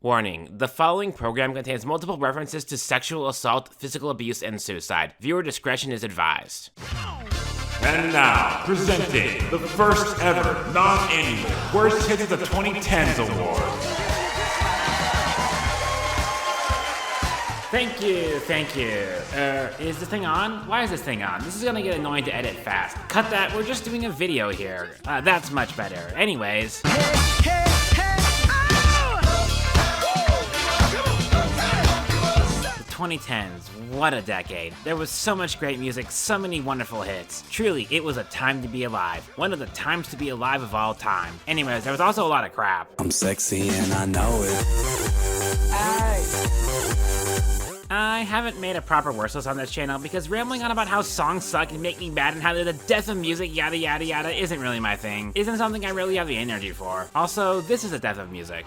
Warning, the following program contains multiple references to sexual assault, physical abuse, and suicide. Viewer discretion is advised. And now, presenting the first ever non-annual Worst Hits of the 2010s Award. Thank you. Is this thing on? Why is this thing on? This is gonna get annoying to edit fast. Cut that, we're just doing a video here. That's much better. Anyways. The 2010s, what a decade. There was so much great music, so many wonderful hits. Truly, it was a time to be alive. One of the times to be alive of all time. Anyways, there was also a lot of crap. I'm sexy and I know it. I haven't made a proper worst list on this channel because rambling on about how songs suck and make me mad and how they're the death of music yada yada yada isn't really my thing. Isn't something I really have the energy for. Also, this is the death of music.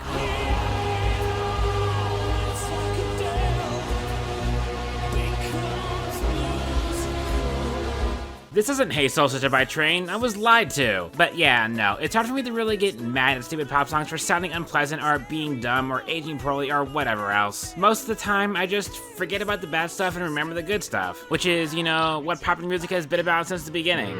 This isn't Hey Soul Sister by Train, I was lied to. But yeah, no, it's hard for me to really get mad at stupid pop songs for sounding unpleasant or being dumb or aging poorly or whatever else. Most of the time, I just forget about the bad stuff and remember the good stuff. Which is, you know, what pop music has been about since the beginning.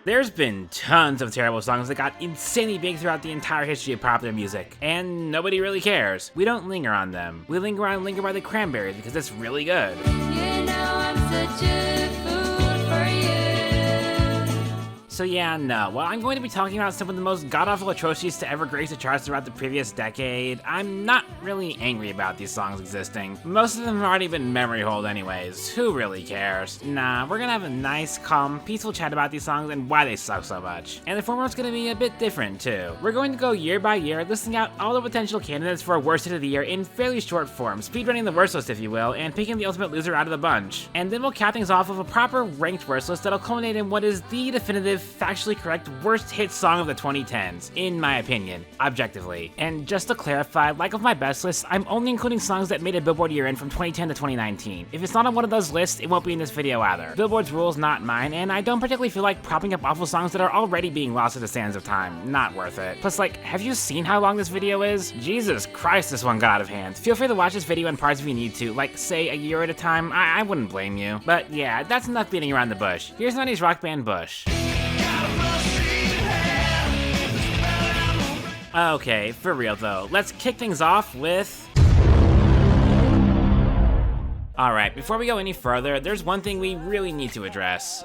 There's been tons of terrible songs that got insanely big throughout the entire history of popular music, and nobody really cares. We don't linger on them. We linger on Linger by the Cranberries because it's really good. You know I'm such a fool for you. So yeah, no, while I'm going to be talking about some of the most god-awful atrocities to ever grace the charts throughout the previous decade, I'm not really angry about these songs existing. Most of them have already been memory hold anyways, who really cares? Nah, we're gonna have a nice, calm, peaceful chat about these songs and why they suck so much. And the format's gonna be a bit different too. We're going to go year by year, listing out all the potential candidates for a worst hit of the year in fairly short form, speedrunning the worst list if you will, and picking the ultimate loser out of the bunch. And then we'll cap things off with a proper ranked worst list that'll culminate in what is the definitive, factually correct worst hit song of the 2010s, in my opinion, objectively. And just to clarify, like with my best list, I'm only including songs that made a Billboard year-end from 2010 to 2019. If it's not on one of those lists, it won't be in this video either. Billboard's rules, not mine, and I don't particularly feel like propping up awful songs that are already being lost to the sands of time. Not worth it. Plus, like, have you seen how long this video is? Jesus Christ, this one got out of hand. Feel free to watch this video in parts if you need to, like, say, a year at a time. I wouldn't blame you. But yeah, that's enough beating around the bush. Here's 90s rock band Bush. Okay, for real though, let's kick things off with... Alright, before we go any further, there's one thing we really need to address.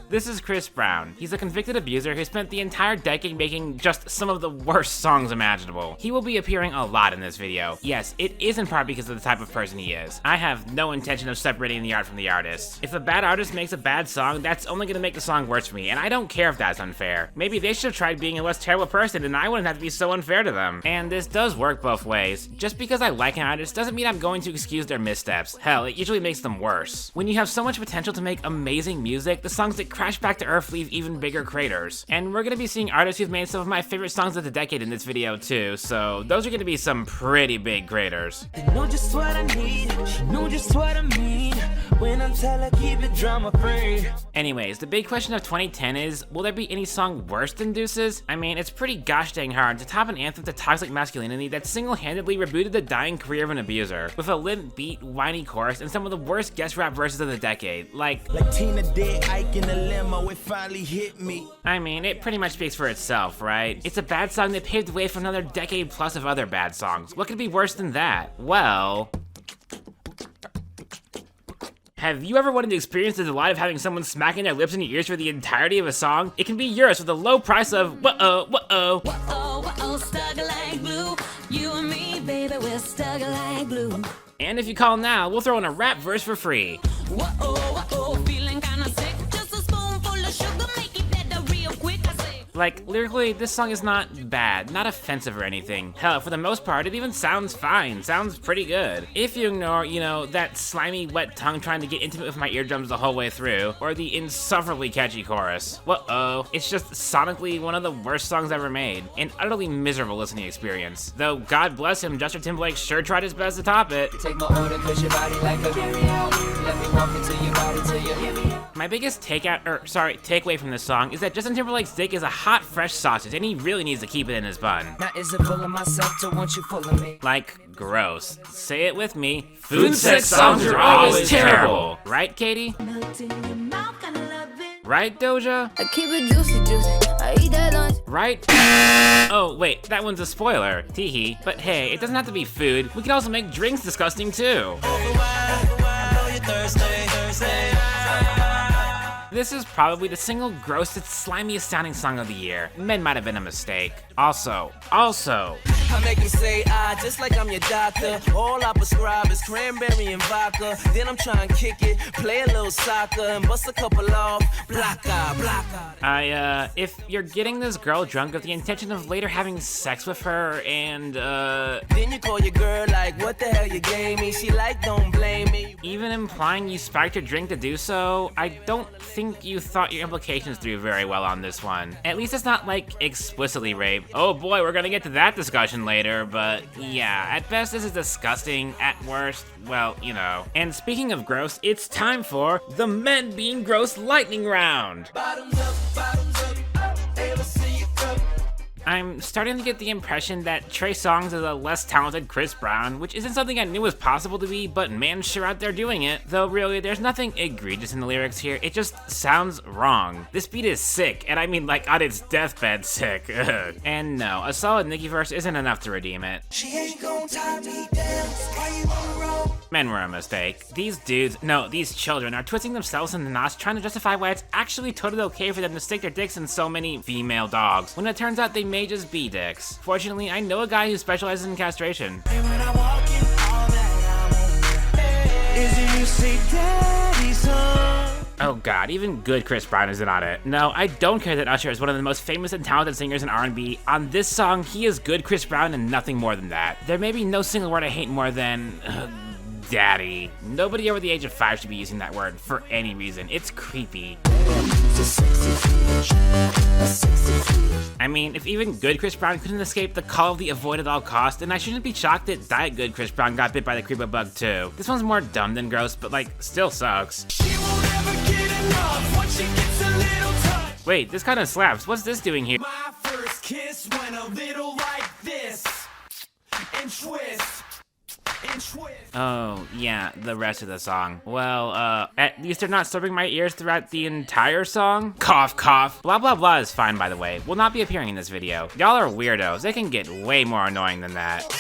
This is Chris Brown. He's a convicted abuser who spent the entire decade making just some of the worst songs imaginable. He will be appearing a lot in this video. Yes, it is in part because of the type of person he is. I have no intention of separating the art from the artist. If a bad artist makes a bad song, that's only gonna make the song worse for me, and I don't care if that's unfair. Maybe they should have tried being a less terrible person and I wouldn't have to be so unfair to them. And this does work both ways. Just because I like an artist doesn't mean I'm going to excuse their missteps. Hell, it usually makes them worse. When you have so much potential to make amazing music, the songs that crash back to earth leave even bigger craters. And we're gonna be seeing artists who've made some of my favorite songs of the decade in this video too, so those are gonna be some pretty big craters. You know just what I need, she know just what I mean, when I'm telling her keep it drama free. Anyways, the big question of 2010 is, will there be any song worse than Deuces? I mean, it's pretty gosh dang hard to top an anthem to toxic masculinity that single-handedly rebooted the dying career of an abuser, with a limp beat, whiny chorus, and some of the worst guest rap verses of the decade, like Tina did Ike in the limo, it finally hit me. I mean, it pretty much speaks for itself, right? It's a bad song that paved the way for another decade plus of other bad songs. What could be worse than that? Well... Have you ever wanted to experience the delight of having someone smacking their lips in your ears for the entirety of a song? It can be yours for the low price of whoa-oh, whoa-oh. Whoa, whoa, stuck like glue. You and me, baby, we're stuck like glue. And if you call now, we'll throw in a rap verse for free. Whoa, feeling kinda sick. Just a spoonful of sugar, make it better real quick, I say. Like, lyrically, this song is not bad, not offensive or anything. Hell, for the most part, it even sounds fine, sounds pretty good. If you ignore, you know, that slimy, wet tongue trying to get intimate with my eardrums the whole way through, or the insufferably catchy chorus. Whoa-oh. It's just sonically one of the worst songs ever made. An utterly miserable listening experience. Though, God bless him, Justin Timberlake sure tried his best to top it. Take my order, push your body like a carry out. Let me walk into your body till you hear me out. My biggest takeaway from this song is that Justin Timberlake's dick is a hot, fresh sausage, and he really needs to keep it in his bun. Now is it full of myself to want you full of me? Like, gross. Say it with me. Food sex songs are always terrible. Right, Katie? Right, Doja? I keep it juicy, I eat that lunch. Right? Oh, wait, that one's a spoiler. Teehee. But hey, it doesn't have to be food. We can also make drinks disgusting too. This is probably the single grossest, slimiest sounding song of the year. Men might have been a mistake. Also, I make you say just like I'm your doctor. All I prescribe is cranberry and vodka. Then I'm trying to kick it, play a little soccer, and bust a couple off. If you're getting this girl drunk with the intention of later having sex with her and, Then you call your girl like, what the hell you gave me? She like, don't blame me. even implying you spiked your drink to do so, I don't think you thought your implications through very well on this one. At least it's not, like, explicitly rape. Oh boy, we're gonna get to that discussion later, but yeah, at best this is disgusting, at worst, well, you know. And speaking of gross, it's time for the Men Being Gross lightning round. Bottoms up, ever see you come? I'm starting to get the impression that Trey Songz is a less talented Chris Brown, which isn't something I knew was possible to be, but man's sure out there doing it. Though really, there's nothing egregious in the lyrics here, it just sounds wrong. This beat is sick, and I mean like on its deathbed sick. And no, a solid Nicki verse isn't enough to redeem it. She ain't gon' tie me down. Why you on the road? Men were a mistake. These children are twisting themselves in the knots trying to justify why it's actually totally okay for them to stick their dicks in so many female dogs, when it turns out they may just be dicks. Fortunately, I know a guy who specializes in castration. And when I walk in, all that I'm is it you say daddy's home? Oh god, even good Chris Brown isn't on it. No, I don't care that Usher is one of the most famous and talented singers in R&B. On this song, he is good Chris Brown and nothing more than that. There may be no single word I hate more than... daddy. Nobody over the age of 5 should be using that word for any reason. It's creepy. I mean, if even good Chris Brown couldn't escape the call of the avoid at all costs, then I shouldn't be shocked that Diet Good Chris Brown got bit by the creeper bug too. This one's more dumb than gross, but like, still sucks. She won't ever get enough once she gets a little touch. Wait, this kind of slaps. What's this doing here? My first kiss went a little like this. And twist. Oh, yeah, the rest of the song. Well, at least they're not stopping my ears throughout the entire song. Cough, cough. Blah, blah, blah is fine, by the way. Will not be appearing in this video. Y'all are weirdos. They can get way more annoying than that.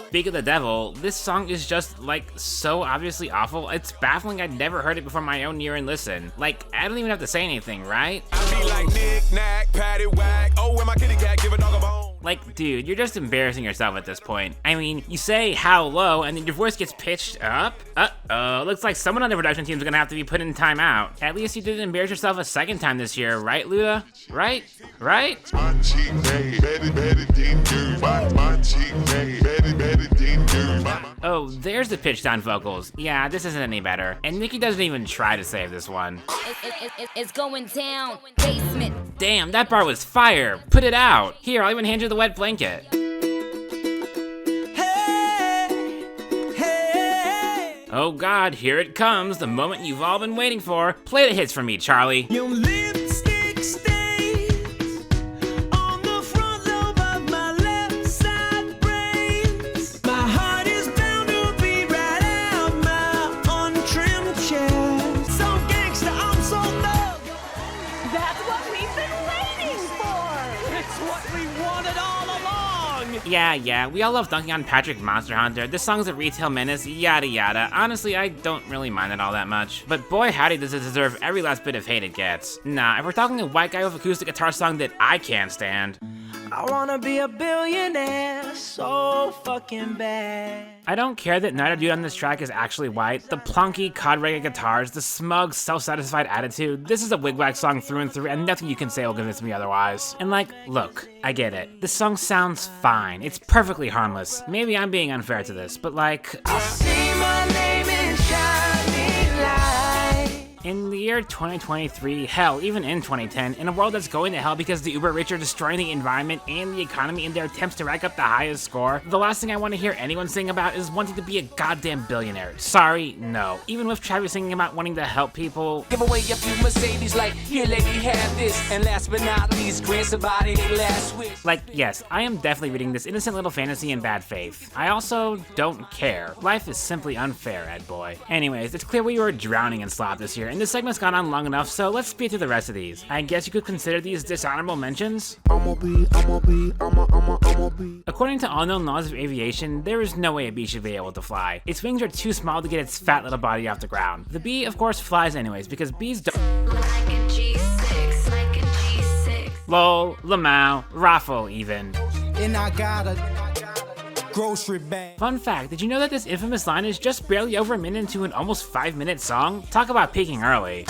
Speak of the devil, this song is just, like, so obviously awful. It's baffling I'd never heard it before my own ear and listen. Like, I don't even have to say anything, right? I be like knick-knack, patty-whack, oh, where my kitty cat, give a dog a bone. Like, dude, you're just embarrassing yourself at this point. I mean, you say how low, and then your voice gets pitched up? Uh-oh, looks like someone on the production team's gonna have to be put in timeout. At least you didn't embarrass yourself a second time this year, right, Luda? Right? Right? Oh, there's the pitch down vocals. Yeah, this isn't any better. And Nicki doesn't even try to save this one. It's going down, basement. Damn, that bar was fire. Put it out. Here, I'll even hand you the wet blanket. Oh god, here it comes, the moment you've all been waiting for. Play the hits for me, Charlie. Your lipstick stains on the front lobe of my left side brains. My heart is bound to beat right out my untrimmed chest. So gangsta, I'm so thug. That's what we've been waiting for. It's what we wanted all along. Yeah, we all love dunking on Patrick Monster Hunter. This song's a retail menace, yada yada. Honestly, I don't really mind it all that much. But boy howdy does it deserve every last bit of hate it gets. Nah, if we're talking a white guy with acoustic guitar song that I can't stand, I wanna be a billionaire so fucking bad. I don't care that neither dude on this track is actually white. The plunky, cod reggae guitars, the smug, self-satisfied attitude. This is a wigwag song through and through, and nothing you can say will convince me otherwise. And like, look, I get it. This song sounds fine. It's perfectly harmless. Maybe I'm being unfair to this, but like... I see my name in shining light. In the year 2023, hell, even in 2010, in a world that's going to hell because the uber rich are destroying the environment and the economy in their attempts to rack up the highest score, the last thing I want to hear anyone sing about is wanting to be a goddamn billionaire. Sorry, no. Even with Travis singing about wanting to help people, Give away a few Mercedes like, here lady, have this. And last but not least, grant somebody their last wish. like, yes, I am definitely reading this innocent little fantasy in bad faith. I also don't care. Life is simply unfair, Ed boy. Anyways, it's clear we were drowning in slop this year, and this segment's gone on long enough, so let's speed through the rest of these. I guess you could consider these dishonorable mentions. According to all known laws of aviation, there is no way a bee should be able to fly. Its wings are too small to get its fat little body off the ground. The bee, of course, flies anyways, because bees don't— Like a G6, like a G6. lol, lamau, raffle even. And I got a grocery bag. Fun fact, did you know that this infamous line is just barely over a minute into an almost 5-minute song? Talk about peaking early.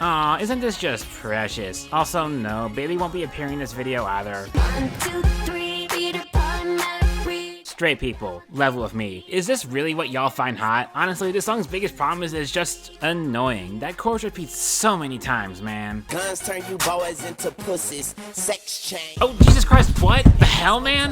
Aw, isn't this just precious? Also, no, Bailey won't be appearing in this video either. 1, 2, 3, beat apart my free. Straight people, level with me. Is this really what y'all find hot? Honestly, this song's biggest problem is it's just annoying. That chorus repeats so many times, man. Guns turn you boys into pussies. Sex change. Oh, Jesus Christ, what the hell, man?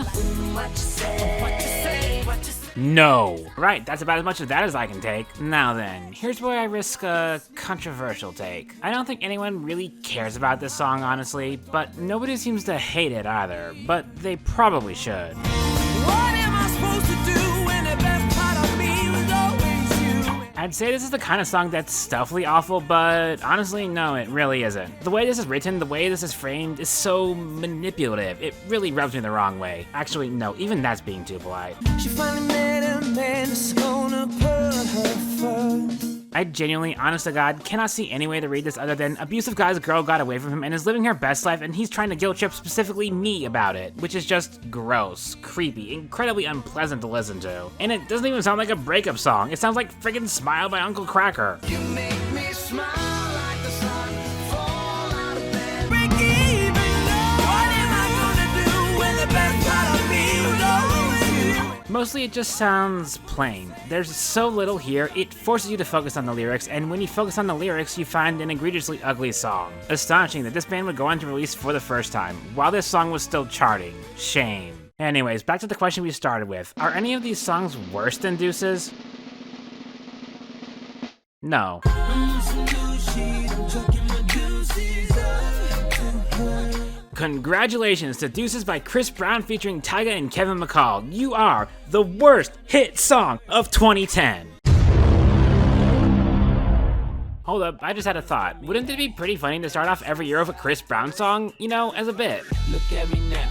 What you say? What you say? What you say? No. Right, that's about as much of that as I can take. Now then, here's where I risk a controversial take. I don't think anyone really cares about this song, honestly, but nobody seems to hate it either, but they probably should. What am I supposed to do when the best part of me was always you? I'd say this is the kind of song that's stealthily awful, but honestly, no, it really isn't. The way this is written, the way this is framed, is so manipulative. It really rubs me the wrong way. Actually, no, even that's being too polite. She finally met a man that's gonna put her first. I genuinely, honest to God, cannot see any way to read this other than abusive guy's girl got away from him and is living her best life and he's trying to guilt trip specifically me about it, which is just gross, creepy, incredibly unpleasant to listen to. And it doesn't even sound like a breakup song. It sounds like friggin' Smile by Uncle Cracker. You make me smile like the sun, fall out of bed. Break even, what am I gonna do when the best part of me was always you? Mostly it just sounds plain. There's so little here, it forces you to focus on the lyrics, and when you focus on the lyrics, you find an egregiously ugly song. Astonishing that this band would go on to release for the first time, while this song was still charting. Shame. Anyways, back to the question we started with. Are any of these songs worse than Deuces? No. Congratulations to Deuces by Chris Brown featuring Tyga and Kevin McCall. You are the worst hit song of 2010. Hold up, I just had a thought. Wouldn't it be pretty funny to start off every year with a Chris Brown song, you know, as a bit? Look at me now.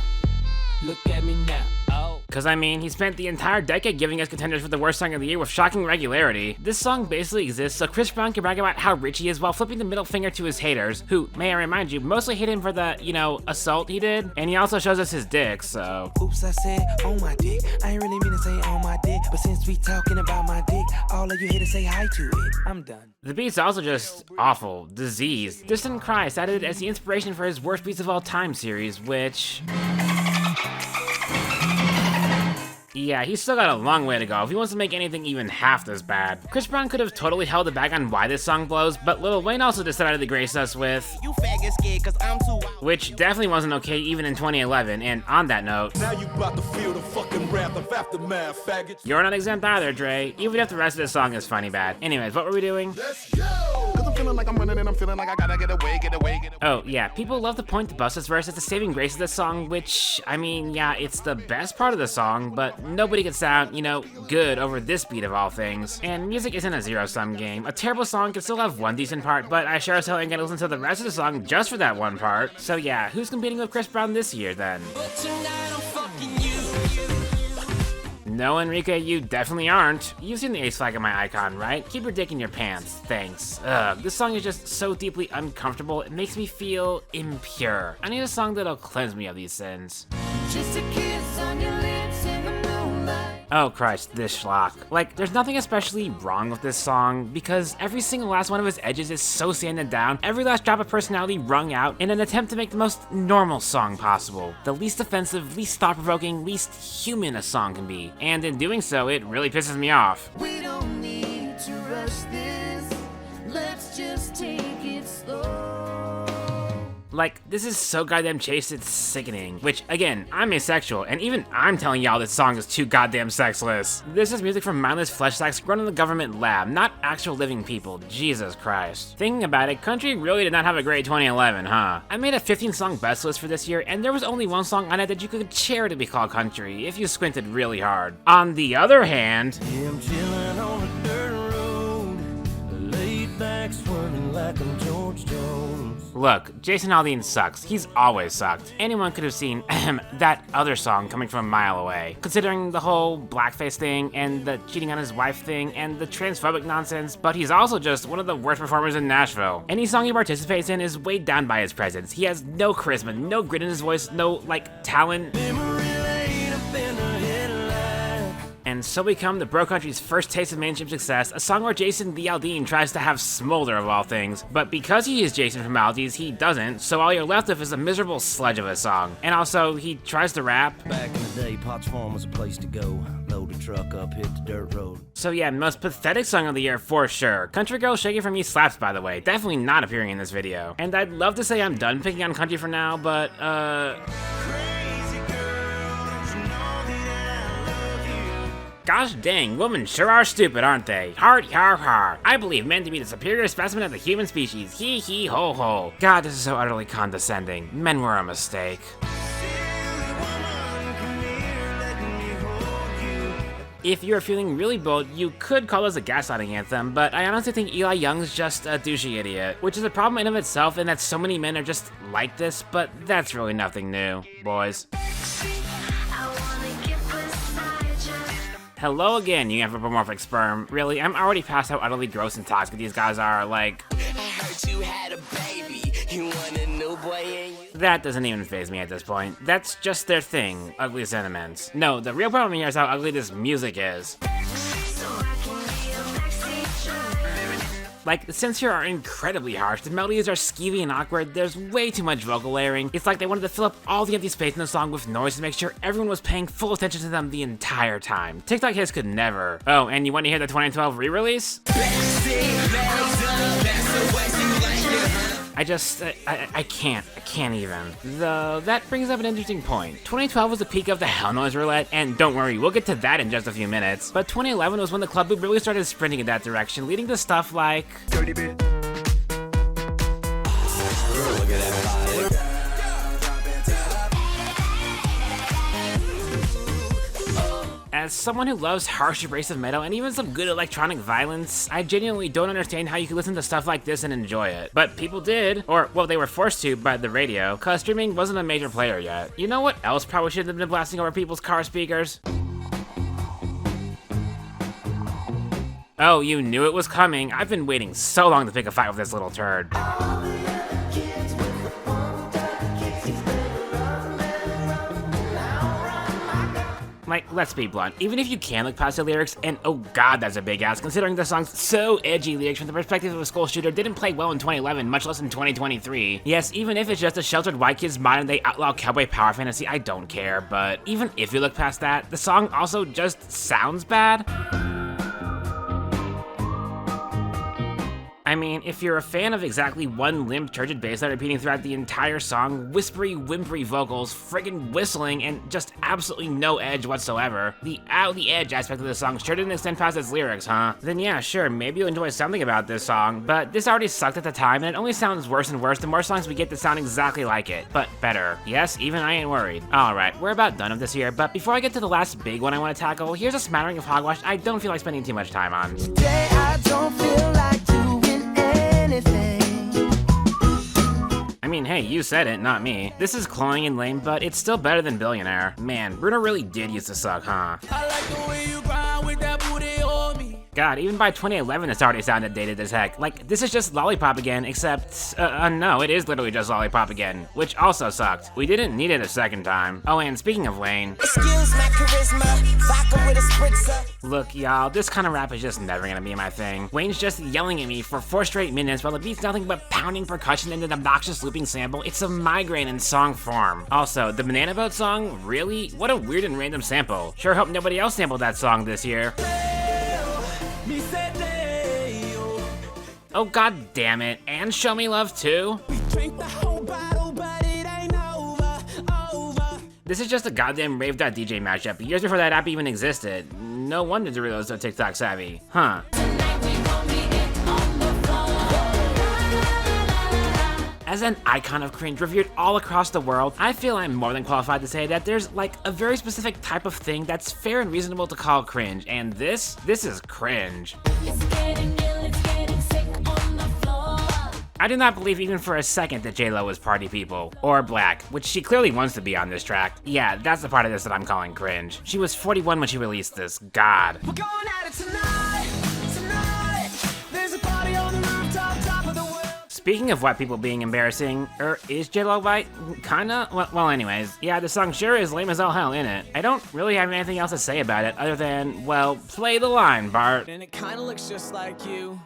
Look at me now. Oh. Cause I mean, he spent the entire decade giving us contenders for the worst song of the year with shocking regularity. This song basically exists so Chris Brown can brag about how rich he is while flipping the middle finger to his haters, who, may I remind you, mostly hate him for the, you know, assault he did. And he also shows us his dick, so. Oops, I said on my dick. I ain't really mean to say on my dick, but since we talking about my dick, all of you here to say hi to it. I'm done. The beat's also just awful, diseased. Distant Cry cited it as the inspiration for his Worst Beats of All Time series, which... yeah, he's still got a long way to go if he wants to make anything even half this bad. Chris Brown could have totally held it back on why this song blows, but Lil Wayne also decided to grace us with... You faggot scared cause I'm too wild. which definitely wasn't okay even in 2011, and on that note... Now you about to feel the fucking wrath of aftermath, faggots. you're not exempt either, Dre, even if the rest of this song is funny bad. Anyways, what were we doing? Let's go! Cause I'm feeling like I'm running and I'm feeling like I gotta get away, get away, get away. Oh, yeah, people love to point to Busta's verse as the saving grace of this song, which, I mean, yeah, it's the best part of the song, but nobody could sound, you know, good over this beat of all things. And music isn't a zero-sum game. A terrible song can still have one decent part, but I sure as hell ain't gonna listen to the rest of the song just for that one part. So yeah, who's competing with Chris Brown this year, then? But tonight I'm fucking you. No, Enrique, you definitely aren't. You've seen the ace flag in my icon, right? Keep your dick in your pants, thanks. Ugh, this song is just so deeply uncomfortable, it makes me feel impure. I need a song that'll cleanse me of these sins. Just a kiss on your lips in the moonlight. Oh Christ, this schlock. Like, there's nothing especially wrong with this song, because every single last one of his edges is so sanded down, every last drop of personality wrung out, in an attempt to make the most normal song possible. The least offensive, least thought-provoking, least human a song can be. And in doing so, it really pisses me off. We don't need to rush. rush this. Let's just take it slow. Like, this is so goddamn chaste, it's sickening. Which, again, I'm asexual, and even I'm telling y'all this song is too goddamn sexless. This is music from mindless flesh sacks run in the government lab, not actual living people. Jesus Christ. Thinking about it, country really did not have a great 2011, huh? I made a 15-song best list for this year, and there was only one song on it that you could chair to be called country, if you squinted really hard. On the other hand... Yeah, I'm chilling on a dirt road, laid back swerving like I'm George Jones. Look, Jason Aldean sucks. He's always sucked. Anyone could have seen that other song coming from a mile away. Considering the whole blackface thing, and the cheating on his wife thing, and the transphobic nonsense, but he's also just one of the worst performers in Nashville. Any song he participates in is weighed down by his presence. He has no charisma, no grit in his voice, no, talent. Memory lane up in the headlight. And so we come to Bro Country's first taste of mainstream success, a song where Jason the Aldean tries to have Smolder of all things. But because he is Jason from Aldi's, he doesn't, so all you're left with is a miserable sludge of a song. And also, he tries to rap. Back in the day, Potts Farm was a place to go. Load a truck up, hit the dirt road. So yeah, most pathetic song of the year for sure. Country Girl Shaking For Me slaps, by the way. Definitely not appearing in this video. And I'd love to say I'm done picking on country for now, but gosh dang, women sure are stupid, aren't they? Hard har har. I believe men to be the superior specimen of the human species. Hee hee ho ho. God, this is so utterly condescending. Men were a mistake. If you're feeling really bold, you could call this a gaslighting anthem, but I honestly think Eli Young's just a douchey idiot, which is a problem in of itself in that so many men are just like this, but that's really nothing new, boys. Hello again, you anthropomorphic sperm. Really, I'm already past how utterly gross and toxic these guys are, like... I heard you had a baby. You want a new boy in you? That doesn't even faze me at this point. That's just their thing, ugly sentiments. No, the real problem here is how ugly this music is. Like, the synths here are incredibly harsh, the melodies are skeevy and awkward, there's way too much vocal layering. It's like they wanted to fill up all the empty space in the song with noise to make sure everyone was paying full attention to them the entire time. TikTok hits could never. Oh, and you want to hear the 2012 re-release? I can't even. Though, that brings up an interesting point. 2012 was the peak of the Hell Noise Roulette, and don't worry, we'll get to that in just a few minutes. But 2011 was when the club boom really started sprinting in that direction, leading to stuff like... Girl, look at that body. As someone who loves harsh abrasive metal and even some good electronic violence, I genuinely don't understand how you could listen to stuff like this and enjoy it. But people did, or well, they were forced to by the radio, cause streaming wasn't a major player yet. You know what else probably shouldn't have been blasting over people's car speakers? Oh, you knew it was coming. I've been waiting so long to pick a fight with this little turd. Like, let's be blunt, even if you can look past the lyrics, and oh god, that's a big ass, considering the song's so edgy lyrics from the perspective of a school shooter didn't play well in 2011, much less in 2023. Yes, even if it's just a sheltered white kid's modern day outlaw cowboy power fantasy, I don't care, but even if you look past that, the song also just sounds bad. I mean, if you're a fan of exactly one limp, turgid bass line repeating throughout the entire song, whispery, whimpery vocals, friggin' whistling, and just absolutely no edge whatsoever, the out-the-edge aspect of the song sure didn't extend past its lyrics, huh? Then yeah, sure, maybe you'll enjoy something about this song, but this already sucked at the time, and it only sounds worse and worse the more songs we get that sound exactly like it, but better. Yes, even I ain't worried. Alright, we're about done with this here, but before I get to the last big one I want to tackle, here's a smattering of hogwash I don't feel like spending too much time on. Today I don't feel like doing anything. I mean, hey, you said it, not me. This is cloying and lame, but it's still better than Billionaire. Man, Bruno really did used to suck, huh? I like the way you grind with that booty on me. God, even by 2011, this already sounded dated as heck. Like, this is just Lollipop again, except, no, it is literally just Lollipop again, which also sucked. We didn't need it a second time. Oh, and speaking of Wayne. Excuse my charisma, vodka with a spritzer. Look, y'all, this kind of rap is just never gonna be my thing. Wayne's just yelling at me for 4 straight minutes while the beat's nothing but pounding percussion and an obnoxious looping sample. It's a migraine in song form. Also, the Banana Boat song? Really? What a weird and random sample. Sure hope nobody else sampled that song this year. Me say day, Oh god damn it, and Show Me Love too? Drink the whole bottle, but it ain't over. This is just a goddamn rave.dj mashup, years before that app even existed. No wonder Doritos are so TikTok savvy. Huh. As an icon of cringe revered all across the world, I feel I'm more than qualified to say that there's like a very specific type of thing that's fair and reasonable to call cringe, and this is cringe. I do not believe even for a second that J-Lo was party people, or black, which she clearly wants to be on this track. Yeah, that's the part of this that I'm calling cringe. She was 41 when she released this, God. We're going at it tonight. There's a party on the rooftop, top of the world. Speaking of white people being embarrassing, is J-Lo white? Kinda? Well anyways, yeah, the song sure is lame as all hell, innit? I don't really have anything else to say about it other than, well, play the line, Bart. And it kinda looks just like you.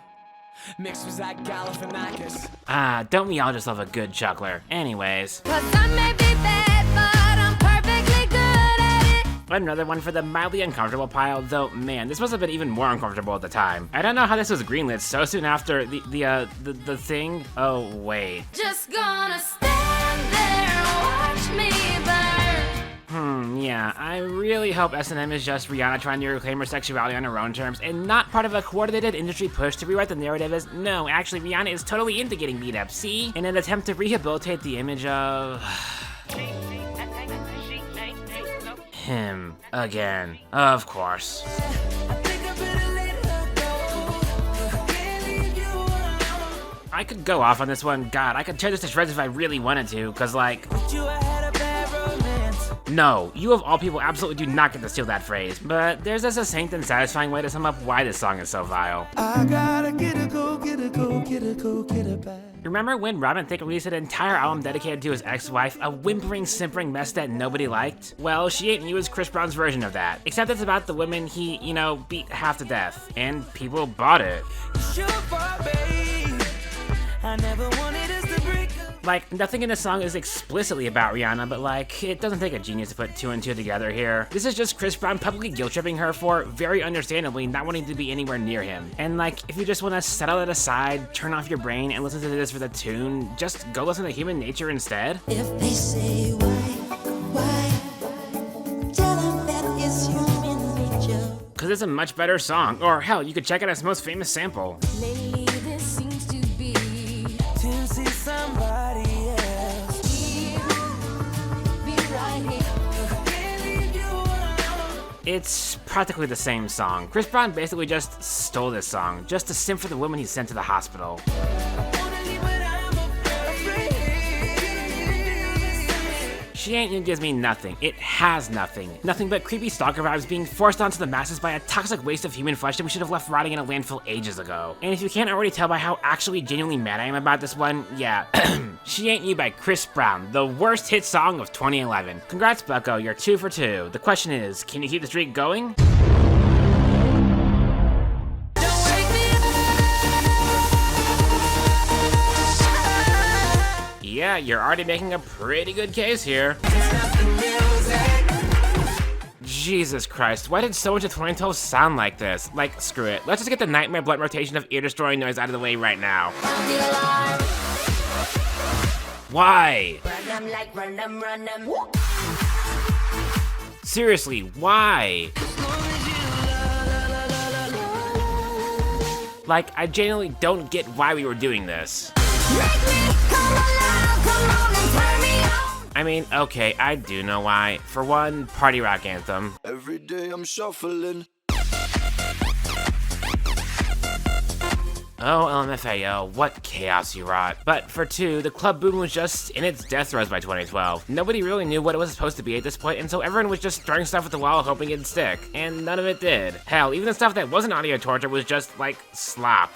Mixed with Zach Galifianakis. Ah, don't we all just love a good chuckler? Anyways. 'Cause I may be bad, but I'm perfectly good at it. Another one for the mildly uncomfortable pile, though man, this must have been even more uncomfortable at the time. I don't know how this was greenlit so soon after the thing. Oh, wait. Just gonna stand there and watch me burn. Yeah, I really hope S&M is just Rihanna trying to reclaim her sexuality on her own terms and not part of a coordinated industry push to rewrite the narrative as, no, actually Rihanna is totally into getting beat up, see? In an attempt to rehabilitate the image of... him. Again. Of course. I could go off on this one. God, I could tear this to shreds if I really wanted to, cause like... No, you of all people absolutely do not get to steal that phrase, but there's a succinct and satisfying way to sum up why this song is so vile. I gotta get her back. Remember when Robin Thicke released an entire album dedicated to his ex-wife, a whimpering, simpering mess that nobody liked? Well, She Ain't You is Chris Brown's version of that, except it's about the women he, you know, beat half to death, and people bought it. I never wanted us to break up. Like, nothing in the song is explicitly about Rihanna, but like, it doesn't take a genius to put two and two together here. This is just Chris Brown publicly guilt-tripping her for, very understandably, not wanting to be anywhere near him. And like, if you just want to set all that aside, turn off your brain, and listen to this for the tune, just go listen to Human Nature instead. If they say why, tell them that it's human nature. Cause it's a much better song, or hell, you could check out its most famous sample. Lately, this seems to be To see somebody else. be right here. It's practically the same song. Chris Brown basically just stole this song, just to simp for the woman he sent to the hospital. She Ain't You gives me nothing. It has nothing. Nothing but creepy stalker vibes being forced onto the masses by a toxic waste of human flesh that we should have left rotting in a landfill ages ago. And if you can't already tell by how actually genuinely mad I am about this one, yeah. She Ain't You by Chris Brown, the worst hit song of 2011. Congrats, Bucko, you're 2 for 2. The question is, can you keep the streak going? Yeah, you're already making a pretty good case here. Jesus Christ, why did so much of 2012 sound like this? Like, screw it. Let's just get the nightmare blunt rotation of ear-destroying noise out of the way right now. Why? Seriously, why? Like, I genuinely don't get why we were doing this. I mean, okay, I do know why. For one, party rock anthem. Every day I'm shuffling. Oh, LMFAO, what chaos you wrought. But for two, the club boom was just in its death throes by 2012. Nobody really knew what it was supposed to be at this point, and so everyone was just throwing stuff at the wall hoping it'd stick. And none of it did. Hell, even the stuff that wasn't audio torture was just, like, slop.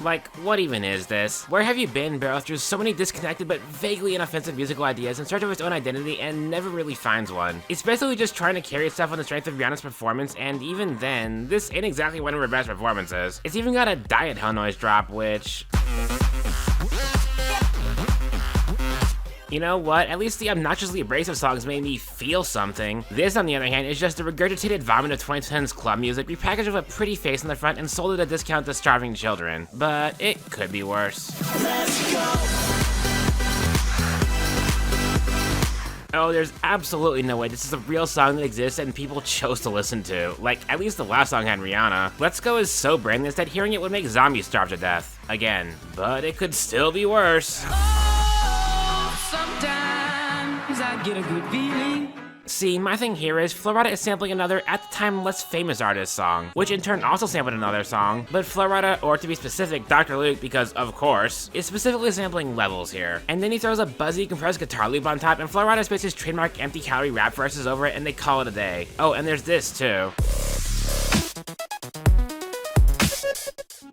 Like, what even is this? Where have you been, barrel through so many disconnected but vaguely inoffensive musical ideas in search of its own identity and never really finds one? It's basically just trying to carry itself on the strength of Rihanna's performance, and even then, this ain't exactly one of her best performances. It's even got a diet hell noise drop, which... You know what? At least the obnoxiously abrasive songs made me feel something. This, on the other hand, is just a regurgitated vomit of 2010s club music repackaged with a pretty face on the front and sold at a discount to starving children. But it could be worse. Let's go. Oh, there's absolutely no way this is a real song that exists and people chose to listen to. Like, at least the last song had Rihanna. Let's Go is so brainless that hearing it would make zombies starve to death. Again, but it could still be worse. Oh, sometimes I get a good feeling. See, my thing here is Florida is sampling another, at the time, less famous artist's song, which in turn also sampled another song, but Florida, or to be specific, Dr. Luke, because of course, is specifically sampling Levels here. And then he throws a buzzy compressed guitar loop on top, and Florida spits his trademark empty calorie rap verses over it, and they call it a day. Oh, and there's this too.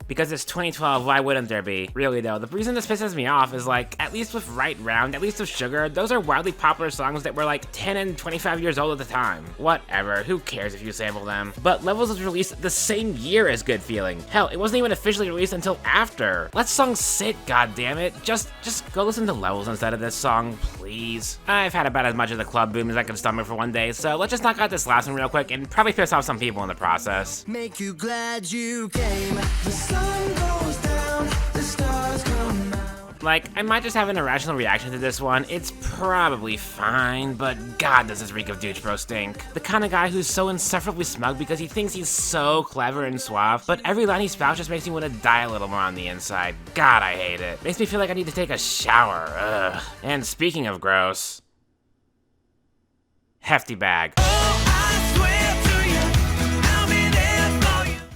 Because it's 2012, why wouldn't there be? Really though, the reason this pisses me off is like, at least with Right Round, at least with Sugar, those are wildly popular songs that were like 10 and 25 years old at the time. Whatever, who cares if you sample them? But Levels was released the same year as Good Feeling. Hell, it wasn't even officially released until after. Let songs sit, goddammit. Just go listen to Levels instead of this song, please. I've had about as much of the club boom as I can stomach for one day, so let's just knock out this last one real quick and probably piss off some people in the process. Make you glad you came. The sun goes down, the stars come out. Like, I might just have an irrational reaction to this one. It's probably fine, but god does this reek of douche bro stink. The kind of guy who's so insufferably smug because he thinks he's so clever and suave, but every line he spouts just makes me want to die a little more on the inside. God, I hate it. Makes me feel like I need to take a shower, ugh. And speaking of gross, hefty bag.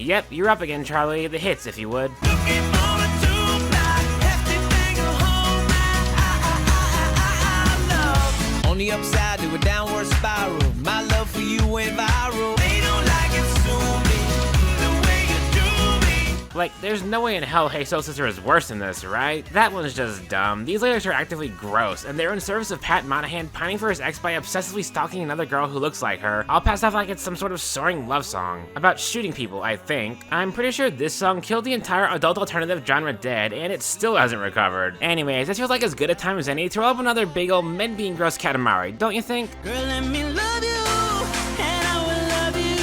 Yep, you're up again, Charlie. The hits, if you would. On the upside to a downward spiral. My love for you went viral. They don't like it so the way you do me. Like, there's no way in hell Hey Soul Sister is worse than this, right? That one's just dumb. These lyrics are actively gross, and they're in service of Pat Monahan pining for his ex by obsessively stalking another girl who looks like her, all passed off like it's some sort of soaring love song. About shooting people, I think. I'm pretty sure this song killed the entire adult alternative genre dead, and it still hasn't recovered. Anyways, this feels like as good a time as any to roll up another big ol' men being gross Katamari, don't you think? Girl, let me love you, and I will love you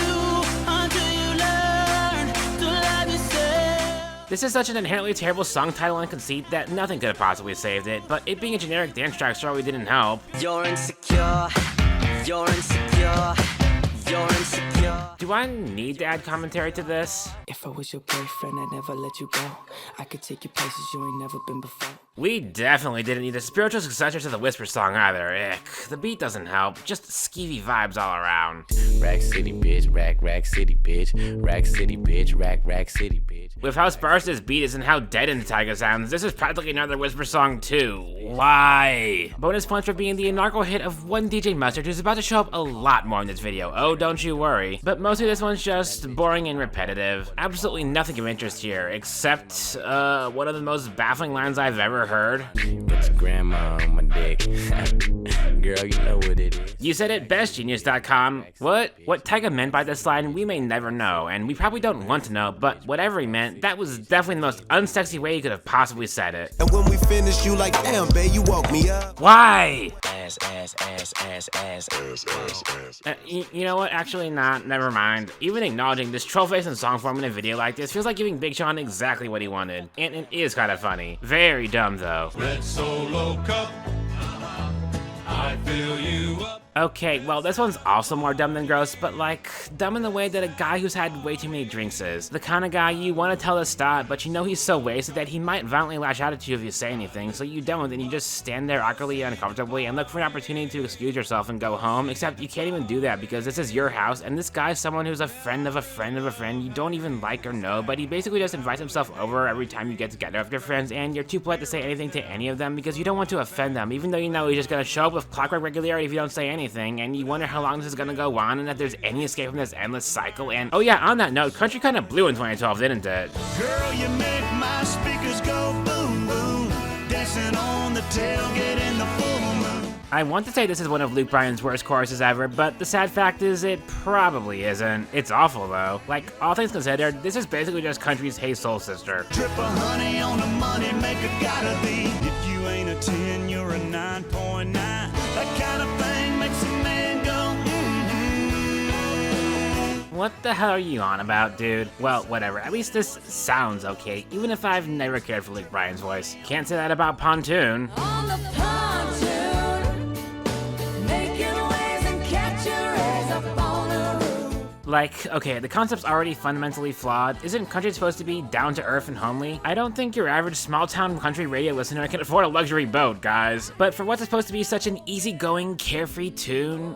until you learn to love yourself. This is such an inherently terrible song title and conceit that nothing could have possibly saved it, but it being a generic dance track surely didn't help. You're insecure, you're insecure, you're insecure. Do I need to add commentary to this? If I was your boyfriend, I'd never let you go. I could take you places you ain't never been before. We definitely didn't need a spiritual successor to the Whisper song either, ick. The beat doesn't help, just skeevy vibes all around. Rack City, bitch, rack city, bitch, rack city, bitch, rack city, bitch. With how sparse this beat is and how dead in Tyga sounds, this is practically another Whisper song too. Why? Bonus points for being the inaugural hit of one DJ Mustard who's about to show up a lot more in this video, oh don't you worry. But mostly this one's just boring and repetitive. Absolutely nothing of interest here, except one of the most baffling lines I've ever heard. It's grandma on my dick. Girl, you know what it is. You said it best, genius.com. What Tyga meant by this line, we may never know, and we probably don't want to know, but whatever he meant, that was definitely the most unsexy way he could have possibly said it. And when we finish, you like, damn, babe, you woke me up. Why? Ass. You know what? Actually, not. Never mind. Even acknowledging this troll face in song form in a video like this feels like giving Big Sean exactly what he wanted. And it is kind of funny. Very dumb, though. Red Solo Cup, I fill you up. Okay, well, this one's also more dumb than gross, but like, dumb in the way that a guy who's had way too many drinks is. The kind of guy you want to tell to stop, but you know he's so wasted that he might violently lash out at you if you say anything, so you don't, and you just stand there awkwardly and uncomfortably and look for an opportunity to excuse yourself and go home, except you can't even do that because this is your house, and this guy's someone who's a friend of a friend of a friend you don't even like or know, but he basically just invites himself over every time you get together with your friends, and you're too polite to say anything to any of them because you don't want to offend them, even though you know he's just gonna show up with clockwork regularity if you don't say anything, and you wonder how long this is gonna go on and if there's any escape from this endless cycle. And oh yeah, on that note, country kind of blew in 2012, didn't it? Girl, you make my speakers go boom boom, dancing on the tailgate in the full moon. I want to say this is one of Luke Bryan's worst choruses ever, but the sad fact is it probably isn't. It's awful though. Like, all things considered, this is basically just country's Hey Soul Sister. Drip of honey on the money maker gotta be. If you you ain't a 10, you're a 9.9. That kind of thing makes a man go, What the hell are you on about, dude? Well, whatever. At least this sounds okay, even if I've never cared for Luke Bryan's voice. Can't say that about Pontoon. On the pontoon, making waves and catching rays up on the roof. Like, okay, the concept's already fundamentally flawed. Isn't country supposed to be down to earth and homely? I don't think your average small town country radio listener can afford a luxury boat, guys. But for what's supposed to be such an easygoing, carefree tune,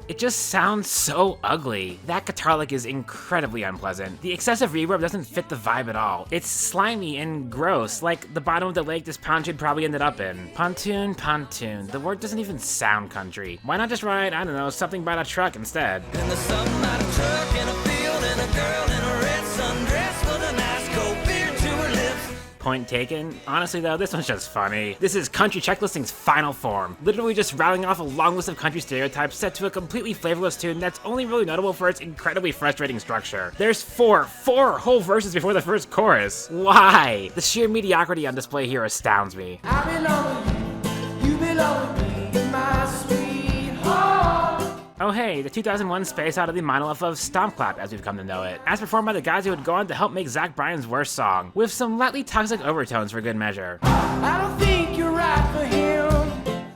it just sounds so ugly. That guitar lick is incredibly unpleasant. The excessive reverb doesn't fit the vibe at all. It's slimy and gross, like the bottom of the lake this pontoon probably ended up in. Pontoon, pontoon. The word doesn't even sound country. Why not just write, I don't know, something about a truck instead? And there's something about a truck in a field and a girl in a red sundress with a nice cold beer to her lips. Point taken. Honestly though, this one's just funny. This is country checklisting's final form. Literally just rattling off a long list of country stereotypes set to a completely flavorless tune that's only really notable for its incredibly frustrating structure. There's four whole verses before the first chorus. Why? The sheer mediocrity on display here astounds me. I belong with you belong with me, my sweetheart. Oh hey, the 2001 Space Oddity monolith of Stomp Clap as we've come to know it, as performed by the guys who would go on to help make Zach Bryan's worst song, with some lightly toxic overtones for good measure. I don't think you're right for him.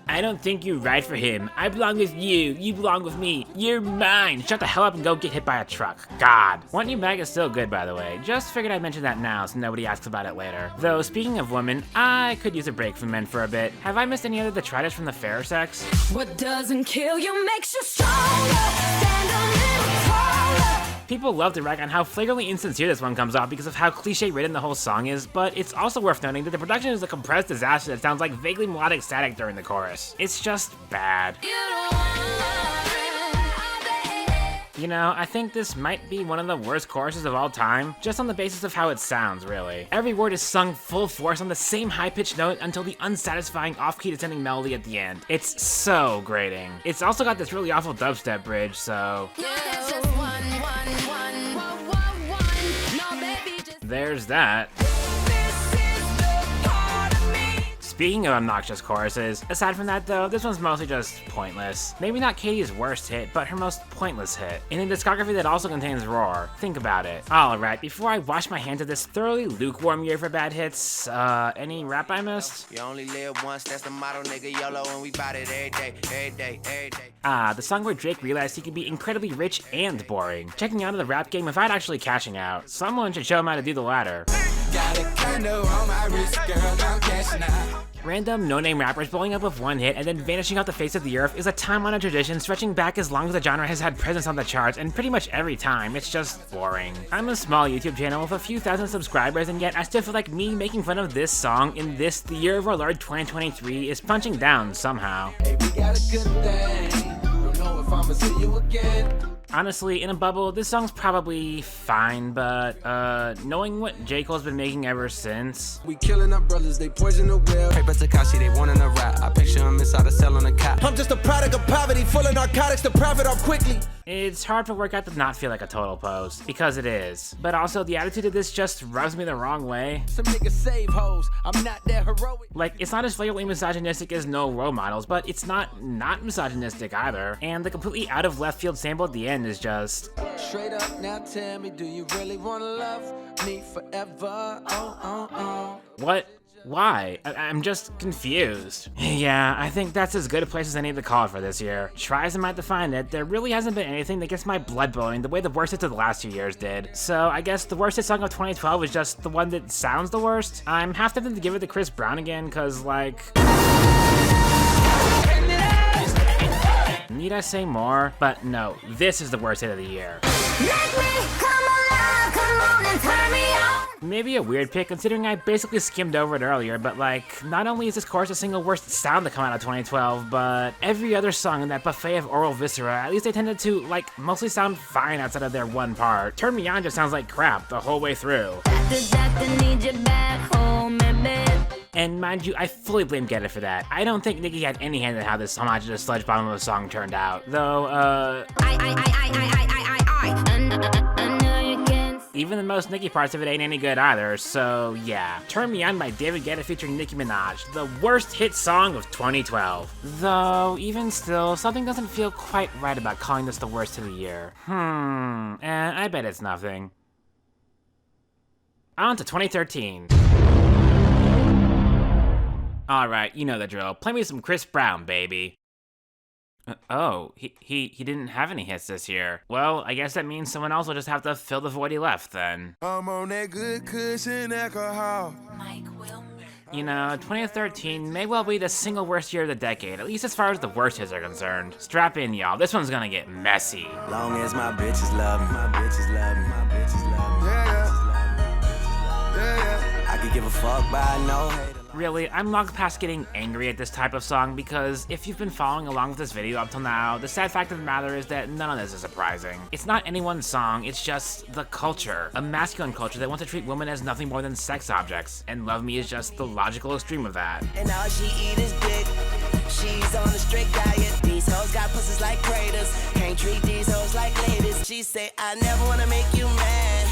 I don't think you're right for him. I belong with you. You belong with me. You're mine. Shut the hell up and go get hit by a truck. God. Want You Back is still good, by the way. Just figured I'd mention that now so nobody asks about it later. Though, speaking of women, I could use a break from men for a bit. Have I missed any other detritus from the fairer sex? What doesn't kill you makes you stronger. Stand a little taller. People love to rag on how flagrantly insincere this one comes off because of how cliche-ridden the whole song is, but it's also worth noting that the production is a compressed disaster that sounds like vaguely melodic static during the chorus. It's just bad. You don't wanna love it. You know, I think this might be one of the worst choruses of all time, just on the basis of how it sounds, really. Every word is sung full force on the same high-pitched note until the unsatisfying off-key descending melody at the end. It's so grating. It's also got this really awful dubstep bridge, so There's just one. No, baby, just there's that. this is the part of me. Speaking of obnoxious choruses, aside from that though, this one's mostly just pointless. Maybe not Katie's worst hit, but her most pointless hit. In a discography that also contains Roar. Think about it. Alright, before I wash my hands of this thoroughly lukewarm year for bad hits, any rap I missed? You only live once, that's the motto, nigga. YOLO, and we bout it every day, every day, every day. The song where Drake realized he could be incredibly rich and boring. Checking out of the rap game without actually cashing out. Someone should show him how to do the latter. Got a condo on my wrist, girl, I'm cashing out. Random no-name rappers blowing up with one hit and then vanishing off the face of the earth is a time-honored tradition stretching back as long as the genre has had presence on the charts, and pretty much every time, it's just boring. I'm a small YouTube channel with a few thousand subscribers, and yet I still feel like me making fun of this song in the year of our Lord 2023 is punching down somehow. Hey, we got a good thing. Don't know if I'ma see you again. Honestly, in a bubble, this song's probably fine, but, knowing what J. Cole's been making ever since, We killing our brothers, they poison the well. Paper Takashi, they wanting a rap. I picture him inside a cell on a cot. I'm just a product of poverty, full of narcotics to profit off quickly. it's hard for workout to not feel like a total pose, because it is. But also, the attitude of this just rubs me the wrong way. Some niggas save hoes, I'm not that heroic. Like, it's not as flagrantly misogynistic as No Role Models, but it's not misogynistic either. And the completely out of left field sample at the end is just... Straight up, now tell me, do you really wanna love me forever? Oh. What? Why? I'm just confused. Yeah, I think that's as good a place as any to call it for this year. Try as I might to find it, there really hasn't been anything that gets my blood boiling the way the worst hits of the last 2 years did. So I guess the worst hit song of 2012 is just the one that sounds the worst. I'm half tempted to give it to Chris Brown again, cause like... Need I say more? But no, this is the worst hit of the year. Make me come alive, come on and turn me on. Maybe a weird pick considering I basically skimmed over it earlier, but like, not only is this chorus the single worst sound to come out of 2012, but every other song in that buffet of oral viscera, at least they tended to, like, mostly sound fine outside of their one part. Turn Me On just sounds like crap the whole way through. Doctor, need you back home in bed. And mind you, I fully blame Get It for that. I don't think Nicki had any hand in how this homage to the sludge bottom of the song turned out. Though, I know you can. Even the most Nicki parts of it ain't any good either, so yeah. Turn Me On by David Guetta featuring Nicki Minaj, the worst hit song of 2012. Though, even still, something doesn't feel quite right about calling this the worst of the year. I bet it's nothing. On to 2013. Alright, you know the drill. Play me some Chris Brown, baby. He didn't have any hits this year. Well, I guess that means someone else will just have to fill the void he left then. I'm on that good cushion alcohol. You know, 2013 may well be the single worst year of the decade, at least as far as the worst hits are concerned. Strap in, y'all. This one's gonna get messy. Long as my bitches love me, my bitches love me, my bitches love me. Yeah. I could give a fuck by no hater. Really, I'm long past getting angry at this type of song because if you've been following along with this video up till now, the sad fact of the matter is that none of this is surprising. It's not anyone's song, it's just the culture. A masculine culture that wants to treat women as nothing more than sex objects, and Love Me is just the logical extreme of that. And all she eat is dick. She's on a strict diet. These hoes got pussies like craters. Can't treat these hoes like ladies. She say, I never wanna make you mad.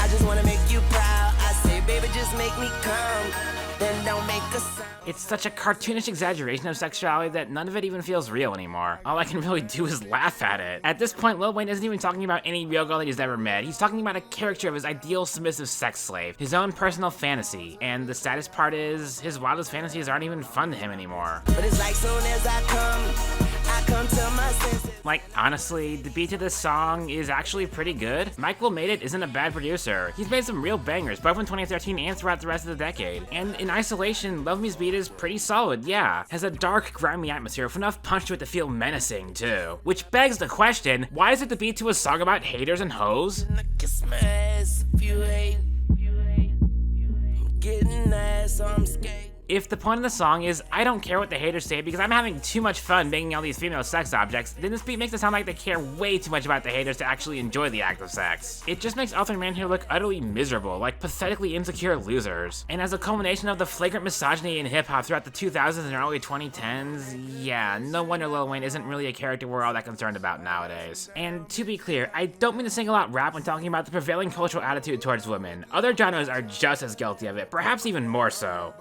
I just wanna make you proud. I say, baby, just make me come. Then don't make a sound. It's such a cartoonish exaggeration of sexuality that none of it even feels real anymore. All I can really do is laugh at it. At this point, Lil Wayne isn't even talking about any real girl that he's ever met. He's talking about a character of his ideal submissive sex slave, his own personal fantasy. And the saddest part is, his wildest fantasies aren't even fun to him anymore. But it's like soon as I come to my senses. Like, honestly, the beat to this song is actually pretty good. Mike Will Made It isn't a bad producer. He's made some real bangers, both in 2013 and throughout the rest of the decade. And in isolation, Love Me's beat is pretty solid, yeah. Has a dark, grimy atmosphere with enough punch to it to feel menacing, too. Which begs the question, why is it the beat to a song about haters and hoes? Kiss my ass if you hate. I'm getting ass, so I'm scared. If the point of the song is, I don't care what the haters say because I'm having too much fun banging all these female sex objects, then this beat makes it sound like they care way too much about the haters to actually enjoy the act of sex. It just makes Arthur and Man here look utterly miserable, like pathetically insecure losers. And as a culmination of the flagrant misogyny in hip-hop throughout the 2000s and early 2010s, yeah, no wonder Lil Wayne isn't really a character we're all that concerned about nowadays. And to be clear, I don't mean to single out rap when talking about the prevailing cultural attitude towards women. Other genres are just as guilty of it, perhaps even more so.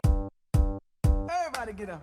Everybody get up.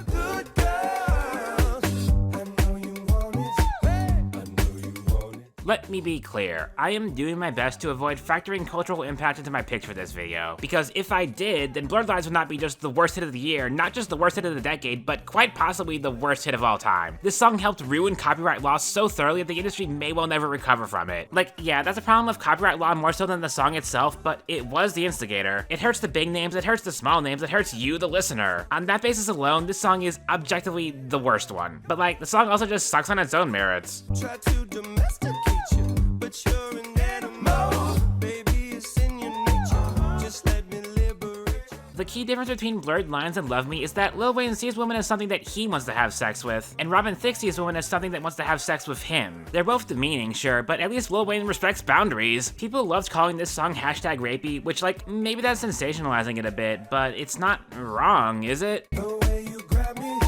Good girls. I know you want it. I know you want it. Let me be clear, I am doing my best to avoid factoring cultural impact into my picks for this video, because if I did, then Blurred Lines would not be just the worst hit of the year, not just the worst hit of the decade, but quite possibly the worst hit of all time. This song helped ruin copyright law so thoroughly that the industry may well never recover from it. Like, yeah, that's a problem of copyright law more so than the song itself, but it was the instigator. It hurts the big names, it hurts the small names, it hurts you, the listener. On that basis alone, this song is objectively the worst one. But like, the song also just sucks on its own merits. Try to domesticate you, but you're an animal. Baby, it's in your nature. Just let me liberate you. The key difference between Blurred Lines and Love Me is that Lil Wayne sees women as something that he wants to have sex with, and Robin Thicke sees women as something that wants to have sex with him. They're both demeaning, sure, but at least Lil Wayne respects boundaries. People loved calling this song #rapey, which, like, maybe that's sensationalizing it a bit, but it's not wrong, is it? The way you grab me,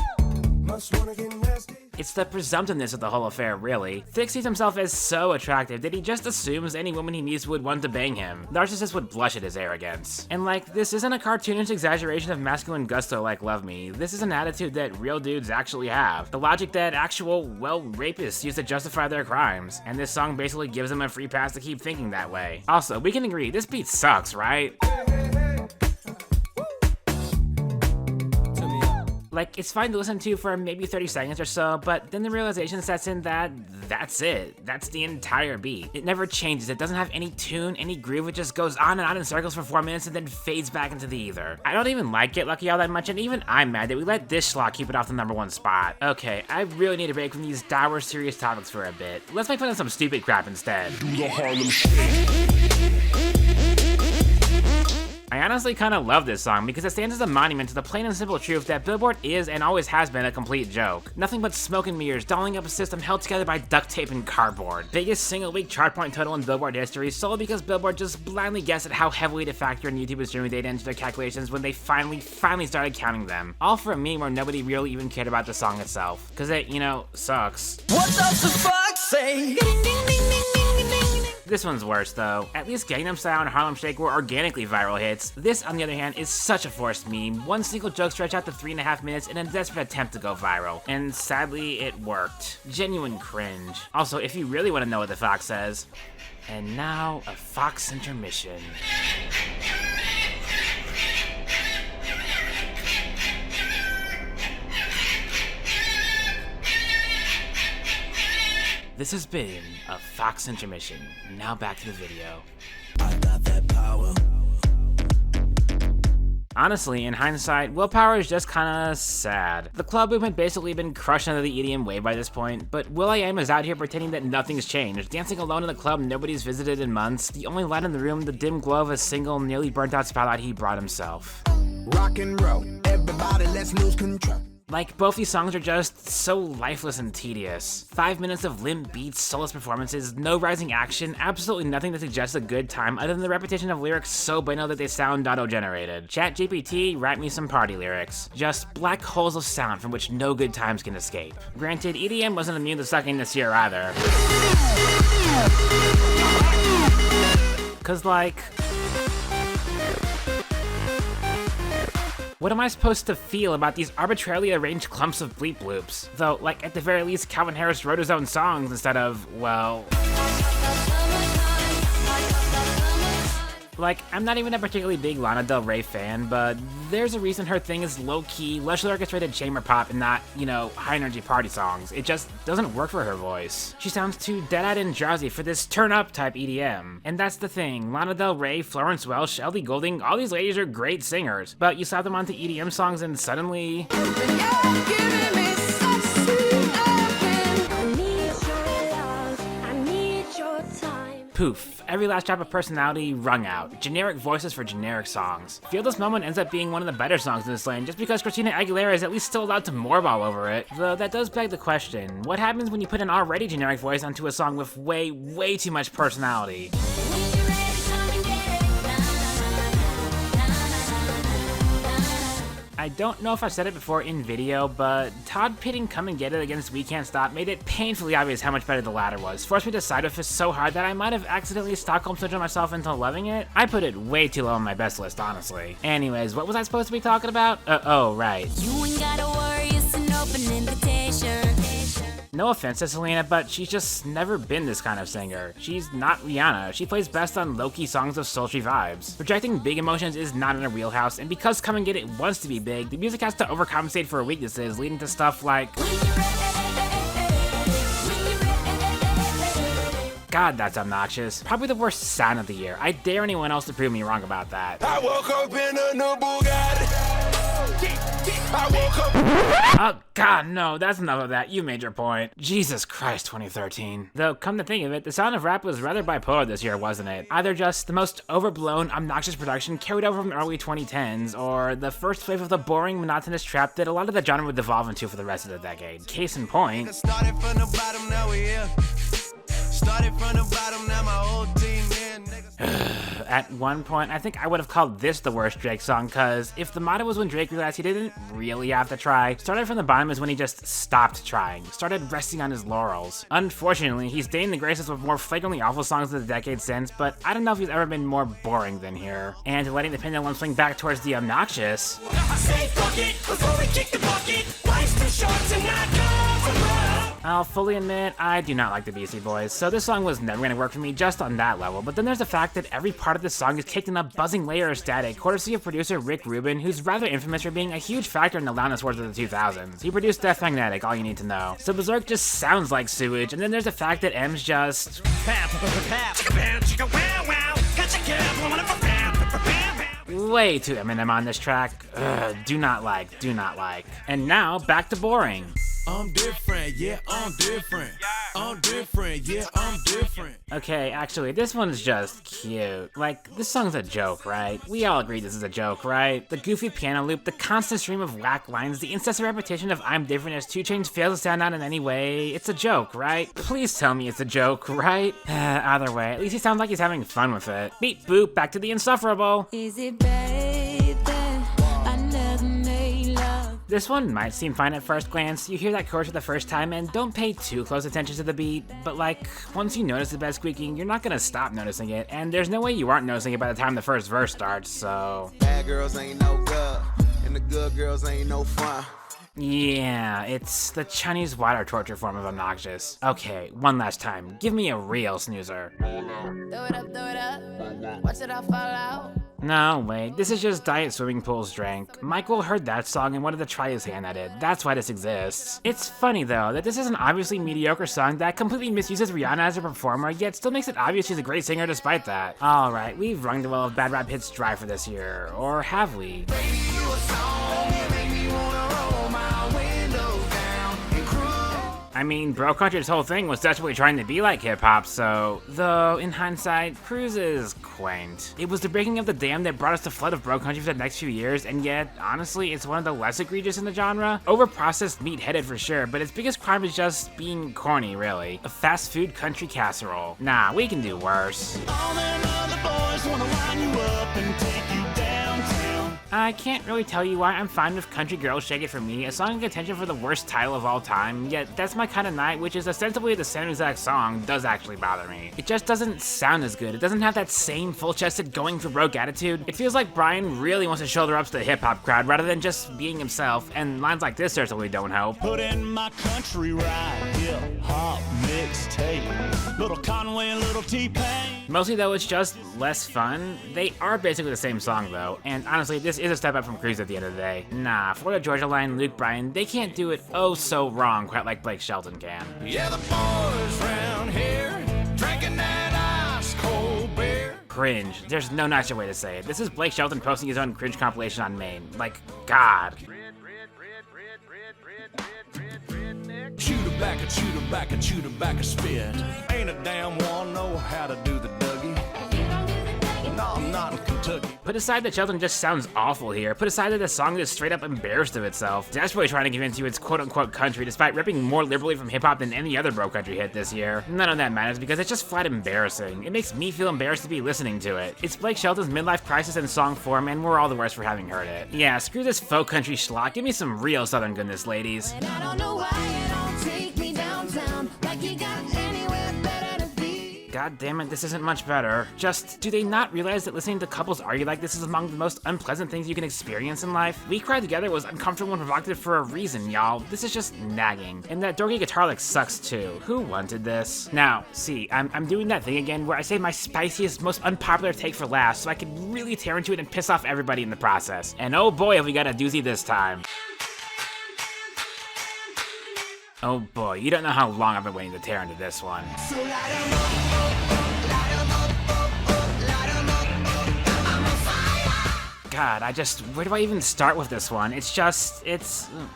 must wanna get nasty. It's the presumptiveness of the whole affair, really. Thicke sees himself as so attractive that he just assumes any woman he meets would want to bang him. Narcissists would blush at his arrogance. And like, this isn't a cartoonish exaggeration of masculine gusto like Love Me. This is an attitude that real dudes actually have. The logic that actual, well, rapists use to justify their crimes. And this song basically gives them a free pass to keep thinking that way. Also, we can agree, this beat sucks, right? Like, it's fine to listen to for maybe 30 seconds or so, but then the realization sets in that that's it. That's the entire beat. It never changes. It doesn't have any tune, any groove. It just goes on and on in circles for 4 minutes and then fades back into the ether. I don't even like Get Lucky all that much, and even I'm mad that we let this schlock keep it off the #1 spot. Okay, I really need a break from these dour, serious topics for a bit. Let's make fun of some stupid crap instead. Do the Harlem Shake. I honestly kind of love this song because it stands as a monument to the plain and simple truth that Billboard is and always has been a complete joke. Nothing but smoke and mirrors, dolling up a system held together by duct tape and cardboard. Biggest single week chart point total in Billboard history solely because Billboard just blindly guessed at how heavily to factor in YouTube's streaming data into their calculations when they finally started counting them. All for a meme where nobody really even cared about the song itself. Cause it, you know, sucks. What does the fuck say. This one's worse though. At least Gangnam Style and Harlem Shake were organically viral hits. This, on the other hand, is such a forced meme. One single joke stretched out to 3.5 minutes in a desperate attempt to go viral. And sadly, it worked. Genuine cringe. Also, if you really want to know what the Fox says, and now a Fox intermission. This has been a Fox intermission. Now back to the video. I got that power. Honestly, in hindsight, Willpower is just kinda sad. The club movement basically been crushed under the EDM wave by this point, but will.i.am is out here pretending that nothing's changed, dancing alone in a club nobody's visited in months, the only light in the room, the dim glow of a single, nearly burnt out spotlight he brought himself. Rock and roll, everybody let's lose control. Like, both these songs are just so lifeless and tedious. 5 minutes of limp beats, soulless performances, no rising action, absolutely nothing that suggests a good time other than the repetition of lyrics so banal that they sound auto-generated. ChatGPT, write me some party lyrics. Just black holes of sound from which no good times can escape. Granted, EDM wasn't immune to sucking this year either. Cause like, what am I supposed to feel about these arbitrarily arranged clumps of bleep loops? Though, like, at the very least, Calvin Harris wrote his own songs instead of, well... Like, I'm not even a particularly big Lana Del Rey fan, but there's a reason her thing is low-key, lushly orchestrated chamber pop and not, you know, high-energy party songs. It just doesn't work for her voice. She sounds too dead-eyed and drowsy for this turn-up type EDM. And that's the thing, Lana Del Rey, Florence Welch, Ellie Goulding, all these ladies are great singers, but you slap them onto EDM songs and suddenly... Poof, every last drop of personality wrung out. Generic voices for generic songs. Feel This Moment ends up being one of the better songs in this lane just because Christina Aguilera is at least still allowed to morb all over it. Though that does beg the question, what happens when you put an already generic voice onto a song with way too much personality? I don't know if I've said it before in video, but Todd pitting Come and Get It against We Can't Stop made it painfully obvious how much better the latter was, forced me to side with it so hard that I might have accidentally Stockholm Syndrome myself into loving it. I put it way too low on my best list, honestly. Anyways, what was I supposed to be talking about? Oh, right. You ain't gotta worry, it's an open invitation. No offense to Selena, but she's just never been this kind of singer. She's not Rihanna. She plays best on low-key songs of sultry vibes. Projecting big emotions is not in her wheelhouse, and because Come and Get It wants to be big, the music has to overcompensate for her weaknesses, leading to stuff like... God, that's obnoxious. Probably the worst sound of the year. I dare anyone else to prove me wrong about that. I woke up in a new Bugatti. I woke up. Oh god, no, that's enough of that. You made your point. Jesus Christ, 2013. Though, come to think of it, the sound of rap was rather bipolar this year, wasn't it? Either just the most overblown, obnoxious production carried over from early 2010s, or the first wave of the boring, monotonous trap that a lot of the genre would devolve into for the rest of the decade. Case in point... Started from the bottom, now we here. Started from the bottom, now my whole team here, niggas. At one point, I think I would have called this the worst Drake song, cause if the motto was when Drake realized he didn't really have to try, Started from the Bottom is when he just stopped trying, started resting on his laurels. Unfortunately, he's deigned the graces with more flagrantly awful songs of the decade since, but I don't know if he's ever been more boring than here. And letting the pendulum swing back towards the obnoxious. I say fuck it before we kick the bucket. Life's too short to not go for love. I'll fully admit, I do not like the Beastie Boys, so this song was never gonna work for me just on that level, but then there's the fact that every part of this song is caked in a buzzing layer of static, courtesy of producer Rick Rubin, who's rather infamous for being a huge factor in the loudness wars of the 2000s. He produced Death Magnetic, all you need to know. So Berserk just sounds like sewage, and then there's the fact that M's just... way too Eminem on this track. Ugh, do not like. And now, back to boring. I'm different, yeah, I'm different. I'm different, yeah, I'm different. Okay, actually, this one's just cute. Like, this song's a joke, right? We all agree this is a joke, right? The goofy piano loop, the constant stream of whack lines, the incessant repetition of I'm different as 2 Chainz fails to stand out in any way. It's a joke, right? Please tell me it's a joke, right? Either way, at least he sounds like he's having fun with it. Beep boop, back to the insufferable. Is it baby? I never made love. This one might seem fine at first glance. You hear that chorus for the first time and don't pay too close attention to the beat, but like, once you notice the bed squeaking, you're not gonna stop noticing it, and there's no way you aren't noticing it by the time the first verse starts, so... Bad girls ain't no good, and the good girls ain't no fun. Yeah, it's the Chinese water torture form of obnoxious. Okay, one last time. Give me a real snoozer. Throw it up, watch it all fall out. No, wait, this is just Diet Swimming Pools Drink. Michael heard that song and wanted to try his hand at it. That's why this exists. It's funny though, that this is an obviously mediocre song that completely misuses Rihanna as a performer, yet still makes it obvious she's a great singer despite that. Alright, we've wrung the well of bad rap hits dry for this year. Or have we? I mean, Bro Country's whole thing was desperately trying to be like hip-hop, so... Though, in hindsight, Cruise is quaint. It was the breaking of the dam that brought us the flood of Bro Country for the next few years, and yet, honestly, it's one of the less egregious in the genre. Overprocessed, meat-headed for sure, but its biggest crime is just being corny, really. A fast food country casserole. Nah, we can do worse. All them other boys wanna line you up and take you downtown. I can't really tell you why I'm fine with Country Girls Shake It For Me, a song in contention for the worst title of all time, yet That's My Kinda Night, which is ostensibly the same exact song, does actually bother me. It just doesn't sound as good. It doesn't have that same full-chested going for broke attitude. It feels like Brian really wants to shoulder up to the hip-hop crowd rather than just being himself, and lines like this certainly don't help. Put in my country ride, hip-hop mixtape. Little Conway and Little T-Pain. Mostly though, it's just less fun. They are basically the same song though, and honestly, this is a step up from Cruise at the end of the day. Nah, Florida Georgia Line, Luke Bryan, they can't do it oh so wrong quite like Blake Shelton can. Yeah, the boys round here drinking that ice cold beer. Cringe. There's no nicer way to say it. This is Blake Shelton posting his own cringe compilation on Maine. Like, God. Chew tobacco, chew tobacco, chew tobacco spit. Ain't a damn one know how to do the Dougie. No, I'm not in Kentucky. Put aside that Shelton just sounds awful here. Put aside that the song is straight up embarrassed of itself. Desperately trying to convince you it's quote-unquote country despite ripping more liberally from hip-hop than any other bro country hit this year. None of that matters because it's just flat embarrassing. It makes me feel embarrassed to be listening to it. It's Blake Shelton's midlife crisis in song form and we're all the worse for having heard it. Yeah, screw this faux country schlock. Give me some real southern goodness, ladies. And I don't know why you don't take me downtown like you got anywhere better to be. God damn it, this isn't much better. Just, do they not realize that listening to couples argue like this is among the most unpleasant things you can experience in life? We Cry Together was uncomfortable and provocative for a reason, y'all. This is just nagging. And that dorky guitar lick sucks too. Who wanted this? Now, see, I'm doing that thing again where I say my spiciest, most unpopular take for last so I can really tear into it and piss off everybody in the process. And oh boy, have we got a doozy this time. Oh boy, you don't know how long I've been waiting to tear into this one. God, where do I even start with this one?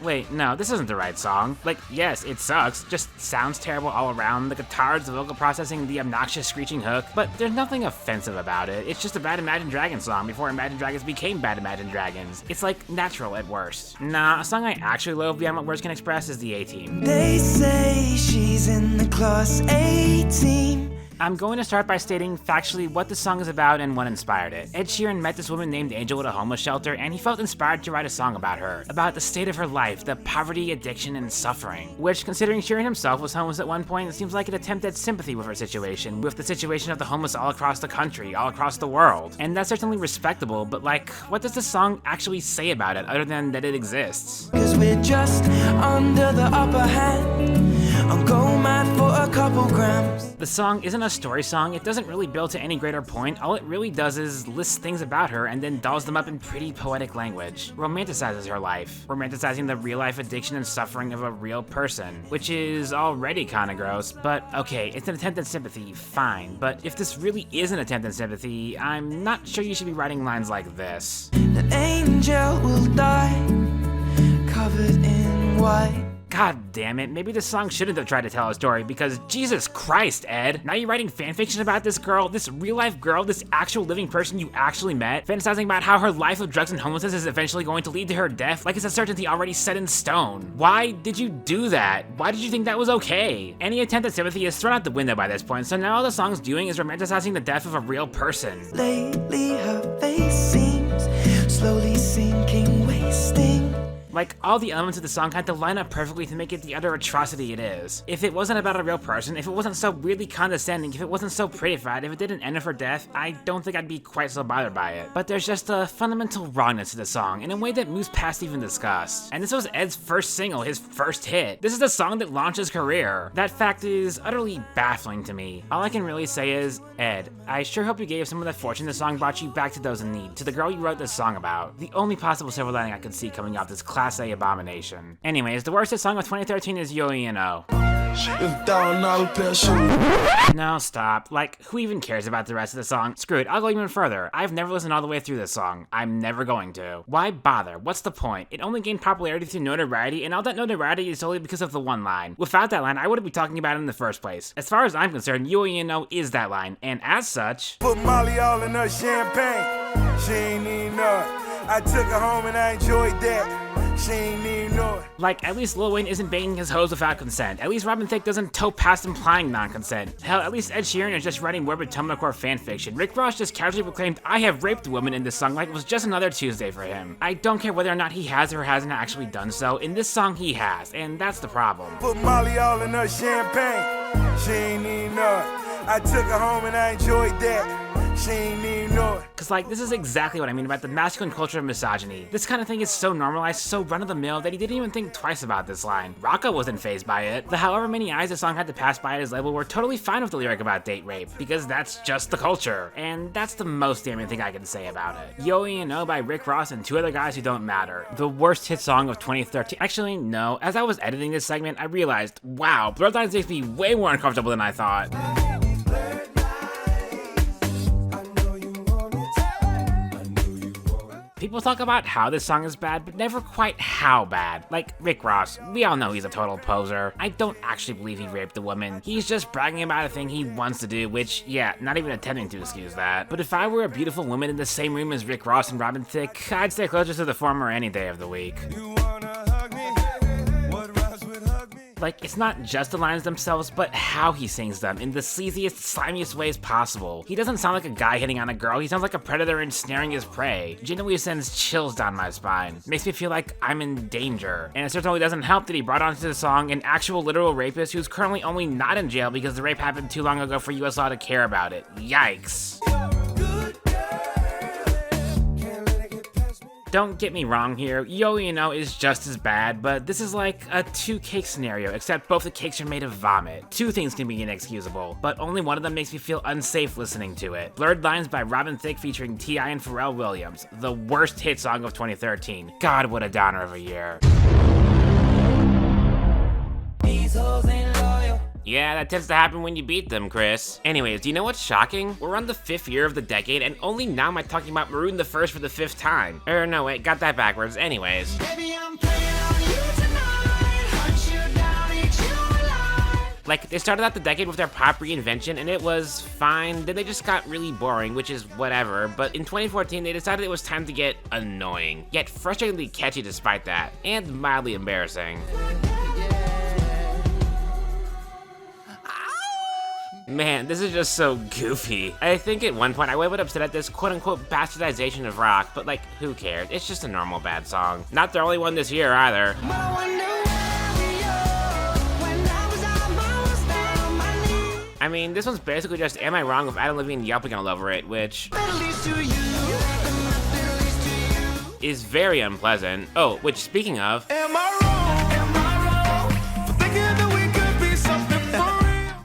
Wait, no, this isn't the right song. Like, yes, it sucks, just sounds terrible all around, the guitars, the vocal processing, the obnoxious screeching hook, but there's nothing offensive about it. It's just a bad Imagine Dragons song before Imagine Dragons became bad Imagine Dragons. It's like natural at worst. Nah, a song I actually love beyond what words can express is the A-Team. They say she's in the class 18. I'm going to start by stating factually what the song is about and what inspired it. Ed Sheeran met this woman named Angel at a homeless shelter, and he felt inspired to write a song about her, about the state of her life, the poverty, addiction, and suffering. Which, considering Sheeran himself was homeless at one point, it seems like an attempt at sympathy with her situation, with the situation of the homeless all across the country, all across the world. And that's certainly respectable, but like, what does the song actually say about it, other than that it exists? Cause we're just under the upper hand. I'll go mad for a couple grams. The song isn't a story song, it doesn't really build to any greater point, all it really does is list things about her and then dolls them up in pretty poetic language. Romanticizes her life, romanticizing the real life addiction and suffering of a real person, which is already kinda gross, but okay, it's an attempt at sympathy, fine, but if this really is an attempt at sympathy, I'm not sure you should be writing lines like this. An angel will die, covered in white. God damn it, maybe this song shouldn't have tried to tell a story because Jesus Christ, Ed. Now you're writing fanfiction about this girl, this real life girl, this actual living person you actually met, fantasizing about how her life of drugs and homelessness is eventually going to lead to her death like it's a certainty already set in stone. Why did you do that? Why did you think that was okay? Any attempt at sympathy is thrown out the window by this point, so now all the song's doing is romanticizing the death of a real person. Lately her face seems slowly sinking, wasting. Like, all the elements of the song had to line up perfectly to make it the utter atrocity it is. If it wasn't about a real person, if it wasn't so weirdly condescending, if it wasn't so prettified, if it didn't end with her death, I don't think I'd be quite so bothered by it. But there's just a fundamental wrongness to the song in a way that moves past even disgust. And this was Ed's first single, his first hit. This is the song that launched his career. That fact is utterly baffling to me. All I can really say is, Ed, I sure hope you gave some of the fortune the song brought you back to those in need, to the girl you wrote this song about. The only possible silver lining I could see coming off this Class A abomination. Anyways, the worst hit song of 2013 is Yo You Know. $1,000 pair of shoes. No, stop. Like, who even cares about the rest of the song? Screw it, I'll go even further. I've never listened all the way through this song. I'm never going to. Why bother? What's the point? It only gained popularity through notoriety, and all that notoriety is solely because of the one line. Without that line, I wouldn't be talking about it in the first place. As far as I'm concerned, You You Know is that line, and as such... Put Molly all in her champagne. She ain't even know it. I took her home and I enjoyed that. She ain't even know it. Like, at least Lil Wayne isn't banging his hoes without consent. At least Robin Thicke doesn't toe past implying non-consent. Hell, at least Ed Sheeran is just writing morbid Tumblr-core fanfiction. Rick Ross just casually proclaimed, I have raped a woman in this song like it was just another Tuesday for him. I don't care whether or not he has or hasn't actually done so. In this song, he has, and that's the problem. Put Molly all in her champagne. She ain't even know it. I took her home and I enjoyed that. She ain't even know it. Cause like, this is exactly what I mean about the masculine culture of misogyny. This kind of thing is so normalized, so run-of-the-mill, that he didn't even think twice about this line. Rocco wasn't fazed by it. The however many eyes the song had to pass by at his label were totally fine with the lyric about date rape, because that's just the culture. And that's the most damning thing I can say about it. Yo You Know by Rick Ross and two other guys who don't matter. The worst hit song of 2013. Actually, no. As I was editing this segment, I realized, wow, Bloodlines makes me way more uncomfortable than I thought. People talk about how this song is bad, but never quite how bad. Like Rick Ross, we all know he's a total poser. I don't actually believe he raped the woman. He's just bragging about a thing he wants to do, which, yeah, not even attempting to excuse that. But if I were a beautiful woman in the same room as Rick Ross and Robin Thicke, I'd stay closer to the former any day of the week. You wanna hug me? What rhymes with hug me? Like, it's not just the lines themselves, but how he sings them in the sleaziest, slimiest ways possible. He doesn't sound like a guy hitting on a girl, he sounds like a predator ensnaring his prey. Genuinely sends chills down my spine. Makes me feel like I'm in danger. And it certainly doesn't help that he brought onto the song an actual literal rapist who's currently only not in jail because the rape happened too long ago for US law to care about it. Yikes. Don't get me wrong here, Yo You Know is just as bad, but this is like a two-cake scenario, except both the cakes are made of vomit. Two things can be inexcusable, but only one of them makes me feel unsafe listening to it. Blurred Lines by Robin Thicke featuring T.I. and Pharrell Williams, the worst hit song of 2013. God, what a downer of a year. These hoes ain't loyal. Yeah, that tends to happen when you beat them, Chris. Anyways, do you know what's shocking? We're on the 5th year of the decade, and only now am I talking about Maroon the First for the 5th time. No, wait, got that backwards. Anyways. Baby, I'm playing on you tonight. Hunt you down, eat you alive. Like, they started out the decade with their pop reinvention, and it was fine. Then they just got really boring, which is whatever. But in 2014, they decided it was time to get annoying, yet frustratingly catchy despite that, and mildly embarrassing. Man, this is just so goofy. I think at one point I would upset at this quote-unquote bastardization of rock, but like, who cares? It's just a normal bad song. Not the only one this year either. I mean, this one's basically just Am I Wrong with Adam Levine yelping all over it, which is very unpleasant. Oh, which speaking of, Am I wrong for thinking that we could be something for real?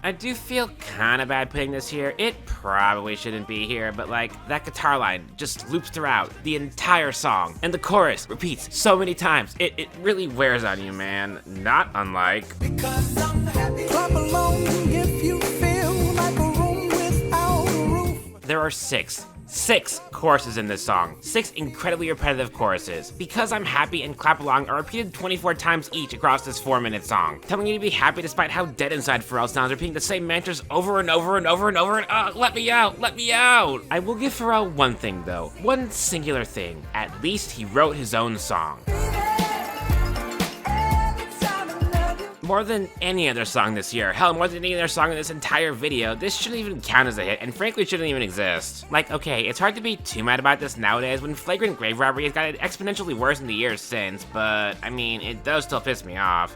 I do feel kinda bad putting this here. It probably shouldn't be here, but like, that guitar line just loops throughout the entire song, and the chorus repeats so many times. It really wears on you, man. Not unlike... Because I'm happy. Clap along if you feel like a room without a roof. There are six choruses in this song. 6 incredibly repetitive choruses. Because I'm Happy and Clap Along are repeated 24 times each across this 4-minute song. Telling you to be happy despite how dead inside Pharrell sounds, repeating the same mantras over and over and over and over and let me out, let me out. I will give Pharrell one thing though. One singular thing. At least he wrote his own song. More than any other song this year, hell, more than any other song in this entire video, this shouldn't even count as a hit, and frankly shouldn't even exist. Like, okay, it's hard to be too mad about this nowadays when Flagrant Grave Robbery has gotten exponentially worse in the years since, but, I mean, it does still piss me off.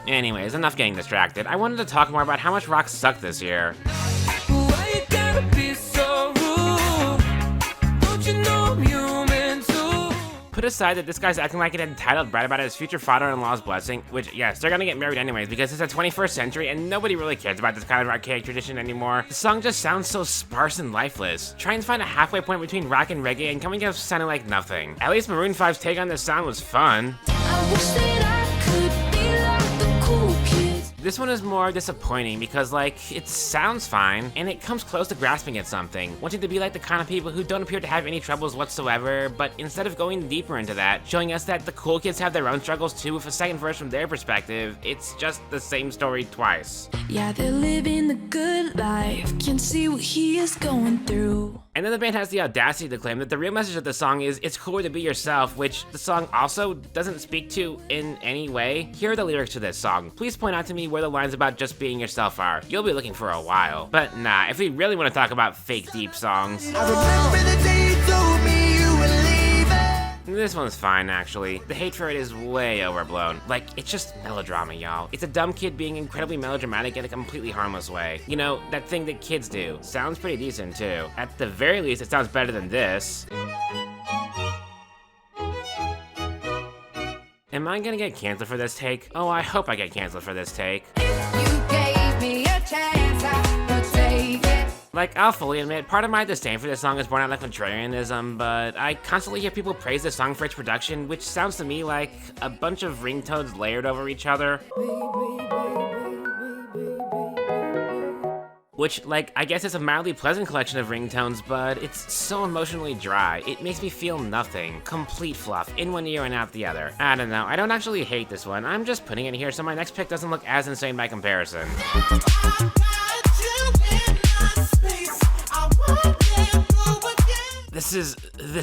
Anyways, enough getting distracted. I wanted to talk more about how much rock sucked this year. Why you gotta be so rude? Don't you know I'm human too? Put aside that this guy's acting like an entitled brat about his future father-in-law's blessing, which, yes, they're gonna get married anyways because it's the 21st century and nobody really cares about this kind of archaic tradition anymore. The song just sounds so sparse and lifeless. Try and find a halfway point between rock and reggae and coming up sounding like nothing. At least Maroon 5's take on this sound was fun. I wish that I could be like the cool kids. This one is more disappointing because, like, it sounds fine, and it comes close to grasping at something, wanting to be like the kind of people who don't appear to have any troubles whatsoever, but instead of going deeper into that, showing us that the cool kids have their own struggles too with a second verse from their perspective, it's just the same story twice. Yeah, they're living the good life. Can see what he is going through. And then the band has the audacity to claim that the real message of the song is, it's cooler to be yourself, which the song also doesn't speak to in any way. Here are the lyrics to this song. Please point out to me where the lines about just being yourself are. You'll be looking for a while. But nah, if we really want to talk about fake deep songs, I remember the day you told me you were leaving. this one's fine, actually. The hate for it is way overblown. Like, it's just melodrama, y'all. It's a dumb kid being incredibly melodramatic in a completely harmless way. You know, that thing that kids do. Sounds pretty decent, too. At the very least, it sounds better than this. Am I gonna get canceled for this take? Oh, I hope I get canceled for this take. You gave me a chance, I would take it. Like, I'll fully admit, part of my disdain for this song is born out of contrarianism, but I constantly hear people praise this song for its production, which sounds to me like a bunch of ringtones layered over each other. Which, like, I guess it's a mildly pleasant collection of ringtones, but it's so emotionally dry. It makes me feel nothing. Complete fluff, in one ear and out the other. I don't know, I don't actually hate this one. I'm just putting it here so my next pick doesn't look as insane by comparison. This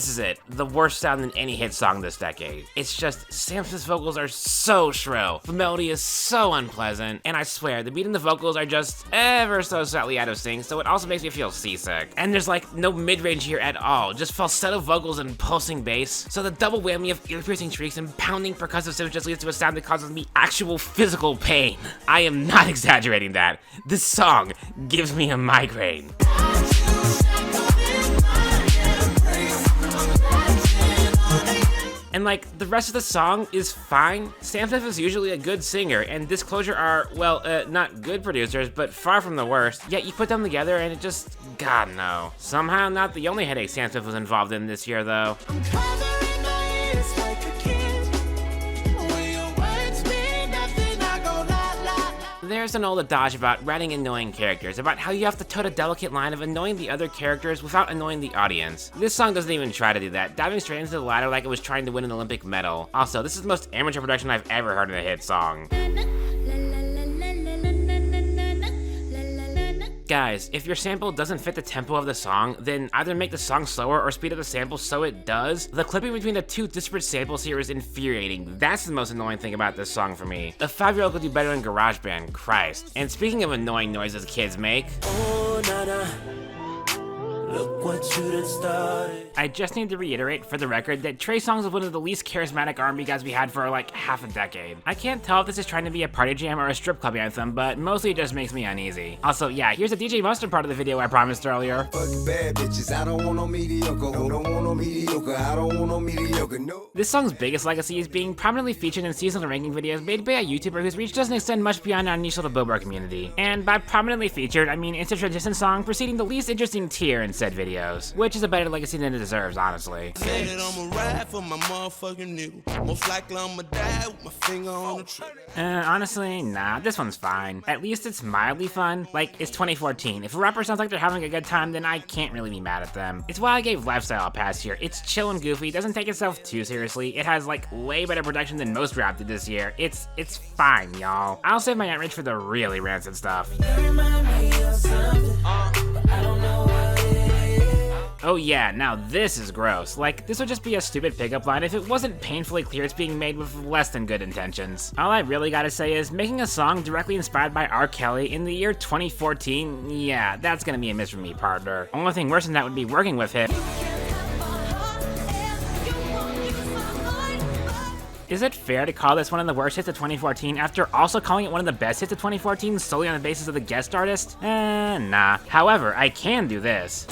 is it. The worst sound in any hit song this decade. It's just, Sam Smith's vocals are so shrill. The melody is so unpleasant. And I swear, the beat and the vocals are just ever so slightly out of sync, so it also makes me feel seasick. And there's like no mid-range here at all, just falsetto vocals and pulsing bass. So the double whammy of ear-piercing shrieks and pounding percussive sims just leads to a sound that causes me actual physical pain. I am not exaggerating that. This song gives me a migraine. And like, the rest of the song is fine. Sam Smith is usually a good singer, and Disclosure are, well, not good producers, but far from the worst. Yet you put them together and it just, God no. Somehow not the only headache Sam Smith was involved in this year though. I'm covering my ears like a kid. When your words mean nothing, I go la la la. There's an old adage about writing annoying characters, about how you have to toe a delicate line of annoying the other characters without annoying the audience. This song doesn't even try to do that, diving straight into the ladder like it was trying to win an Olympic medal. Also, this is the most amateur production I've ever heard in a hit song. Guys, if your sample doesn't fit the tempo of the song, then either make the song slower or speed up the sample so it does. The clipping between the two disparate samples here is infuriating. That's the most annoying thing about this song for me. A 5-year-old could do better in GarageBand, Christ. And speaking of annoying noises kids make, Oh, nana. Look what you done started. I just need to reiterate for the record that Trey Songz is one of the least charismatic R&B guys we had for like half a decade. I can't tell if this is trying to be a party jam or a strip club anthem, but mostly it just makes me uneasy. Also, yeah, here's the DJ Mustard part of the video I promised earlier. Fuck bad bitches, I don't want no mediocre. No, don't want no mediocre, I don't want no mediocre, no. This song's biggest legacy is being prominently featured in seasonal ranking videos made by a YouTuber whose reach doesn't extend much beyond our niche little Billboard community. And by prominently featured, I mean it's a transition song preceding the least interesting tier in said videos, which is a better legacy than it deserves, honestly. Said that I'ma ride for my motherfucking nigga. Most likely I'ma die with my finger on the trigger. Honestly, nah, this one's fine. At least it's mildly fun. Like, it's 2014. If a rapper sounds like they're having a good time, then I can't really be mad at them. It's why I gave Lifestyle a pass here. It's chill and goofy, doesn't take itself too seriously. It has, like, way better production than most rap did this year. It's fine, y'all. I'll save my outrage for the really rancid stuff. Oh yeah, now this is gross. Like, this would just be a stupid pickup line if it wasn't painfully clear it's being made with less than good intentions. All I really gotta say is, making a song directly inspired by R. Kelly in the year 2014, yeah, that's gonna be a miss from me, partner. Only thing worse than that would be working with him. Is it fair to call this one of the worst hits of 2014 after also calling it one of the best hits of 2014 solely on the basis of the guest artist? Nah. However, I can do this.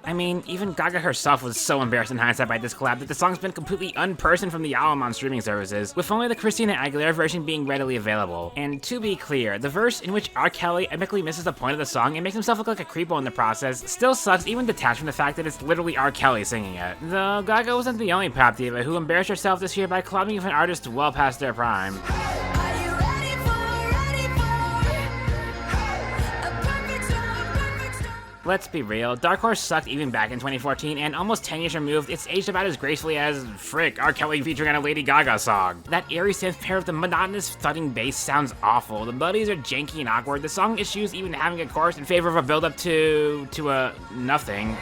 I mean, even Gaga herself was so embarrassed in hindsight by this collab that the song's been completely unpersoned from the album on streaming services, with only the Christina Aguilera version being readily available. And to be clear, the verse in which R. Kelly epically misses the point of the song and makes himself look like a creepo in the process still sucks, even detached from the fact that it's literally R. Kelly singing it. Though Gaga wasn't the only pop diva who embarrassed herself this year by collabing with an artist well past their prime. Let's be real, Dark Horse sucked even back in 2014, and almost 10 years removed, it's aged about as gracefully as, frick, R. Kelly featuring on a Lady Gaga song. That eerie synth paired with the monotonous thudding bass sounds awful, the melodies are janky and awkward, the song eschews even having a chorus in favor of a build-up to nothing.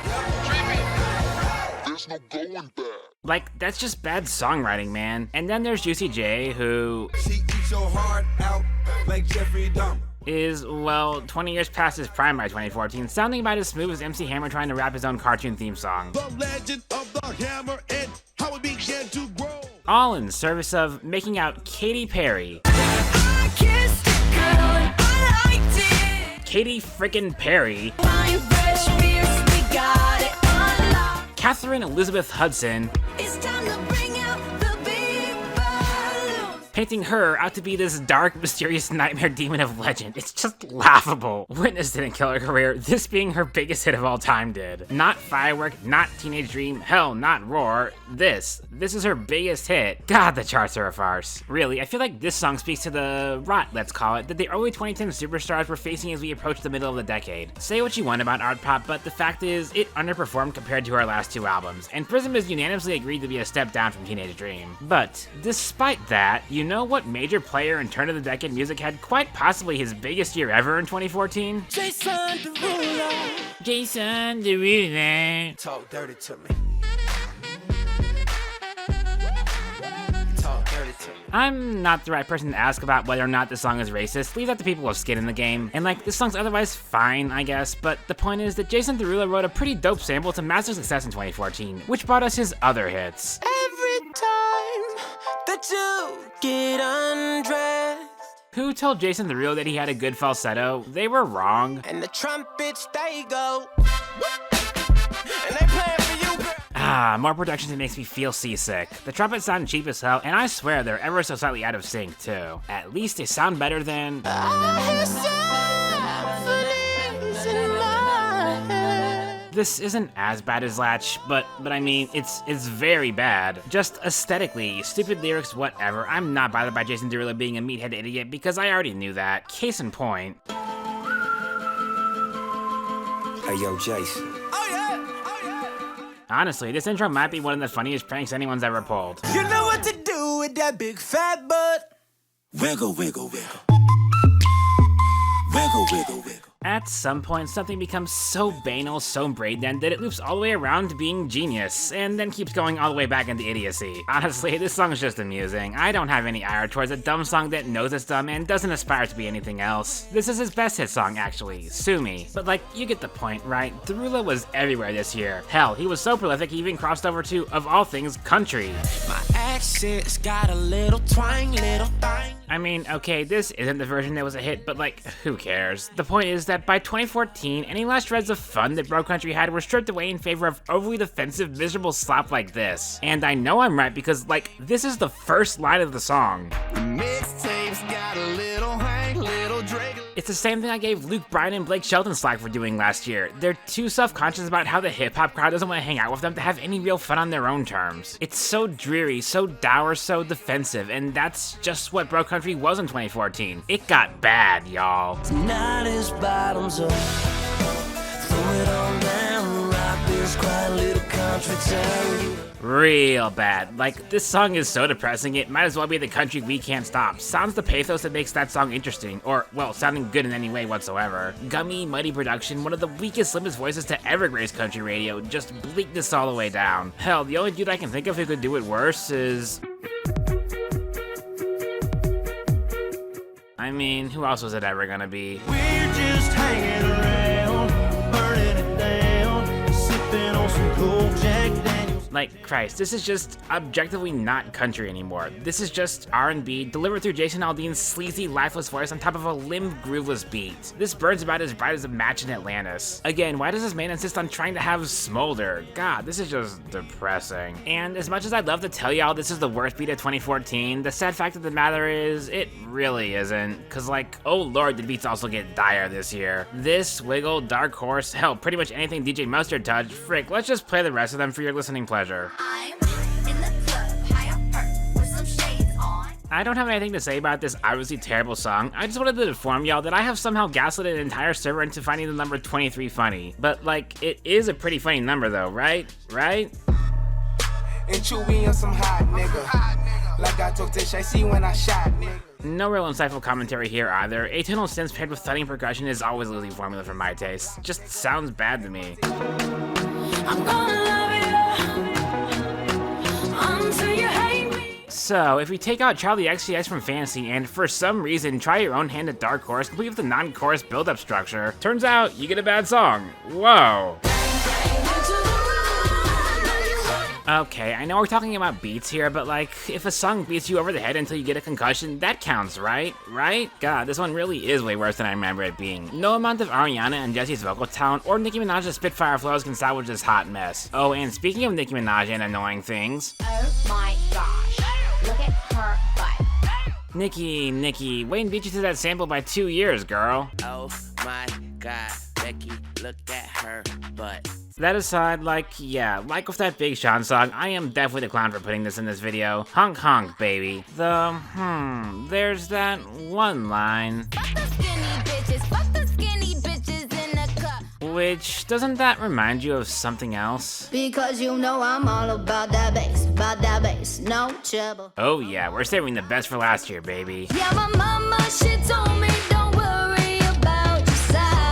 There's no going back. Like, that's just bad songwriting, man. And then there's Juicy J, who She eats your heart out like Jeffrey Dahmer. is, well, 20 years past his prime by 2014, sounding about as smooth as MC Hammer trying to rap his own cartoon theme song. The legend of the hammer and how it began to grow. All in service of making out Katy Perry. I kissed a girl and I liked it. Katy frickin' Perry. Fine, fresh, fierce, we got it unlocked. Catherine Elizabeth Hudson. It's time to bring out the big balloons. Painting her out to be this dark, mysterious nightmare demon of legend. It's just laughable. Witness didn't kill her career, this being her biggest hit of all time did. Not Firework, not Teenage Dream, hell, not Roar. This is her biggest hit. God, the charts are a farce. Really, I feel like this song speaks to the rot, let's call it, that the early 2010 superstars were facing as we approach the middle of the decade. Say what you want about art pop, but the fact is, it underperformed compared to our last two albums, and Prism has unanimously agreed to be a step down from Teenage Dream. But, despite that, you know what major player in turn-of-the-decade music had quite possibly his biggest year ever in 2014? Jason Derulo. Jason Derulo. Talk dirty to me. Talk dirty to me. I'm not the right person to ask about whether or not this song is racist. Leave that to people with skin in the game. And like, this song's otherwise fine, I guess, but the point is that Jason Derulo wrote a pretty dope sample to massive success in 2014, which brought us his other hits. Every time that you get undressed Who told Jason Derulo that he had a good falsetto? They were wrong. and the trumpets they go, and they playing for you, girl. More production that makes me feel seasick. The trumpets sound cheap as hell, and I swear they're ever so slightly out of sync, too. At least they sound better than... I hear symphonies in my head. This isn't as bad as Latch, but I mean, it's very bad. Just aesthetically, stupid lyrics, whatever. I'm not bothered by Jason Derulo being a meathead idiot because I already knew that. Case in point. Hey, yo, Jason. Honestly, this intro might be one of the funniest pranks anyone's ever pulled. You know what to do with that big fat butt. Wiggle, wiggle, wiggle. Wiggle, wiggle, wiggle. At some point, something becomes so banal, so brain-dead, that it loops all the way around to being genius, and then keeps going all the way back into idiocy. Honestly, this song's just amusing. I don't have any ire towards a dumb song that knows it's dumb and doesn't aspire to be anything else. This is his best hit song, actually. Sue me. But like, you get the point, right? Derulo was everywhere this year. Hell, he was so prolific he even crossed over to, of all things, country. My accent's got a little twang, little thing. I mean, okay, this isn't the version that was a hit, but like, who cares? The point is that by 2014, any last shreds of fun that Bro Country had were stripped away in favor of overly defensive, miserable slop like this. And I know I'm right because, like, this is the first line of the song. Mixtapes got a little Hank, little Drake. It's the same thing I gave Luke Bryan and Blake Shelton slack for doing last year. They're too self-conscious about how the hip-hop crowd doesn't want to hang out with them to have any real fun on their own terms. It's so dreary, so dour, so defensive, and that's just what Bro Country was in 2014. It got bad, y'all. Tonight is bottoms up. Throw it on down, rock this quiet little country. contradictory. Real bad. Like, this song is so depressing, it might as well be the country we can't stop. Sounds the pathos that makes that song interesting, or, well, sounding good in any way whatsoever. Gummy, muddy production, one of the weakest, slimmest voices to ever grace country radio, just bleakness all the way down. Hell, the only dude I can think of who could do it worse is... I mean, who else was it ever gonna be? We're just hanging around, burning it down, sipping on some cold Jack Daniels. Like, Christ, this is just objectively not country anymore. This is just R&B delivered through Jason Aldean's sleazy, lifeless voice on top of a limp, grooveless beat. This burns about as bright as a match in Atlantis. Again, why does this man insist on trying to have smolder? God, this is just depressing. And as much as I'd love to tell y'all this is the worst beat of 2014, the sad fact of the matter is, it really isn't. Cause like, oh lord, did beats also get dire this year. This, Wiggle, Dark Horse, hell, pretty much anything DJ Mustard touched, frick, let's just play the rest of them for your listening pleasure. I'm in the club, high up perk, with some shades on. I don't have anything to say about this obviously terrible song. I just wanted to inform y'all that I have somehow gaslit an entire server into finding the number 23 funny. But like, it is a pretty funny number though, right? Right? And Chewy on some hot nigga. Like I told Tish, I see when I shot nigga. No real insightful commentary here either. Atonal synths paired with thudding percussion is always a losing formula for my taste. Just sounds bad to me. I'm gonna love you until you hate me. So, if we take out Charlie XCX from Fantasy and, for some reason, try your own hand at Dark Horse, complete with the non-chorus build-up structure, turns out you get a bad song. Whoa. Okay, I know we're talking about beats here, but like, if a song beats you over the head until you get a concussion, that counts, right? Right? God, this one really is way worse than I remember it being. No amount of Ariana and Jesse's vocal talent or Nicki Minaj's Spitfire flows can salvage this hot mess. Oh, and speaking of Nicki Minaj and annoying things... Oh my gosh, look at her butt. Nikki, Wayne beat you to that sample by 2 years, girl. Oh my god, Becky, look at her butt. That aside, like, yeah, like with that Big Sean song, I am definitely the clown for putting this in this video. Honk honk, baby. There's that one line. Fuck the skinny bitches in the cup. Which, doesn't that remind you of something else? Because you know I'm all about that bass, no trouble. Oh yeah, we're saving the best for last year, baby. Yeah, my mama, she told me don't worry about your side.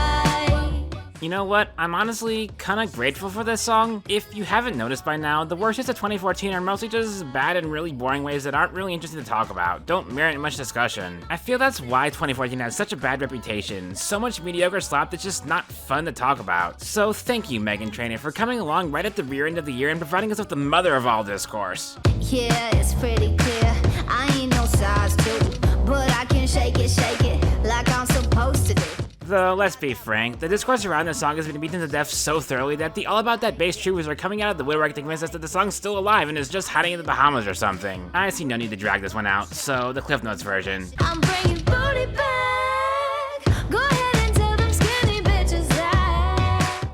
You know what? I'm honestly kinda grateful for this song. If you haven't noticed by now, the worst hits of 2014 are mostly just bad and really boring ways that aren't really interesting to talk about, don't merit much discussion. I feel that's why 2014 has such a bad reputation. So much mediocre slop that's just not fun to talk about. So thank you, Meghan Trainor, for coming along right at the rear end of the year and providing us with the mother of all discourse. Yeah, it's pretty clear. I ain't no size 2, but I can shake it like I'm supposed to do. Though, let's be frank, the discourse around this song has been beaten to death so thoroughly that the All About That Bass troopers are coming out of the woodwork to convince us that the song's still alive and is just hiding in the Bahamas or something. I see no need to drag this one out, so the Cliff Notes version. I'm bringing booty back. Go ahead and tell them skinny bitches that.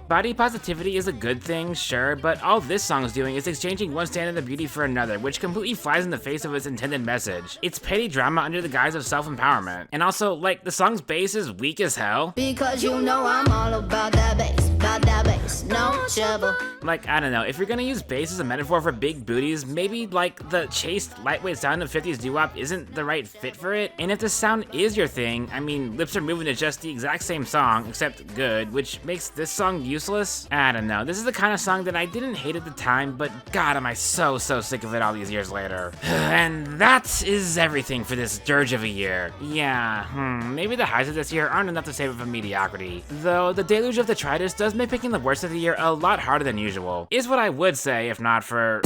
Body positivity is a good thing, sure, but all this song is doing is exchanging one standard of beauty for another, which completely flies in the face of its intended message. It's petty drama under the guise of self-empowerment. And also, like, the song's bass is weak as hell. Because you know I'm all about that bass, no trouble. Like, I don't know, if you're gonna use bass as a metaphor for big booties, maybe, like, the chaste, lightweight sound of 50s doo-wop isn't the right fit for it. And if the sound is your thing, I mean, Lips Are Moving is just the exact same song, except good, which makes this song useless. I don't know, this is the kind of song that I didn't hate at the time, but god am I so sick of it all these years later. And that is everything for this dirge of a year. Yeah, maybe the highs of this year aren't enough to save it from mediocrity. Though, the deluge of detritus does make picking the worst of the year a lot harder than usual, is what I would say if not for...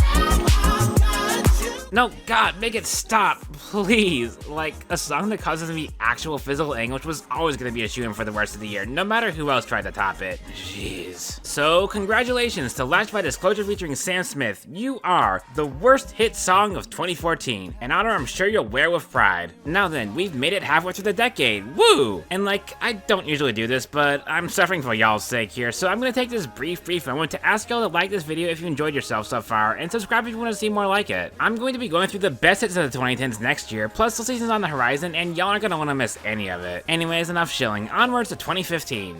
No, God, make it stop, please. Like, a song that causes me actual physical anguish was always gonna be a shoo-in for the worst of the year, no matter who else tried to top it. Jeez. So, congratulations to Latch by Disclosure featuring Sam Smith. You are the worst hit song of 2014, an honor I'm sure you'll wear with pride. Now then, we've made it halfway through the decade, woo! And like, I don't usually do this, but I'm suffering for y'all's sake here, so I'm gonna take this brief moment to ask y'all to like this video if you enjoyed yourself so far, and subscribe if you want to see more like it. I'm going to be going through the best hits of the 2010s next year, plus the seasons on the horizon, and y'all aren't gonna want to miss any of it. Anyways, enough shilling, onwards to 2015.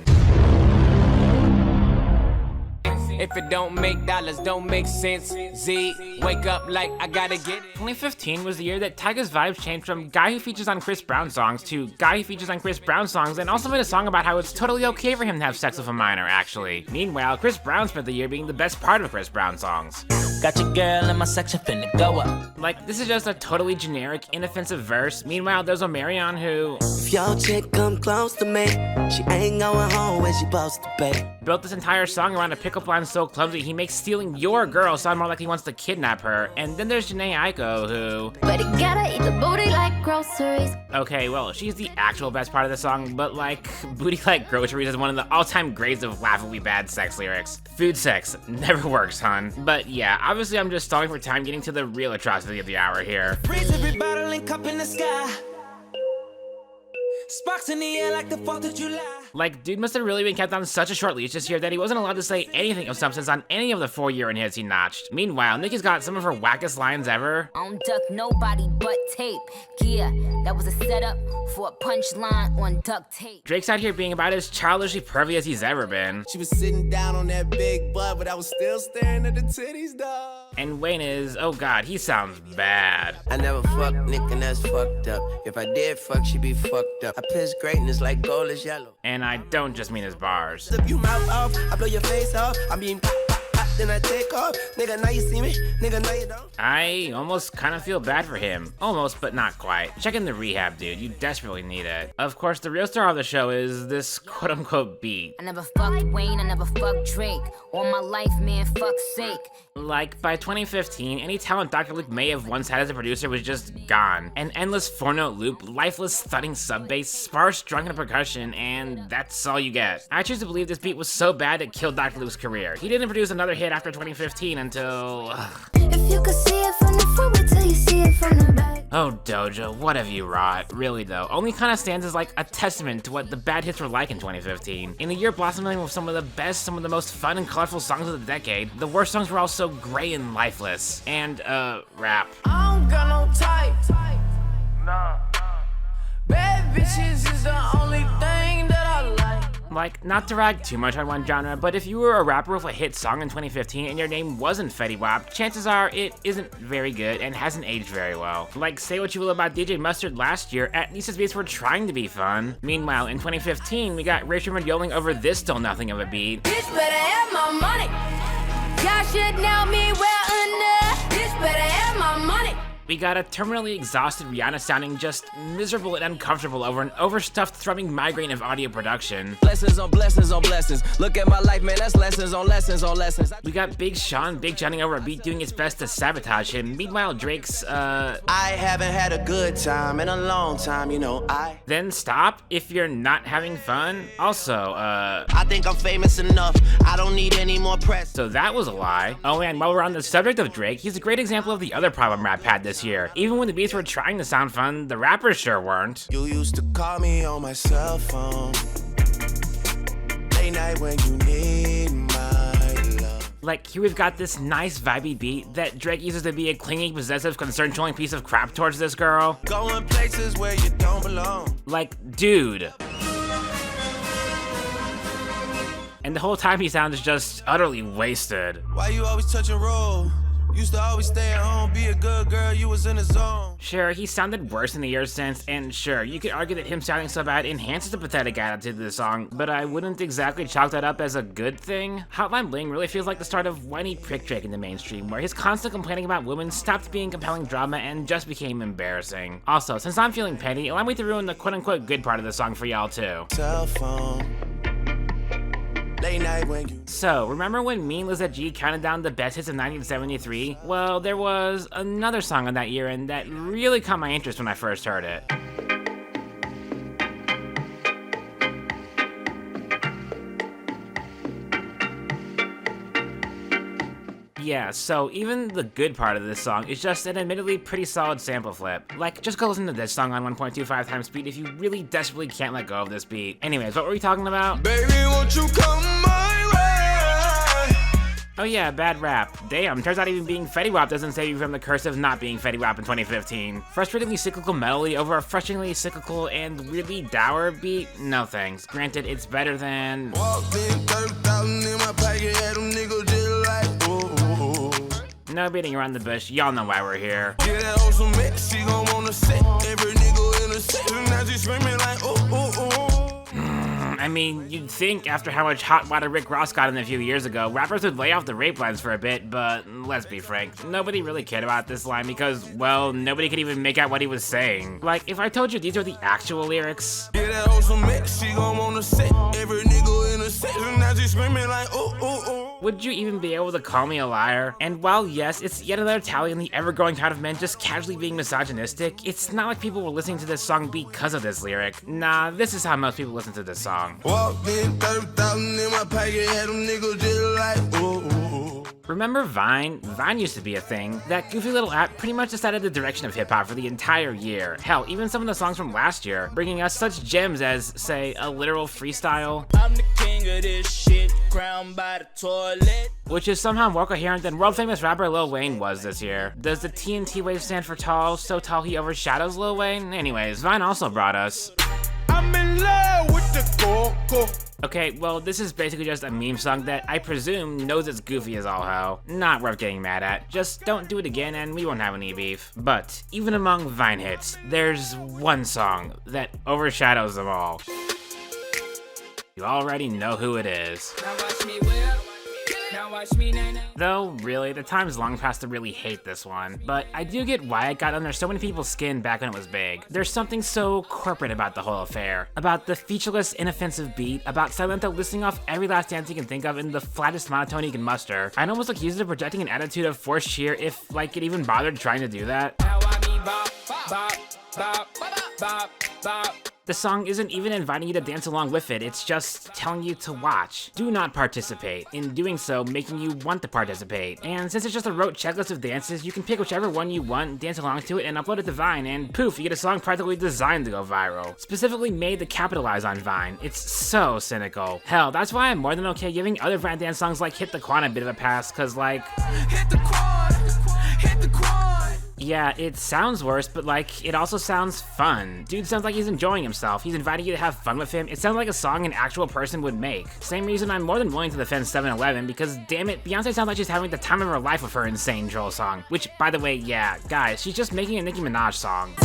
If it don't make dollars, don't make sense. Z, wake up like I gotta get it. 2015 was the year that Tyga's vibes changed from guy who features on Chris Brown songs to guy who features on Chris Brown songs and also made a song about how it's totally okay for him to have sex with a minor, actually. Meanwhile, Chris Brown spent the year being the best part of Chris Brown songs. Got your girl in my section finna go up. Like, this is just a totally generic, inoffensive verse. Meanwhile, there's Omarion who If your chick come close to me, she ain't going home when she supposed to be. built this entire song around a pickup line so clumsy he makes stealing your girl sound more like he wants to kidnap her. And then there's Janae Aiko who... But you gotta eat the booty like groceries. Okay, well, she's the actual best part of the song, but like, Booty Like Groceries is one of the all-time grades of laughably bad sex lyrics. Food sex never works, hun. But yeah, obviously I'm just stalling for time getting to the real atrocity of the hour here. Freeze every bottle and cup in the sky. Sparks in the air like the 4th of July. Like, dude must have really been kept on such a short leash this year that he wasn't allowed to say anything of substance on any of the 4 year-end hits he notched. Meanwhile, Nicki's got some of her wackest lines ever. I don't duck nobody but tape. Yeah, that was a setup for a punchline on duct tape. Drake's out here being about as childishly pervy as he's ever been. She was sitting down on that big butt, but I was still staring at the titties, dog. And Wayne is, oh god, he sounds bad. I never fucked Nick and that's fucked up. If I did fuck, she be fucked up. I piss greatness like gold is yellow. And I don't just mean his bars. Flip you mouth off, I blow your face off. I mean, then I take off. Nigga, now you see me. Nigga, now you don't. I almost kind of feel bad for him. Almost, but not quite. Check in the rehab, dude. You desperately need it. Of course, the real star of the show is this quote-unquote beat. I never fucked Wayne, I never fucked Drake. All my life, man, fuck's sake. Like, by 2015, any talent Dr. Luke may have once had as a producer was just gone. An endless 4-note loop, lifeless thudding sub bass, sparse drunken percussion, and that's all you get. I choose to believe this beat was so bad it killed Dr. Luke's career. He didn't produce another hit after 2015 until... If you could see it from the front, wait till you see it from the back. Oh, Doja, what have you wrought? Really though, only kinda stands as like a testament to what the bad hits were like in 2015. In a year blossoming with some of the best, some of the most fun and colorful songs of the decade, the worst songs were all so gray and lifeless. And, rap. I don't got no type. Nah. Bad bitches is the only thing that I like. Like, not to rag too much on one genre, but if you were a rapper with a hit song in 2015 and your name wasn't Fetty Wap, chances are it isn't very good and hasn't aged very well. Like, say what you will about DJ Mustard last year, at least his beats were trying to be fun. Meanwhile, in 2015, we got Ray Sherman yodeling over this still nothing of a beat. Bitch better have my money. Y'all should know me well enough. Bitch better have my money. We got a terminally exhausted Rihanna sounding just miserable and uncomfortable over an overstuffed thrumming migraine of audio production. Blessings on blessings on blessings. Look at my life, man, that's lessons on lessons on lessons. We got Big Sean Big Johnny over a beat doing its best to sabotage him. Meanwhile, Drake's, I haven't had a good time in a long time, you know, Then stop if you're not having fun. Also, I think I'm famous enough. I don't need any more press. So that was a lie. Oh, and while we're on the subject of Drake, he's a great example of the other problem rap had this year. Even when the beats were trying to sound fun, the rappers sure weren't. You used to call me on my cell phone. Late night when you need my love. Like, here we've got this nice vibey beat that Drake uses to be a clingy, possessive, concern-trolling piece of crap towards this girl. Going places where you don't belong. Like, dude. And the whole time he sounds just utterly wasted. Why you always touch and roll? Used to always stay at home, be a good girl, you was in the zone. Sure, he sounded worse in the years since, and sure, you could argue that him sounding so bad enhances the pathetic attitude of the song, but I wouldn't exactly chalk that up as a good thing. Hotline Bling really feels like the start of whiny prick Drake in the mainstream, where his constant complaining about women stopped being compelling drama and just became embarrassing. Also, since I'm feeling petty, allow me to ruin the quote-unquote good part of the song for y'all too. Cell phone. Late night when you... So, remember when me and Lizette G counted down the best hits of 1973? Well, there was another song on that year and that really caught my interest when I first heard it. Yeah, so even the good part of this song is just an admittedly pretty solid sample flip. Like, just go listen to this song on 1.25 times speed if you really desperately can't let go of this beat. Anyways, what were we talking about? Baby, won't you come my way? Oh yeah, bad rap. Damn, turns out even being Fetty Wap doesn't save you from the curse of not being Fetty Wap in 2015. Frustratingly cyclical melody over a frustratingly cyclical and really dour beat? No thanks. Granted, it's better than... Walked in, 30,000 in my pocket, had them niggas no beating around the bush, y'all know why we're here. Get that on some mix, she gon' wanna sit. Every nigga in the set, and now she screaming like, ooh, ooh, ooh. I mean, you'd think after how much hot water Rick Ross got in a few years ago, rappers would lay off the rape lines for a bit, but let's be frank, nobody really cared about this line because, well, nobody could even make out what he was saying. Like, if I told you these are the actual lyrics... Get that on some mix, she gon' wanna sit. Every nigga in the set, and now she screaming like, ooh, ooh, ooh. Would you even be able to call me a liar? And while yes, it's yet another tally in the ever-growing tide of men just casually being misogynistic, it's not like people were listening to this song because of this lyric. Nah, this is how most people listen to this song. Walked in, 30,000 in my pocket, had them niggas just like, ooh, ooh, ooh. Remember Vine? Vine used to be a thing. That goofy little app pretty much decided the direction of hip-hop for the entire year. Hell, even some of the songs from last year, bringing us such gems as, say, a literal freestyle. I'm the king of this shit, crowned by the toilet. Which is somehow more coherent than world-famous rapper Lil Wayne was this year. Does the TNT wave stand for tall, so tall he overshadows Lil Wayne? Anyways, Vine also brought us... I'm in love with the coco. Okay, well, this is basically just a meme song that I presume knows it's goofy as all hell. Not worth getting mad at. Just don't do it again and we won't have any beef. But even among Vine hits, there's one song that overshadows them all. You already know who it is. Now watch me whip. Now watch me nay nay. Though, really, the time's long past to really hate this one. But I do get why it got under so many people's skin back when it was big. There's something so corporate about the whole affair. About the featureless, inoffensive beat, about Silento listing off every last dance he can think of in the flattest monotone he can muster. I'd almost accuse it of projecting an attitude of forced cheer if, like, it even bothered trying to do that. Now I mean bop, bop, bop, bop, bop. The song isn't even inviting you to dance along with it, it's just telling you to watch. Do not participate. In doing so, making you want to participate. And since it's just a rote checklist of dances, you can pick whichever one you want, dance along to it, and upload it to Vine, and poof, you get a song practically designed to go viral. Specifically made to capitalize on Vine. It's so cynical. Hell, that's why I'm more than okay giving other Vine dance songs like Hit the Quad a bit of a pass, cause like... Hit the quad, hit the quad. Yeah, it sounds worse, but like, it also sounds fun. Dude sounds like he's enjoying himself. He's inviting you to have fun with him. It sounds like a song an actual person would make. Same reason I'm more than willing to defend 7-Eleven, because damn it, Beyonce sounds like she's having the time of her life with her insane troll song. Which, by the way, yeah, guys, she's just making a Nicki Minaj song.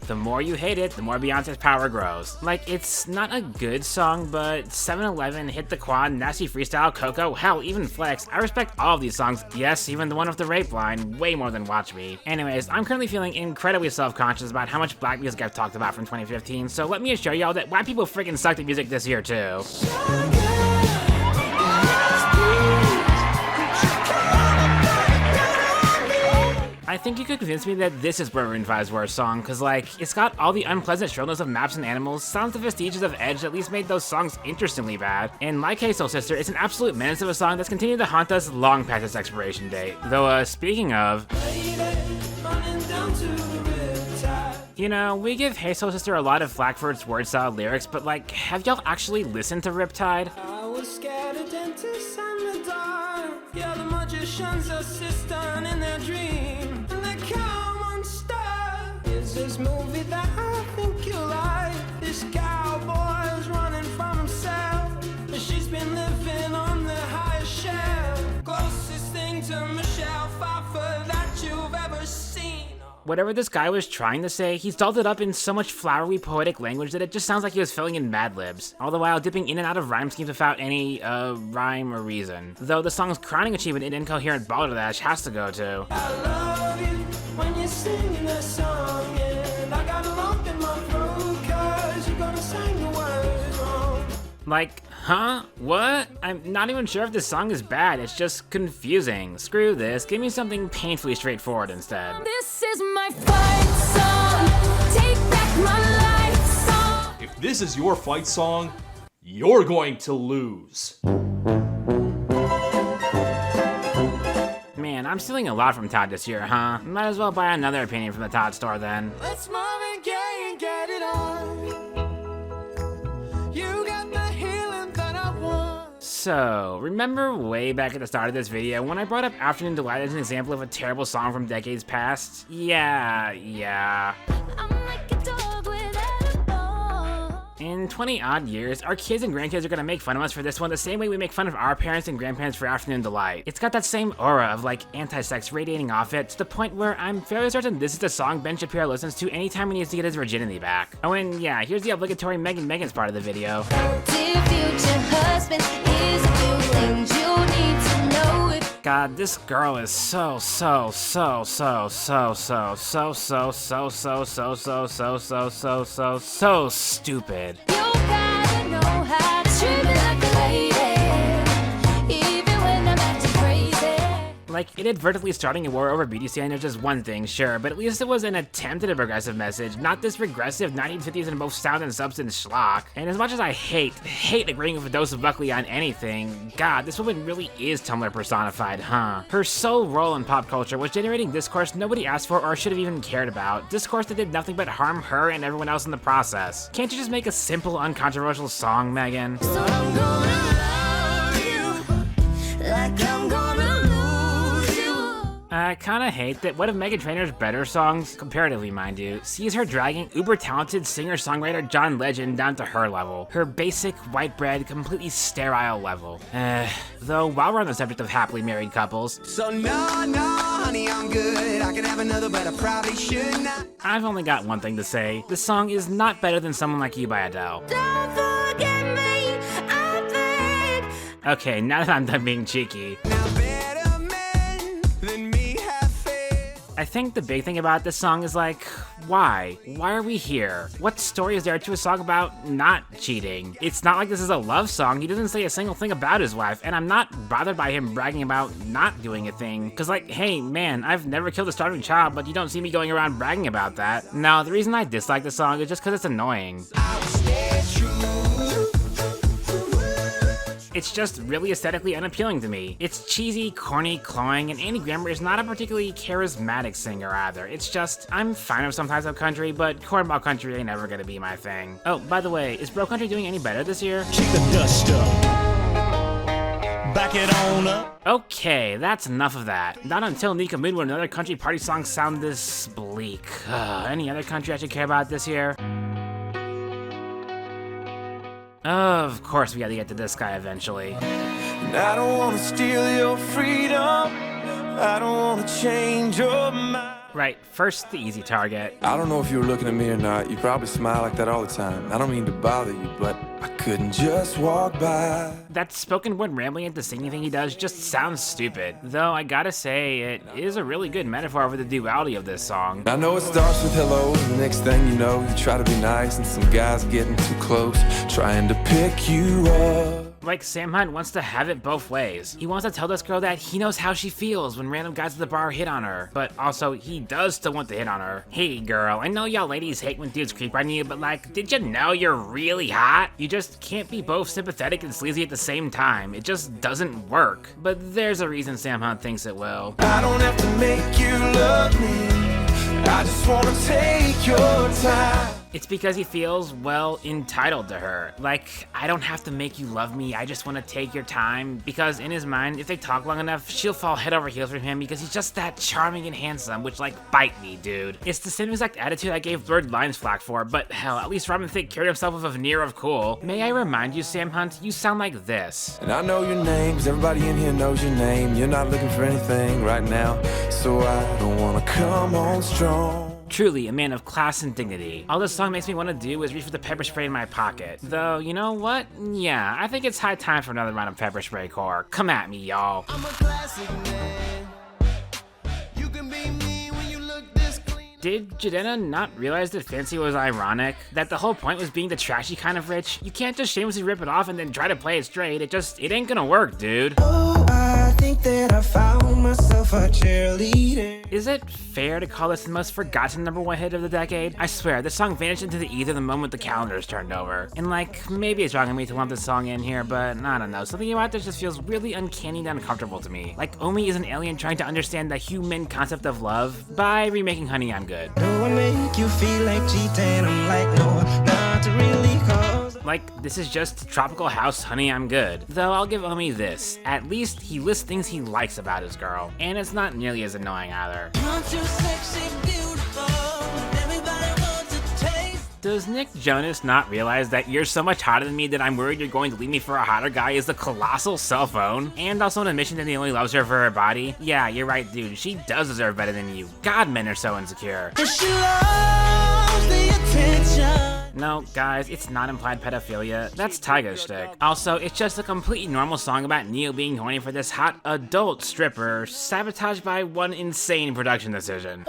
The more you hate it, the more Beyonce's power grows. Like, it's not a good song, but 7-Eleven, Hit the Quad, Nasty Freestyle, Coco, hell, even Flex. I respect all of these songs. Yes, even the one with the rape line, way more than Watch Me. Anyways, I'm currently feeling incredibly self-conscious about how much black music I've talked about from 2015, so let me assure y'all that white people freaking sucked at music this year too. I think you could convince me that this is Maroon 5's worst song, cause like, it's got all the unpleasant shrillness of Maps and Animals, sounds the vestiges of Edge that at least made those songs interestingly bad, and like Hey Soul Sister, it's an absolute menace of a song that's continued to haunt us long past its expiration date. Though, speaking of... You know, we give Hey Soul Sister a lot of flack for its word-salad lyrics, but like, have y'all actually listened to Riptide? I was scared of dentists in the dark. Yeah, the magician's assistant in their dream. And they come unstuck. Is this movie that I think you like? This cowboy's running from himself. But she's been living on the highest shelf. Closest thing to Michelle Pfeiffer that you've ever seen. Whatever this guy was trying to say, he's dolled it up in so much flowery, poetic language that it just sounds like he was filling in Mad Libs, all the while dipping in and out of rhyme schemes without any, rhyme or reason. Though the song's crowning achievement in incoherent balderdash has to go to... I love you when you're singing a song, and I got a lump in my throat 'cause you're gonna sing the words wrong. Like, huh? What? I'm not even sure if this song is bad, it's just confusing. Screw this, give me something painfully straightforward instead. This is my fight song. Take back my life song. If this is your fight song, you're going to lose. Man, I'm stealing a lot from Todd this year, huh? Might as well buy another opinion from the Todd store then. Let's Marvin Gaye and get it on. You got the healing that I want. So, remember way back at the start of this video when I brought up Afternoon Delight as an example of a terrible song from decades past? Yeah. In 20 odd years, our kids and grandkids are gonna make fun of us for this one the same way we make fun of our parents and grandparents for Afternoon Delight. It's got that same aura of like anti-sex radiating off it to the point where I'm fairly certain this is the song Ben Shapiro listens to anytime he needs to get his virginity back. Oh, and yeah, here's the obligatory Megan's part of the video. Dear future husband, here's a few things you need to know. God, this girl is so stupid. You gotta know how to treat me like a lady, even when I'm acting crazy. Like, inadvertently starting a war over beauty standards is one thing, sure, but at least it was an attempt at a progressive message, not this regressive 1950s in both sound and substance schlock. And as much as I hate agreeing with a dose of Buckley on anything, God, this woman really is Tumblr personified, huh? Her sole role in pop culture was generating discourse nobody asked for or should have even cared about, discourse that did nothing but harm her and everyone else in the process. Can't you just make a simple, uncontroversial song, Megan? So I'm gonna love you like I'm gonna lose you. I kinda hate that one of Meghan Trainor's better songs, comparatively mind you, sees her dragging uber-talented singer-songwriter John Legend down to her level. Her basic, white bread, completely sterile level. Though, while we're on the subject of happily married couples... So no, honey, I'm good. I can have another, but I probably should not. I've only got one thing to say. This song is not better than Someone Like You by Adele. Don't forget me, I beg. Okay, now that I'm done being cheeky. I think the big thing about this song is like, why? Why are we here? What story is there to a song about not cheating? It's not like this is a love song. He doesn't say a single thing about his wife, and I'm not bothered by him bragging about not doing a thing. Cause like, hey man, I've never killed a starving child, but you don't see me going around bragging about that. No, the reason I dislike the song is just cause it's annoying. It's just really aesthetically unappealing to me. It's cheesy, corny, cloying, and Andy Grammer is not a particularly charismatic singer either. It's just, I'm fine with some types of country, but cornball country ain't never gonna be my thing. Oh, by the way, is bro country doing any better this year? Shake the dust up. Back it on up. Okay, that's enough of that. Not until Nika Moon would another country party song sound this bleak. Any other country I should care about this year? Of course we gotta get to this guy eventually. And I don't wanna steal your freedom. I don't wanna change your mind. Right, first the easy target. I don't know if you were looking at me or not. You probably smile like that all the time. I don't mean to bother you, but I couldn't just walk by. That spoken word rambling into singing thing he does just sounds stupid. Though I gotta say, it is a really good metaphor for the duality of this song. I know it starts with hello, and the next thing you know, you try to be nice, and some guy's getting too close, trying to pick you up. Like, Sam Hunt wants to have it both ways. He wants to tell this girl that he knows how she feels when random guys at the bar hit on her, but also he does still want to hit on her. Hey girl, I know y'all ladies hate when dudes creep on you, but like, did you know you're really hot? You just can't be both sympathetic and sleazy at the same time. It just doesn't work. But there's a reason Sam Hunt thinks it will. I don't have to make you love me. I just wanna take your time. It's because he feels, well, entitled to her. Like, I don't have to make you love me, I just want to take your time. Because in his mind, if they talk long enough, she'll fall head over heels for him because he's just that charming and handsome, which like, bite me, dude. It's the same exact attitude I gave Blurred Lines flack for, but hell, at least Robin Thicke carried himself with a veneer of cool. May I remind you, Sam Hunt, you sound like this. And I know your name, 'cause everybody in here knows your name. You're not looking for anything right now, so I don't wanna come on strong. Truly a man of class and dignity. All this song makes me want to do is reach for the pepper spray in my pocket. Though, you know what? Yeah, I think it's high time for another round of pepper spray core. Come at me, y'all. I'm a classic man. You can be me when you look this clean. Did Jadena not realize that Fancy was ironic? That the whole point was being the trashy kind of rich? You can't just shamelessly rip it off and then try to play it straight. It ain't gonna work, dude. Oh, I think that I found myself a cheerleader. Is it fair to call this the most forgotten #1 hit of the decade? I swear, this song vanished into the ether the moment the calendars turned over. And like, maybe it's wrong of me to lump this song in here, but I don't know. Something about this just feels really uncanny and uncomfortable to me. Like Omi is an alien trying to understand the human concept of love by remaking Honey, I'm Good. Do I make you feel like cheating? I'm like, no, not really, cause Like, this is just tropical house, honey, I'm good. Though I'll give Omi this. At least he lists things he likes about his girl. And it's not nearly as annoying either. Does Nick Jonas not realize that you're so much hotter than me that I'm worried you're going to leave me for a hotter guy is the colossal cell phone? And also an admission that he only loves her for her body? Yeah, you're right, dude. She does deserve better than you. God, men are so insecure. No, guys, it's not implied pedophilia. That's Tyga's shtick. Also, it's just a completely normal song about Neil being horny for this hot adult stripper, sabotaged by one insane production decision.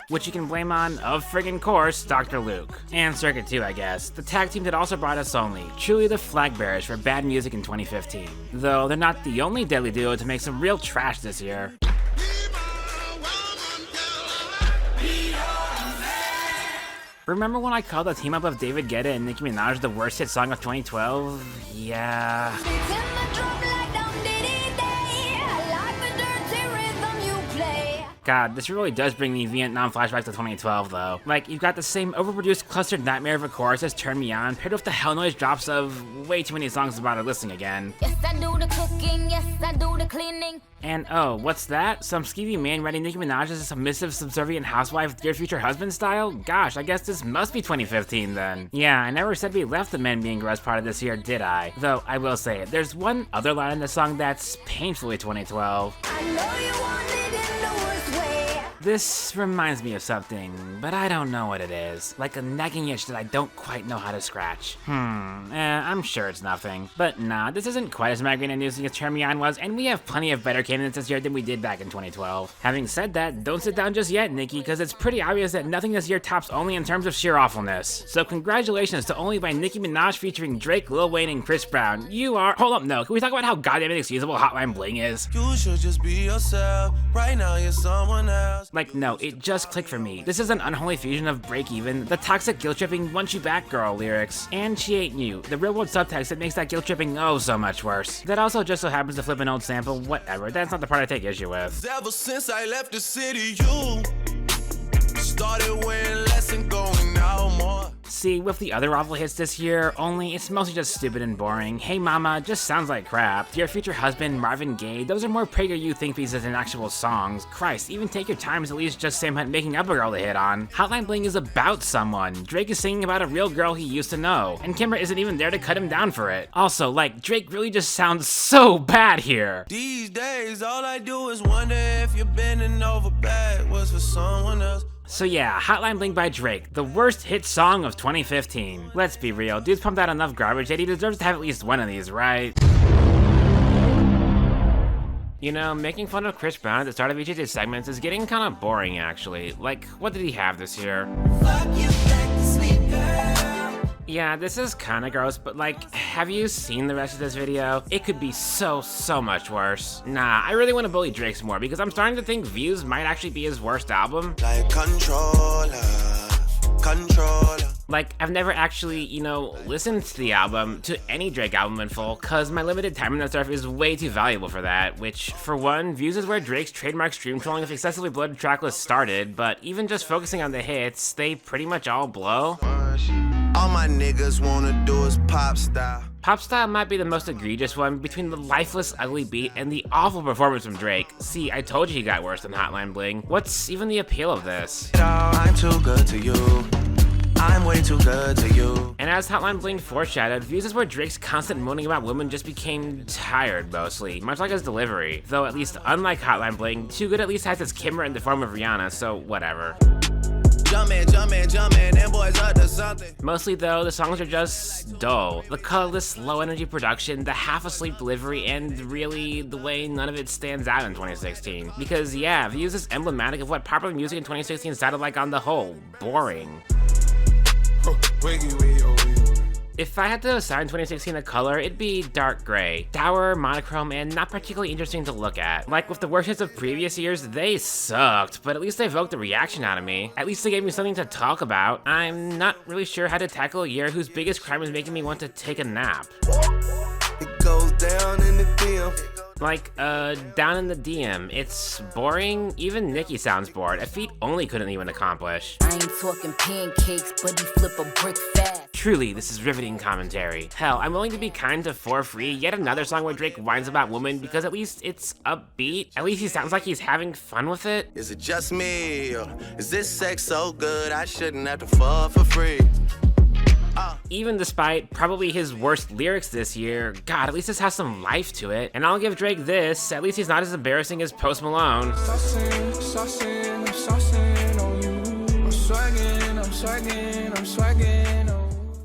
Which you can blame on, of friggin' course, Dr. Luke. And Circuit 2, I guess. The tag team that also brought us only. Truly the flag bearers for bad music in 2015. Though they're not the only deadly duo to make some real trash this year. Remember when I called the team up of David Guetta and Nicki Minaj the worst hit song of 2012? Yeah. God, this really does bring me Vietnam flashbacks to 2012 though. Like, you've got the same overproduced clustered nightmare of a chorus as Turn Me On, paired with the hell noise drops of way too many songs about her listening again. Yes, I do the cooking, yes, I do the cleaning. And oh, what's that? Some skeevy man writing Nicki Minaj as a submissive, subservient housewife, dear future husband style? Gosh, I guess this must be 2015 then. Yeah, I never said we left the men being gross part of this year, did I? Though, I will say it, there's one other line in the song that's painfully 2012. I know you want it in the worst way. This reminds me of something, but I don't know what it is. Like a nagging itch that I don't quite know how to scratch. I'm sure it's nothing. But nah, this isn't quite as migraine inducing as Turn Me On was, and we have plenty of better candidates this year than we did back in 2012. Having said that, don't sit down just yet, Nikki, because it's pretty obvious that nothing this year tops Only in terms of sheer awfulness. So congratulations to Only by Nicki Minaj featuring Drake, Lil Wayne, and Chris Brown. You are— hold up, no, can we talk about how goddamn inexcusable Hotline Bling is? You should just be yourself. Right now you're someone else. Like, no, it just clicked for me. This is an unholy fusion of Break Even, the toxic guilt-tripping want you back girl lyrics, and She Ain't You, the real-world subtext that makes that guilt-tripping oh so much worse. That also just so happens to flip an old sample, whatever, that's not the part I take issue with. Ever since I left the city, you started wearing less and going out more. See, with the other awful hits this year, Only, it's mostly just stupid and boring. Hey Mama just sounds like crap. Dear Future Husband, Marvin Gaye, those are more PragerU think pieces than actual songs. Christ, even Take Your Time is at least just Sam Hunt making up a girl to hit on. Hotline Bling is about someone. Drake is singing about a real girl he used to know, and Kimber isn't even there to cut him down for it. Also, like, Drake really just sounds so bad here. These days, all I do is wonder if you're bending over backwards for someone else. So yeah, Hotline Bling by Drake, the worst hit song of 2015. Let's be real, dude's pumped out enough garbage that he deserves to have at least one of these, right? You know, making fun of Chris Brown at the start of each of his segments is getting kind of boring actually. Like, what did he have this year? Fuck you back to sleep, girl. Yeah, this is kinda gross, but like, have you seen the rest of this video? It could be so much worse. Nah, I really want to bully Drake's more because I'm starting to think Views might actually be his worst album. Like controller. Like, I've never actually, you know, listened to the album, to any Drake album in full, cause my limited time in that stuff is way too valuable for that, which, for one, Views is where Drake's trademark stream trolling of excessively bloated tracklist started, but even just focusing on the hits, they pretty much all blow. All my niggas wanna do is pop style. Pop style might be the most egregious one between the lifeless, ugly beat and the awful performance from Drake. See, I told you he got worse than Hotline Bling. What's even the appeal of this? I'm too good to you. I'm way too good to you. And as Hotline Bling foreshadowed, Views is where Drake's constant moaning about women just became tired mostly, much like his delivery. Though at least unlike Hotline Bling, Too Good at least has its Kimber in the form of Rihanna, so whatever. Jumpin', them boys up to something. Mostly though, the songs are just dull. The colorless, low energy production, the half-asleep delivery, and really the way none of it stands out in 2016. Because yeah, Views is emblematic of what popular music in 2016 sounded like on the whole. Boring. If I had to assign 2016 a color, it'd be dark gray. Dour, monochrome, and not particularly interesting to look at. Like with the worst hits of previous years, they sucked, but at least they evoked a reaction out of me. At least they gave me something to talk about. I'm not really sure how to tackle a year whose biggest crime is making me want to take a nap. It goes down in the field. Like, down in the DM, it's boring. Even Nikki sounds bored. A feat only couldn't even accomplish. I ain't talking pancakes, but you flip a brick fast. Truly, this is riveting commentary. Hell, I'm willing to be kind to For Free, yet another song where Drake whines about women because at least it's upbeat. At least he sounds like he's having fun with it. Is it just me, or is this sex so good I shouldn't have to fuck for free? Even despite probably his worst lyrics this year, God, at least this has some life to it. And I'll give Drake this, at least he's not as embarrassing as Post Malone. Saucing on you. I'm swagging on.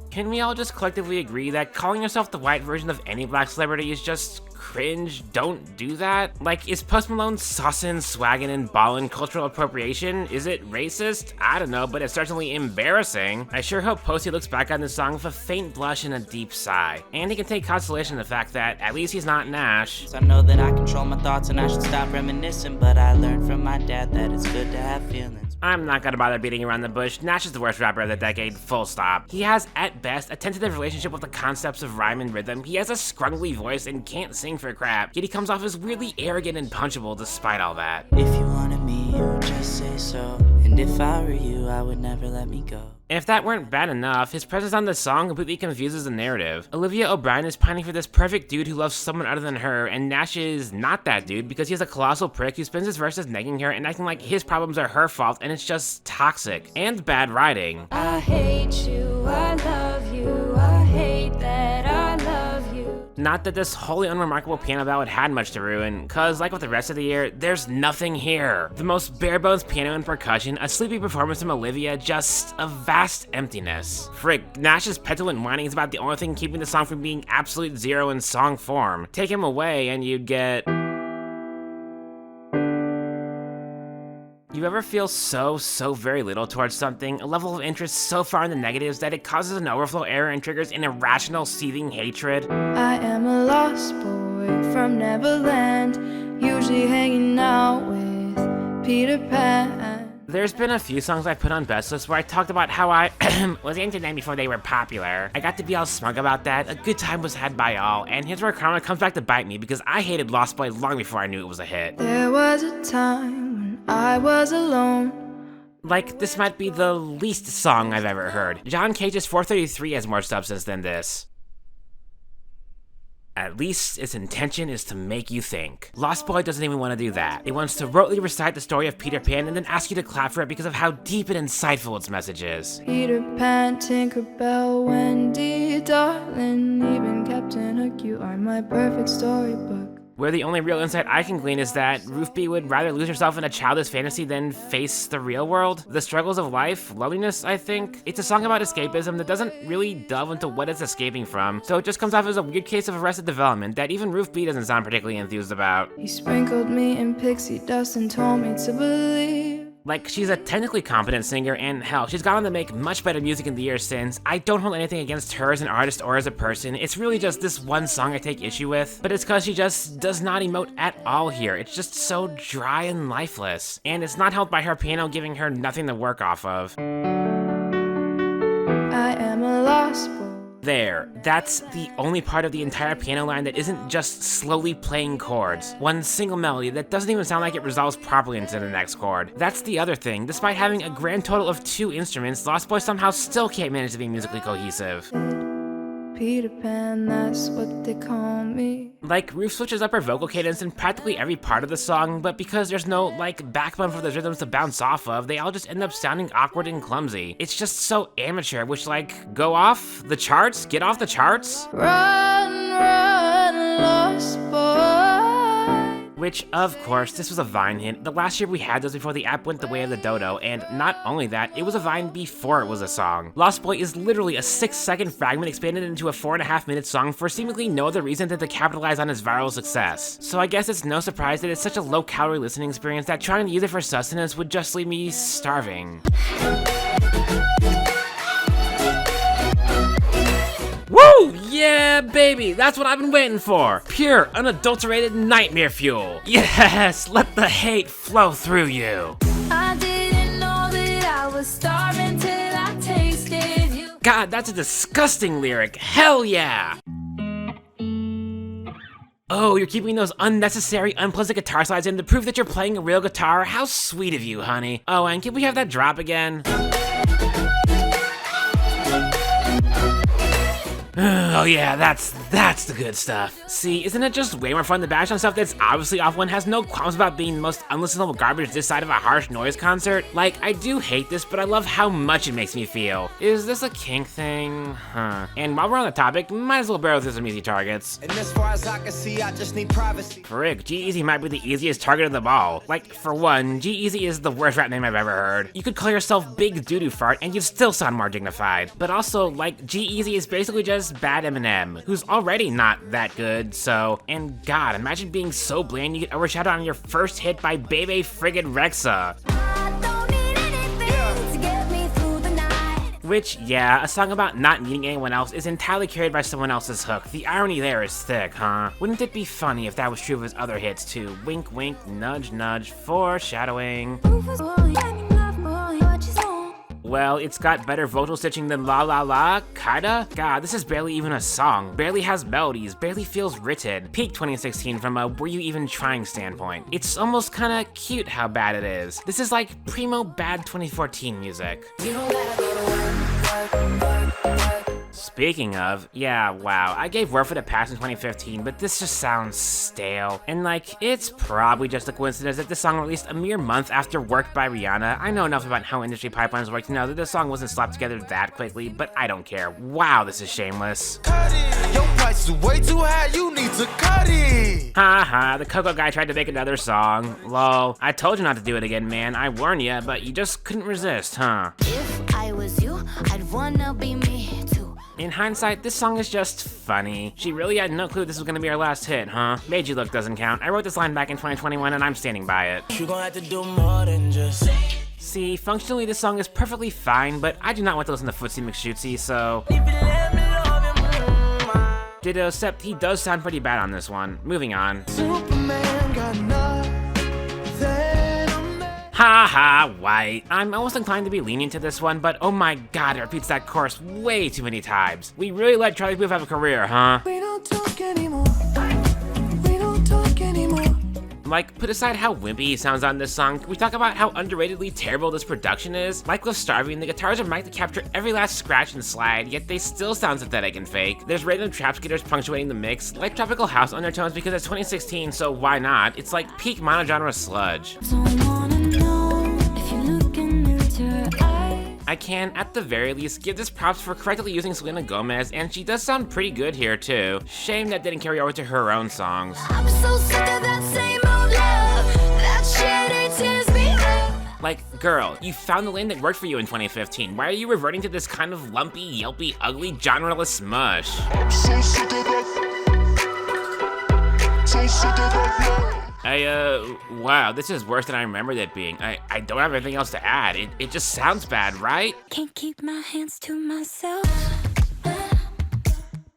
Can we all just collectively agree that calling yourself the white version of any black celebrity is just cringe? Don't do that. Like, is Post Malone saucin', swaggin', and ballin' cultural appropriation? Is it racist? I don't know, but it's certainly embarrassing. I sure hope Posty looks back on this song with a faint blush and a deep sigh. And he can take consolation in the fact that at least he's not Nash. I know that I control my thoughts and I should stop reminiscing, but I learned from my dad that it's good to have feelings. I'm not gonna bother beating around the bush. Nash is the worst rapper of the decade, full stop. He has, at best, a tentative relationship with the concepts of rhyme and rhythm. He has a scrungly voice and can't sing for crap, yet he comes off as weirdly arrogant and punchable despite all that. If you wanted me, you would just say so. And if I were you, I would never let me go. And if that weren't bad enough, his presence on this song completely confuses the narrative. Olivia O'Brien is pining for this perfect dude who loves someone other than her, and Nash is not that dude because he's a colossal prick who spends his verses negging her and acting like his problems are her fault, and it's just toxic and bad writing. I hate you, I love you, I hate that I love you. Not that this wholly unremarkable piano ballad had much to ruin, cause like with the rest of the year, there's nothing here. The most bare bones piano and percussion, a sleepy performance from Olivia, just a vast emptiness. Frick, Nash's petulant whining is about the only thing keeping the song from being absolute zero in song form. Take him away and you'd get... You ever feel so very little towards something, a level of interest so far in the negatives that it causes an overflow error and triggers an irrational, seething hatred? I am a lost boy from Neverland, usually hanging out with Peter Pan. There's been a few songs I put on best lists where I talked about how I was into them before they were popular. I got to be all smug about that, a good time was had by all, and here's where karma comes back to bite me because I hated Lost Boy long before I knew it was a hit. There was a time when I was alone. Like, this might be the least song I've ever heard. John Cage's 433 has more substance than this. At least its intention is to make you think. Lost Boy doesn't even want to do that. It wants to rotely recite the story of Peter Pan and then ask you to clap for it because of how deep and insightful its message is. Peter Pan, Tinkerbell, Wendy, darling, even Captain Hook, you are my perfect storybook. Where the only real insight I can glean is that Ruth B would rather lose herself in a childish fantasy than face the real world. The struggles of life, loneliness, I think. It's a song about escapism that doesn't really delve into what it's escaping from, so it just comes off as a weird case of Arrested Development that even Ruth B doesn't sound particularly enthused about. He sprinkled me in pixie dust and told me to believe. Like, she's a technically competent singer, and hell, she's gone on to make much better music in the years since. I don't hold anything against her as an artist or as a person. It's really just this one song I take issue with, but it's cause she just does not emote at all here. It's just so dry and lifeless, and it's not helped by her piano giving her nothing to work off of. I am a lost boy. There, that's the only part of the entire piano line that isn't just slowly playing chords. One single melody that doesn't even sound like it resolves properly into the next chord. That's the other thing. Despite having a grand total of 2 instruments, Lost Boy somehow still can't manage to be musically cohesive. Peter Pan, that's what they call me. Like, Ruth switches up her vocal cadence in practically every part of the song, but because there's no, like, backbone for those rhythms to bounce off of, they all just end up sounding awkward and clumsy. It's just so amateur, which, like, go off the charts? Get off the charts? Run, run, lost boy. Which, of course, this was a Vine hit. The last year we had those before the app went the way of the dodo, and not only that, it was a Vine before it was a song. Lost Boy is literally a 6-second fragment expanded into a 4.5-minute song for seemingly no other reason than to capitalize on his viral success. So I guess it's no surprise that it's such a low-calorie listening experience that trying to use it for sustenance would just leave me starving. Woo! Yeah, baby! That's what I've been waiting for! Pure, unadulterated nightmare fuel! Yes! Let the hate flow through you! I didn't know that I was starving till I tasted you. God, that's a disgusting lyric! Hell yeah! Oh, you're keeping those unnecessary, unpleasant guitar slides in to prove that you're playing a real guitar? How sweet of you, honey. Oh, and can we have that drop again? Oh yeah, that's the good stuff. See, isn't it just way more fun to bash on stuff that's obviously off when has no qualms about being the most unlistenable garbage this side of a harsh noise concert? Like, I do hate this, but I love how much it makes me feel. Is this a kink thing? Huh. And while we're on the topic, might as well barrel through some easy targets. And as far as I can see, I just need privacy. Frick, G-Eazy might be the easiest target of them all. Like, for one, G-Eazy is the worst rap name I've ever heard. You could call yourself Big Doo-Doo Fart and you'd still sound more dignified. But also, like, G-Eazy is basically just bad Eminem, who's already not that good, so... And God, imagine being so bland you get overshadowed on your first hit by Bebe friggin' Rexha. Which, yeah, a song about not needing anyone else is entirely carried by someone else's hook. The irony there is thick, huh? Wouldn't it be funny if that was true of his other hits too? Wink wink, nudge nudge, foreshadowing. Well, it's got better vocal stitching than La La La, kinda? God, this is barely even a song, barely has melodies, barely feels written. Peak 2016 from a were you even trying standpoint. It's almost kinda cute how bad it is. This is like primo bad 2014 music. Speaking of, yeah, wow, I gave Worth It a pass in 2015, but this just sounds stale. And like, it's probably just a coincidence that this song released a mere month after Worked by Rihanna. I know enough about how industry pipelines work to know that this song wasn't slapped together that quickly, but I don't care. Wow, this is shameless. Cut it. Your price is way too high, you need to cut it. Haha, the Coco guy tried to make another song. Lol, I told you not to do it again, man. I warned ya, but you just couldn't resist, huh? If I was you, I'd wanna be me too. In hindsight, this song is just funny. She really had no clue this was gonna be our last hit, huh? Made You Look doesn't count. I wrote this line back in 2021 and I'm standing by it. You gon' have to do more than just... See, functionally this song is perfectly fine, but I do not want to listen to Footsie McShootsie, so... Ditto, except he does sound pretty bad on this one. Moving on. Superman got nothing on me. Ha, white. I'm almost inclined to be lenient to this one, but oh my god, it repeats that chorus way too many times. We really let Charlie Puth have a career, huh? We don't talk anymore. We don't talk anymore. Like, put aside how wimpy he sounds on this song, can we talk about how underratedly terrible this production is? Like with Starving, the guitars are mic'd to capture every last scratch and slide, yet they still sound synthetic and fake. There's random trap skitters punctuating the mix, like tropical house undertones because it's 2016, so why not? It's like peak monogenre sludge. I can, at the very least, give this props for correctly using Selena Gomez, and she does sound pretty good here too. Shame that didn't carry over to her own songs. I'm so sick of that same old love. That shit, it tears me up. Like, girl, you found the lane that worked for you in 2015. Why are you reverting to this kind of lumpy, yelpy, ugly, genreless smush? I'm so sick of that. So sick of that. Wow, this is worse than I remembered it being. I don't have anything else to add. It just sounds bad, right? Can't keep my hands to myself.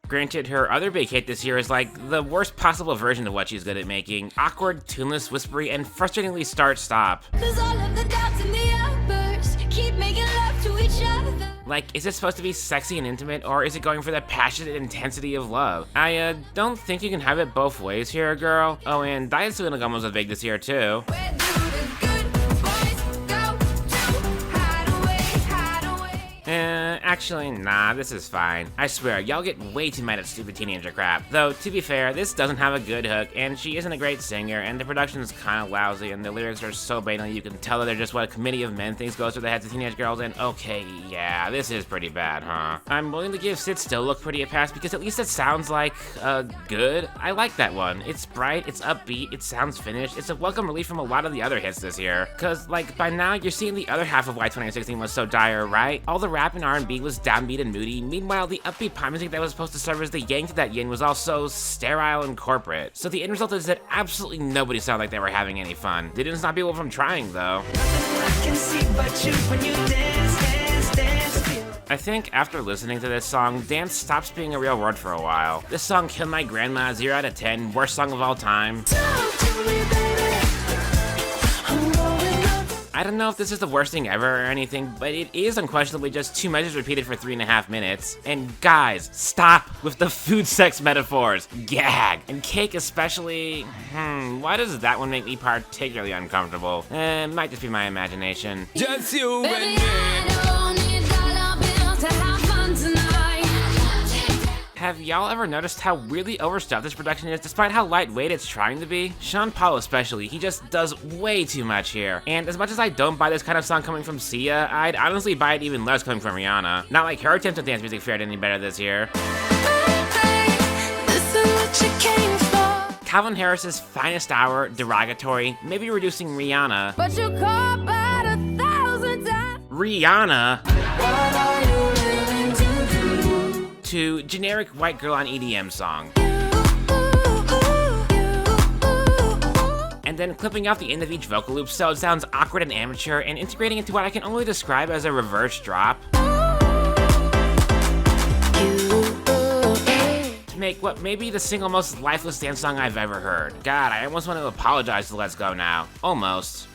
Granted, her other big hit this year is like the worst possible version of what she's good at making. Awkward, tuneless, whispery, and frustratingly start-stop. Cause all of the doubts and the outbursts keep making love to each other. Like, is it supposed to be sexy and intimate, or is it going for the passionate intensity of love? I, don't think you can have it both ways here, girl. Oh, and Diet Selena Gomez was big this year, too. Actually, nah, this is fine. I swear, y'all get way too mad at stupid teenager crap. Though, to be fair, this doesn't have a good hook, and she isn't a great singer, and the production's kinda lousy, and the lyrics are so banal you can tell that they're just what a committee of men thinks goes through the heads of teenage girls, and okay, yeah, this is pretty bad, huh? I'm willing to give Sit Still Look Pretty a pass because at least it sounds like, good. I like that one. It's bright, it's upbeat, it sounds finished, it's a welcome relief from a lot of the other hits this year. Cause, like, by now, you're seeing the other half of why 2016 was so dire, right? All the rap and R&B was downbeat and moody. Meanwhile, the upbeat pop music that was supposed to serve as the yang to that yin was also sterile and corporate. So the end result is that absolutely nobody sounded like they were having any fun. They didn't stop people from trying, though. I think after listening to this song, dance stops being a real word for a while. This song killed my grandma, 0 out of 10, worst song of all time. I I don't know if this is the worst thing ever or anything, but it is unquestionably just two measures repeated for 3.5 minutes. And guys, stop with the food sex metaphors. Gag. And cake especially, why does that one make me particularly uncomfortable? It might just be my imagination. Just you and me. Have y'all ever noticed how really overstuffed this production is despite how lightweight it's trying to be? Sean Paul especially, he just does way too much here. And as much as I don't buy this kind of song coming from Sia, I'd honestly buy it even less coming from Rihanna. Not like her attempts at dance music fared any better this year. Calvin Harris's finest hour, derogatory, maybe reducing Rihanna. But you call about 1,000 times. Rihanna. What are you willing to do? To generic white girl on EDM song. And then clipping off the end of each vocal loop so it sounds awkward and amateur and integrating into what I can only describe as a reverse drop. To make what may be the single most lifeless dance song I've ever heard. God, I almost want to apologize to Let's Go Now. Almost.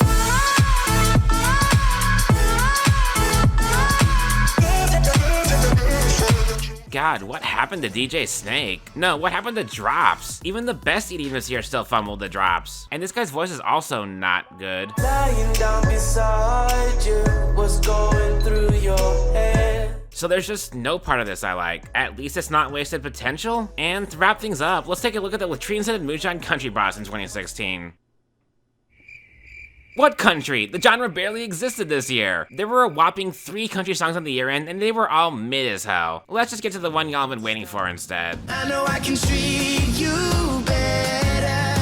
God, what happened to DJ Snake? No, what happened to drops? Even the best EDM this year still fumbled the drops. And this guy's voice is also not good. Lying down beside you, what's going through your head? So there's just no part of this I like. At least it's not wasted potential. And to wrap things up, let's take a look at the latrine-scented Moonshine Country Boss in 2016. What country? The genre barely existed this year. There were a whopping 3 country songs on the year end, and they were all mid as hell. Let's just get to the one y'all have been waiting for instead. I know I can treat you better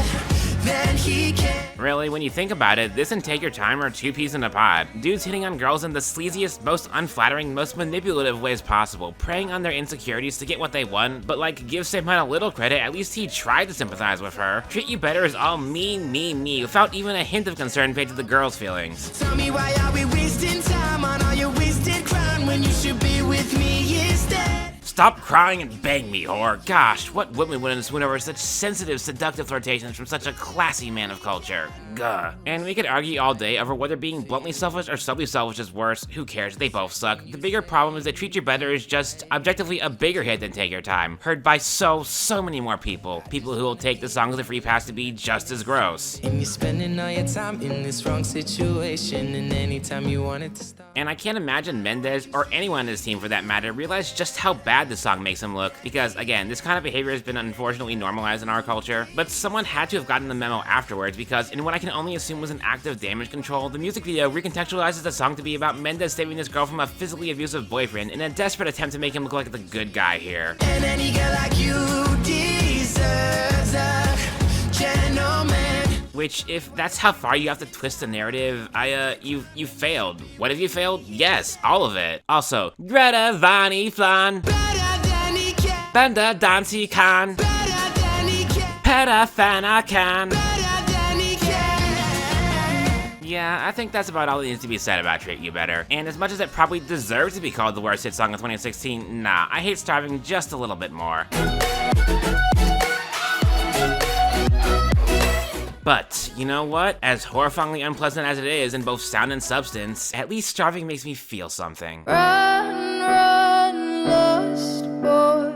than he can. Really, when you think about it, this and Take Your Time are 2 peas in a pod. Dudes hitting on girls in the sleaziest, most unflattering, most manipulative ways possible, preying on their insecurities to get what they want, but like, give Saman a little credit, at least he tried to sympathize with her. Treat You Better is all me, without even a hint of concern paid to the girl's feelings. Tell me why are we wasting time on all your wasted crime when you should be with me instead? Stop crying and bang me, whore. Gosh, what woman wouldn't swoon over such sensitive, seductive flirtations from such a classy man of culture? Gah. And we could argue all day over whether being bluntly selfish or subtly selfish is worse. Who cares? They both suck. The bigger problem is that Treat You Better is just objectively a bigger hit than Take Your Time, heard by so many more people. People who will take the song as a free pass to be just as gross. And you're spending all your time in this wrong situation, and anytime you want it to stop. And I can't imagine Mendez, or anyone on his team for that matter, realize just how bad the song makes him look. Because again, this kind of behavior has been unfortunately normalized in our culture, but someone had to have gotten the memo afterwards because in what I can only assume was an act of damage control, the music video recontextualizes the song to be about Mendez saving this girl from a physically abusive boyfriend in a desperate attempt to make him look like the good guy here. And any girl like you deserves a gentleman. Which, if that's how far you have to twist the narrative, you failed. What have you failed? Yes, all of it. Also, Greta Van Flan, Benda Dancy Khan, Peta Fana Khan. Yeah, I think that's about all that needs to be said about Treat You Better. And as much as it probably deserves to be called the worst hit song of 2016, nah, I hate Starving just a little bit more. But, you know what? As horrifyingly unpleasant as it is in both sound and substance, at least Starving makes me feel something. Run, lost boy.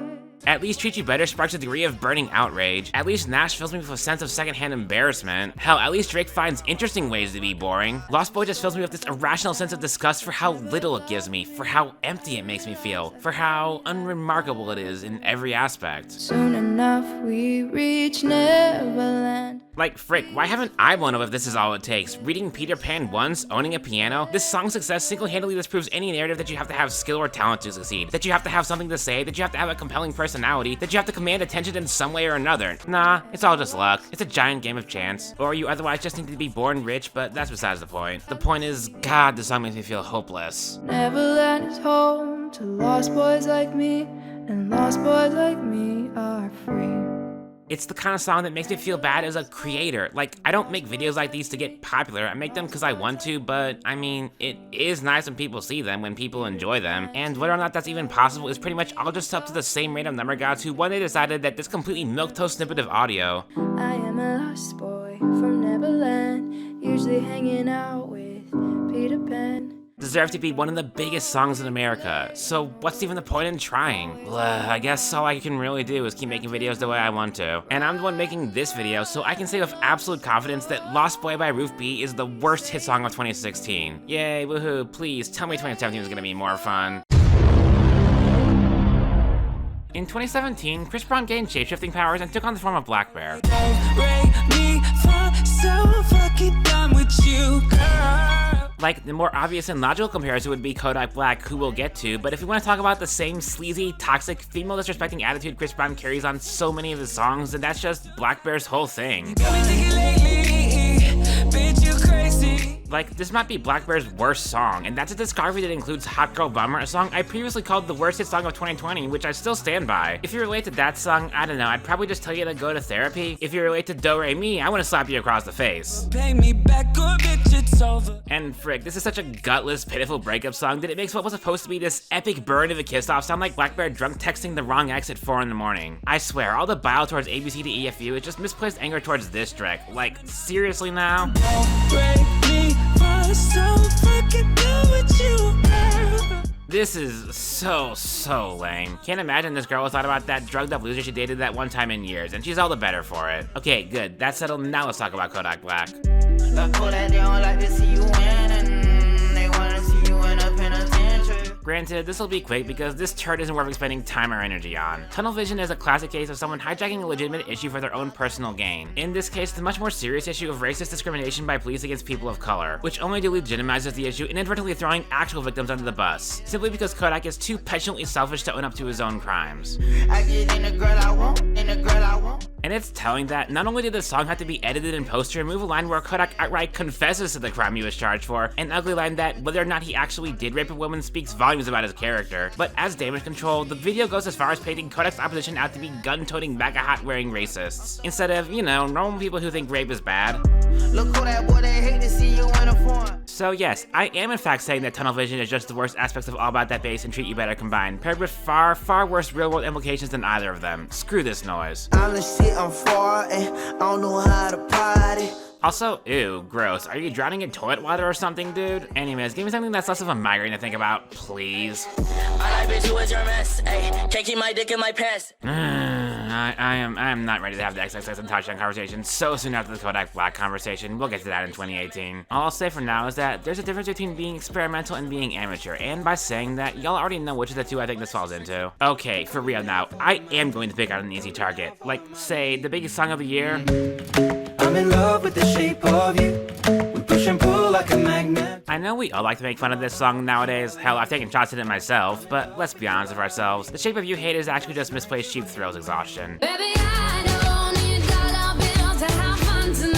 At least Treat You Better sparks a degree of burning outrage. At least Nash fills me with a sense of secondhand embarrassment. Hell, at least Drake finds interesting ways to be boring. Lost Boy just fills me with this irrational sense of disgust for how little it gives me, for how empty it makes me feel, for how unremarkable it is in every aspect. Soon enough we reach Neverland. Like, frick, why haven't I won if this is all it takes? Reading Peter Pan once, owning a piano? This song's success single-handedly disproves any narrative that you have to have skill or talent to succeed, that you have to have something to say, that you have to have a compelling personality, that you have to command attention in some way or another. Nah, it's all just luck. It's a giant game of chance. Or you otherwise just need to be born rich, but that's besides the point. The point is, God, this song makes me feel hopeless. Neverland is home to lost boys like me, and lost boys like me are free. It's the kind of song that makes me feel bad as a creator. Like, I don't make videos like these to get popular. I make them because I want to, but I mean, it is nice when people see them, when people enjoy them. And whether or not that's even possible is pretty much all just up to the same random number gods who one day decided that this completely milquetoast snippet of audio. I am a lost boy from Neverland, usually hanging out with deserve to be one of the biggest songs in America. So what's even the point in trying? I guess all I can really do is keep making videos the way I want to. And I'm the one making this video, so I can say with absolute confidence that Lost Boy by Roof B is the worst hit song of 2016. Yay, woohoo, please tell me 2017 is gonna be more fun. In 2017, Chris Brown gained shapeshifting powers and took on the form of Black Bear. Like, the more obvious and logical comparison would be Kodak Black, who we'll get to, but if we want to talk about the same sleazy, toxic, female disrespecting attitude Chris Brown carries on so many of his songs, then that's just Black Bear's whole thing. Like, this might be Black Bear's worst song, and that's a discovery that includes Hot Girl Bummer, a song I previously called the worst hit song of 2020, which I still stand by. If you relate to that song, I don't know, I'd probably just tell you to go to therapy. If you relate to Do Re Mi, I want to slap you across the face. Pay me back or bitch, it's over. And frick, this is such a gutless, pitiful breakup song that it makes what was supposed to be this epic burn of a kiss-off sound like Black Bear drunk texting the wrong ex at 4 in the morning. I swear, all the bile towards ABC to EFU is just misplaced anger towards this track. Like, seriously now? This is so lame. Can't imagine this girl thought about that drugged up loser she dated that one time in years, and she's all the better for it. Okay, good, that's settled, now let's talk about Kodak Black. Granted, this will be quick because this turd isn't worth expending time or energy on. Tunnel vision is a classic case of someone hijacking a legitimate issue for their own personal gain. In this case, the much more serious issue of racist discrimination by police against people of color, which only delegitimizes the issue, inadvertently throwing actual victims under the bus, simply because Kodak is too petulantly selfish to own up to his own crimes. I get in the girl I want, in the girl I want. And it's telling that not only did the song have to be edited in post to remove a line where Kodak outright confesses to the crime he was charged for, an ugly line that, whether or not he actually did rape a woman, speaks volumes about his character, but as damage control, the video goes as far as painting Kodak's opposition out to be gun-toting, MAGA hat-wearing racists, instead of, you know, normal people who think rape is bad. Look who that boy, they hate to see you in a form. So yes, I am in fact saying that tunnel vision is just the worst aspects of All About That Bass and Treat You Better combined, paired with far worse real-world implications than either of them. Screw this noise. I'm the shit, I'm far, and I don't know how to party. Also, ew, gross. Are you drowning in toilet water or something, dude? Anyways, give me something that's less of a migraine to think about, please. I bet you was your mess, ayy. Can't keep my dick in my pants. I am not ready to have the XXX and touchdown conversation so soon after the Kodak Black conversation. We'll get to that in 2018. All I'll say for now is that there's a difference between being experimental and being amateur, and by saying that, y'all already know which of the two I think this falls into. Okay, for real now, I am going to pick out an easy target. Like, say, the biggest song of the year. I'm in love with the shape of you. We push and pull like a magnet. I know we all like to make fun of this song nowadays. Hell, I've taken shots at it myself, but let's be honest with ourselves. The Shape of You hate is actually just misplaced Cheap Thrills exhaustion. Baby, I don't need dollar bills to have fun tonight.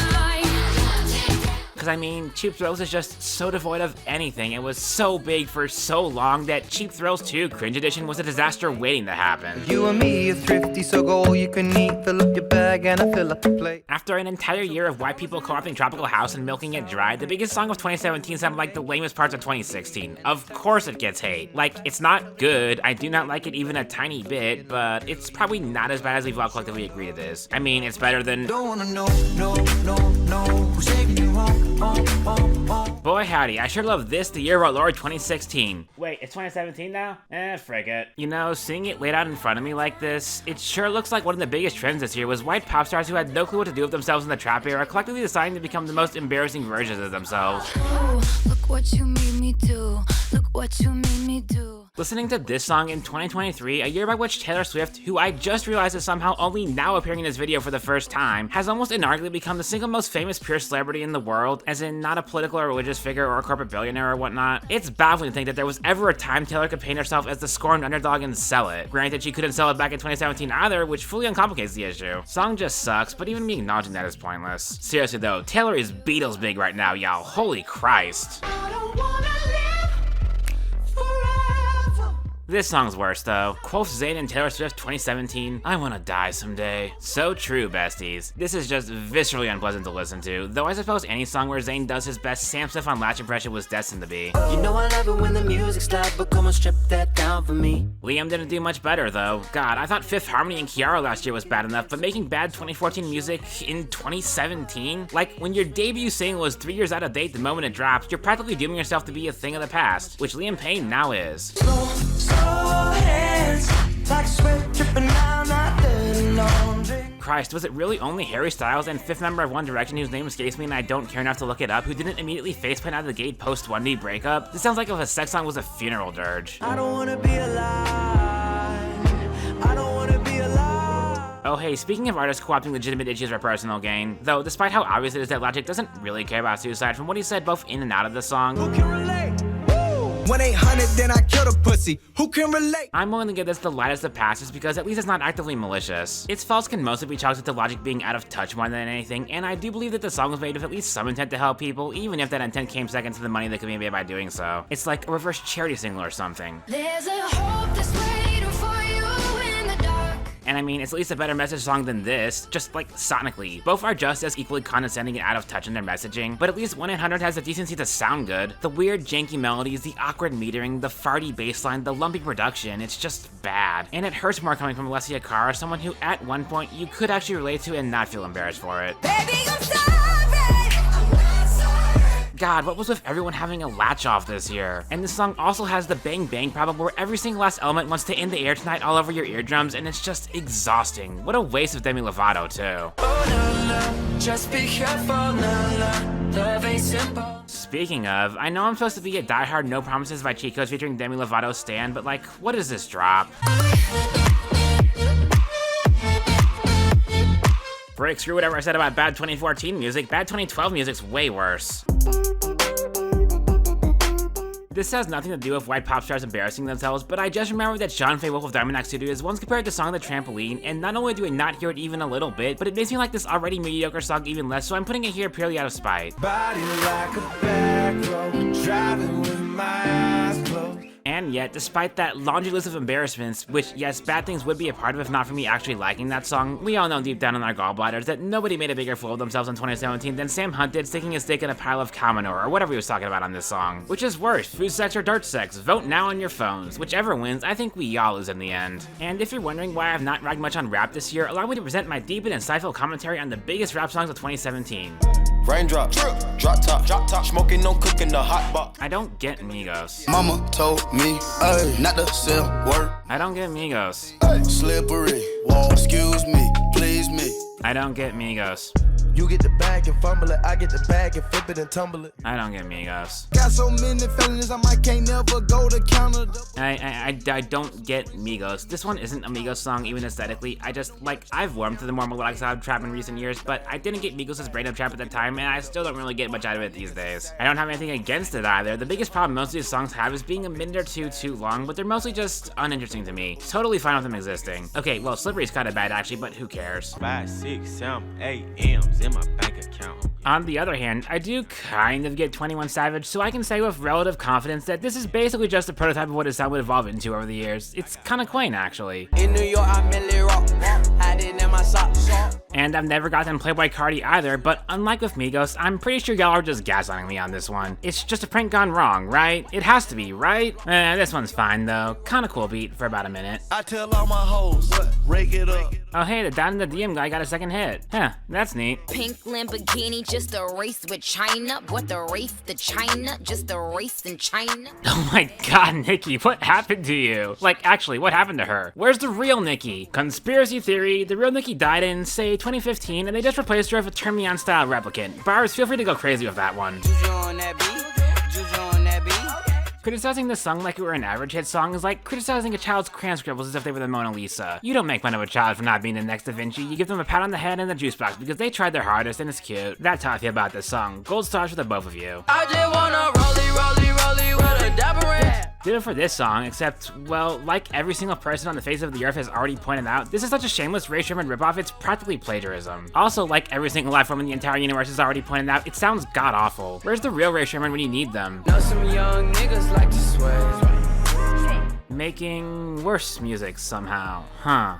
Because I mean, Cheap Thrills is just so devoid of anything. It was so big for so long that Cheap Thrills 2 Cringe Edition was a disaster waiting to happen. You and me are thrifty, so go all you can eat. Fill up your bag and I fill up the plate. After an entire year of white people co-opting Tropical House and milking it dry, the biggest song of 2017 sounded like the lamest parts of 2016. Of course it gets hate. Like, it's not good, I do not like it even a tiny bit, but it's probably not as bad as we've all collectively agreed it is. I mean, it's better than— Don't wanna know, who's taking you home. Boy howdy, I sure love this, the year of our Lord 2016. Wait, it's 2017 now? Frick it. You know, seeing it laid out in front of me like this, it sure looks like one of the biggest trends this year was white pop stars who had no clue what to do with themselves in the trap era collectively deciding to become the most embarrassing versions of themselves. Oh, look what you made me do. Look what you made me do. Listening to this song in 2023, a year by which Taylor Swift, who I just realized is somehow only now appearing in this video for the first time, has almost inarguably become the single most famous pure celebrity in the world, as in not a political or religious figure or a corporate billionaire or whatnot. It's baffling to think that there was ever a time Taylor could paint herself as the scorned underdog and sell it. Granted, she couldn't sell it back in 2017 either, which fully uncomplicates the issue. Song just sucks, but even me acknowledging that is pointless. Seriously though, Taylor is Beatles big right now, y'all. Holy Christ. This song's worse though. Quoth Zayn and Taylor Swift 2017, I wanna die someday. So true, besties. This is just viscerally unpleasant to listen to, though I suppose any song where Zayn does his best Sam Smith on Latch impression was destined to be. You know I love it when the music's loud, but come on, strip that down for me. Liam didn't do much better though. God, I thought Fifth Harmony and Kiara last year was bad enough, but making bad 2014 music in 2017? Like, when your debut single was 3 years out of date the moment it drops, you're practically dooming yourself to be a thing of the past, which Liam Payne now is. Slow hands, like sweat dripping down out the laundry. Christ, was it really only Harry Styles and fifth member of One Direction, whose name escapes me and I don't care enough to look it up, who didn't immediately faceplant out of the gate post 1D breakup? This sounds like if a sex song was a funeral dirge. I don't wanna be alive. I don't wanna be alive. Oh hey, speaking of artists co-opting legitimate issues for personal gain, though despite how obvious it is that Logic doesn't really care about suicide from what he said both in and out of the song, 1-800, then I kill the pussy. Who can relate? I'm willing to give this the lightest of passes because at least it's not actively malicious. Its faults can mostly be chalked up to Logic being out of touch more than anything, and I do believe that the song was made with at least some intent to help people, even if that intent came second to the money that could be made by doing so. It's like a reverse charity single or something. There's a hope that's waiting for you in the dark. And I mean, it's at least a better message song than this, just like sonically. Both are just as equally condescending and out of touch in their messaging, but at least 1-800 has the decency to sound good. The weird janky melodies, the awkward metering, the farty bassline, the lumpy production, it's just bad. And it hurts more coming from Alessia Cara, someone who at one point you could actually relate to and not feel embarrassed for it. Baby, I'm sorry. God, what was with everyone having a latch off this year? And this song also has the bang bang problem where every single last element wants to end the air tonight all over your eardrums, and it's just exhausting. What a waste of Demi Lovato too. Oh, just be careful, love ain't simple. Speaking of, I know I'm supposed to be a diehard No Promises by Cheat Codes featuring Demi Lovato stan, but like, what is this drop? Break, screw whatever I said about bad 2014 music, bad 2012 music's way worse. This has nothing to do with white pop stars embarrassing themselves, but I just remembered that Sean Faye Wolf of Diamond X Studios once compared the song The Trampoline, and not only do I not hear it even a little bit, but it makes me like this already mediocre song even less, so I'm putting it here purely out of spite. Body like a back road, driving with my eyes closed. And yet, despite that laundry list of embarrassments, which yes, bad things would be a part of if not for me actually liking that song, we all know deep down in our gallbladders that nobody made a bigger fool of themselves in 2017 than Sam Hunt did sticking his dick in a pile of cow manure, or whatever he was talking about on this song. Which is worse, food sex or dirt sex? Vote now on your phones. Whichever wins, I think we all lose in the end. And if you're wondering why I've not ragged much on rap this year, allow me to present my deep and insightful commentary on the biggest rap songs of 2017. Raindrop, drop top, smoking, no cooking, the hot box. I don't get Migos. Mama told me, not to sell word. I don't get Migos. Slippery, wall, excuse me, please me. I don't get Migos. You get the bag and fumble it, I get the bag and flip it and tumble it. I don't get Migos. Got so many felonies, I might can't never go to counter. I don't get Migos. This one isn't a Migos song, even aesthetically. I've warmed to the more melodic side of trap in recent years, but I didn't get Migos' brain up trap at the time, and I still don't really get much out of it these days. I don't have anything against it either. The biggest problem most of these songs have is being a minute or two too long, but they're mostly just uninteresting to me. Totally fine with them existing. Okay, well, Slippery's kinda bad actually, but who cares? 5, 6, 7, 8 M's in my bank account. On the other hand, I do kind of get 21 Savage, so I can say with relative confidence that this is basically just a prototype of what his sound would evolve into over the years. It's kinda quaint, actually. In New York, I merely rock, hiding in my socks. And I've never gotten Playboy Cardi either, but unlike with Migos, I'm pretty sure y'all are just gaslighting me on this one. It's just a prank gone wrong, right? It has to be, right? This one's fine though. Kinda cool beat for about a minute. I tell all my hoes, rake it up. Oh hey, the Down in the DM guy got a second hit. Huh, that's neat. Pink Lamborghini, just a race with China. What the race to China? Just a race in China. Oh my god, Nikki, what happened to you? Like, actually, what happened to her? Where's the real Nikki? Conspiracy theory, the real Nikki died in, say, 2015, and they just replaced her with a Turn Me On style replicant. Bars, feel free to go crazy with that one. Juju on that beat, Juju on that beat. Criticizing this song like it were an average hit song is like criticizing a child's crayon scribbles as if they were the Mona Lisa. You don't make fun of a child for not being the next Da Vinci, you give them a pat on the head and a juice box because they tried their hardest and it's cute. That's how I feel about this song. Gold stars for the both of you. I just wanna rollie with a dapper rat. Did it for this song, except, well, like every single person on the face of the earth has already pointed out, this is such a shameless Ray Sherman ripoff, it's practically plagiarism. Also, like every single life form in the entire universe has already pointed out, it sounds god-awful. Where's the real Ray Sherman when you need them? Know some young niggas like to swear. making worse music somehow, huh?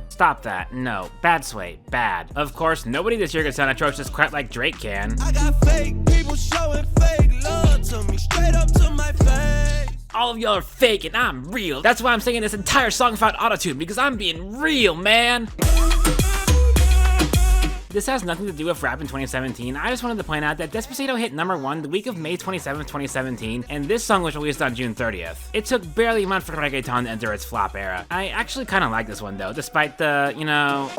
Stop that, no. Bad Sway, bad. Of course, nobody this year can sound atrocious quite like Drake can. I got fake people showing fake love to me, straight up to my face. All of y'all are fake and I'm real. That's why I'm singing this entire song without autotune, because I'm being real, man. This has nothing to do with rap in 2017. I just wanted to point out that Despacito hit #1 the week of May 27th, 2017, and this song was released on June 30th. It took barely a month for reggaeton to enter its flop era. I actually kind of like this one though, despite the, you know...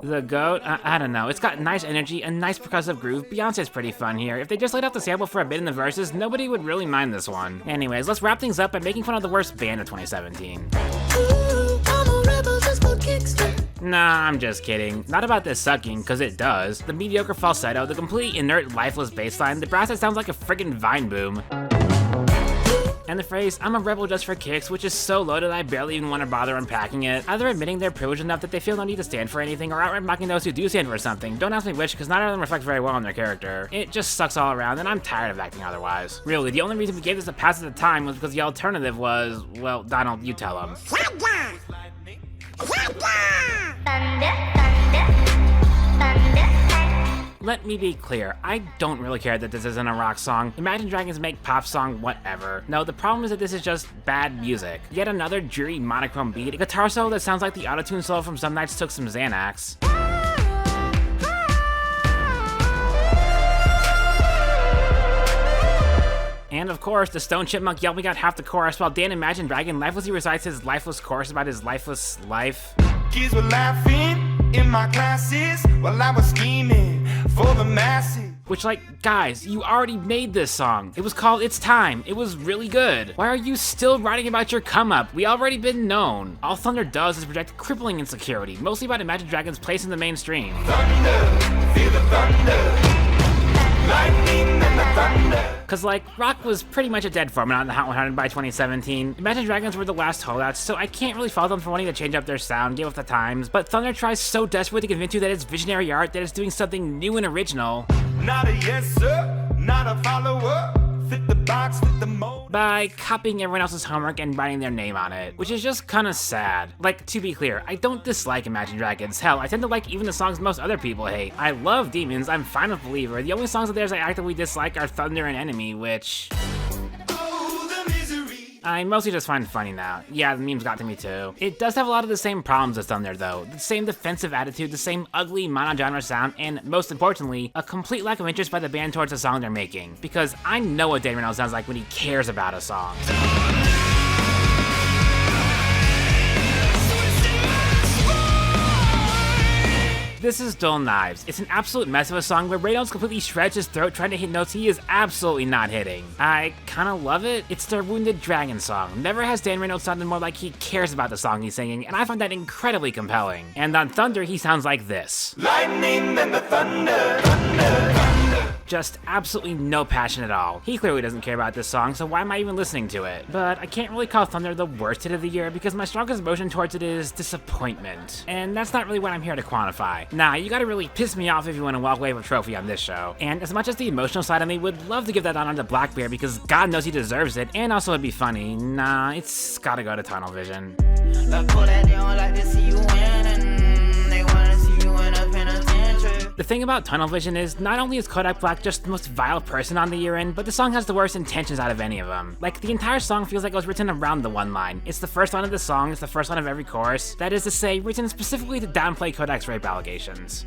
The goat? I don't know. It's got nice energy, a nice percussive groove. Beyonce's pretty fun here. If they just laid out the sample for a bit in the verses, nobody would really mind this one. Anyways, let's wrap things up by making fun of the worst band of 2017. Nah, I'm just kidding. Not about this sucking, cause it does. The mediocre falsetto, the complete inert, lifeless bass line, the brass that sounds like a friggin' Vine boom. And the phrase, I'm a rebel just for kicks, which is so loaded I barely even want to bother unpacking it. Either admitting they're privileged enough that they feel no need to stand for anything, or outright mocking those who do stand for something. Don't ask me which, because neither of them reflect very well on their character. It just sucks all around, and I'm tired of acting otherwise. Really, the only reason we gave this a pass at the time was because the alternative was, well, Donald, you tell him. Let me be clear, I don't really care that this isn't a rock song. Imagine Dragons make pop song, whatever. No, the problem is that this is just bad music. Yet another dreary monochrome beat, a guitar solo that sounds like the autotune solo from Some Nights Took Some Xanax. And of course, the Stone Chipmunk yelping out half the chorus while Dan Imagine Dragon lifelessly recites his lifeless chorus about his lifeless life. Kids were laughing in my classes while I was scheming for the masses. Which, like, guys, you already made this song. It was called It's Time. It was really good. Why are you still writing about your come-up? We already been known. All Thunder does is project crippling insecurity, mostly about Imagine Dragons' place in the mainstream. Thunder, feel the thunder. Lightning and the thunder. Cause like, rock was pretty much a dead format on the Hot 100 by 2017. Imagine Dragons were the last holdouts, so I can't really fault them for wanting to change up their sound, deal with the times, but Thunder tries so desperately to convince you that it's visionary art, that it's doing something new and original. Not a yes sir, not a follower. Fit the box, fit the mold. By copying everyone else's homework and writing their name on it, which is just kinda sad. Like, to be clear, I don't dislike Imagine Dragons. Hell, I tend to like even the songs most other people hate. I love Demons, I'm fine with Believer. The only songs of theirs I actively dislike are Thunder and Enemy, which... I mostly just find funny now. Yeah, the memes got to me too. It does have a lot of the same problems as Thunder though. The same defensive attitude, the same ugly mono-genre sound, and most importantly, a complete lack of interest by the band towards the song they're making. Because I know what Dan Reynolds sounds like when he cares about a song. This is Dull Knives. It's an absolute mess of a song where Reynolds completely shreds his throat trying to hit notes he is absolutely not hitting. I kinda love it. It's their Wounded Dragon song. Never has Dan Reynolds sounded more like he cares about the song he's singing, and I find that incredibly compelling. And on Thunder, he sounds like this. Lightning and the thunder, thunder, thunder. Just absolutely no passion at all. He clearly doesn't care about this song, so why am I even listening to it? But I can't really call Thunder the worst hit of the year because my strongest emotion towards it is disappointment. And that's not really what I'm here to quantify. Nah, you gotta really piss me off if you want to walk away with a trophy on this show. And as much as the emotional side of me would love to give that honor to Blackbear because God knows he deserves it, and also it'd be funny, nah, it's gotta go to Tunnel Vision. The thing about Tunnel Vision is, not only is Kodak Black just the most vile person on the year-end, but the song has the worst intentions out of any of them. Like, the entire song feels like it was written around the one line. It's the first line of the song, it's the first line of every chorus. That is to say, written specifically to downplay Kodak's rape allegations.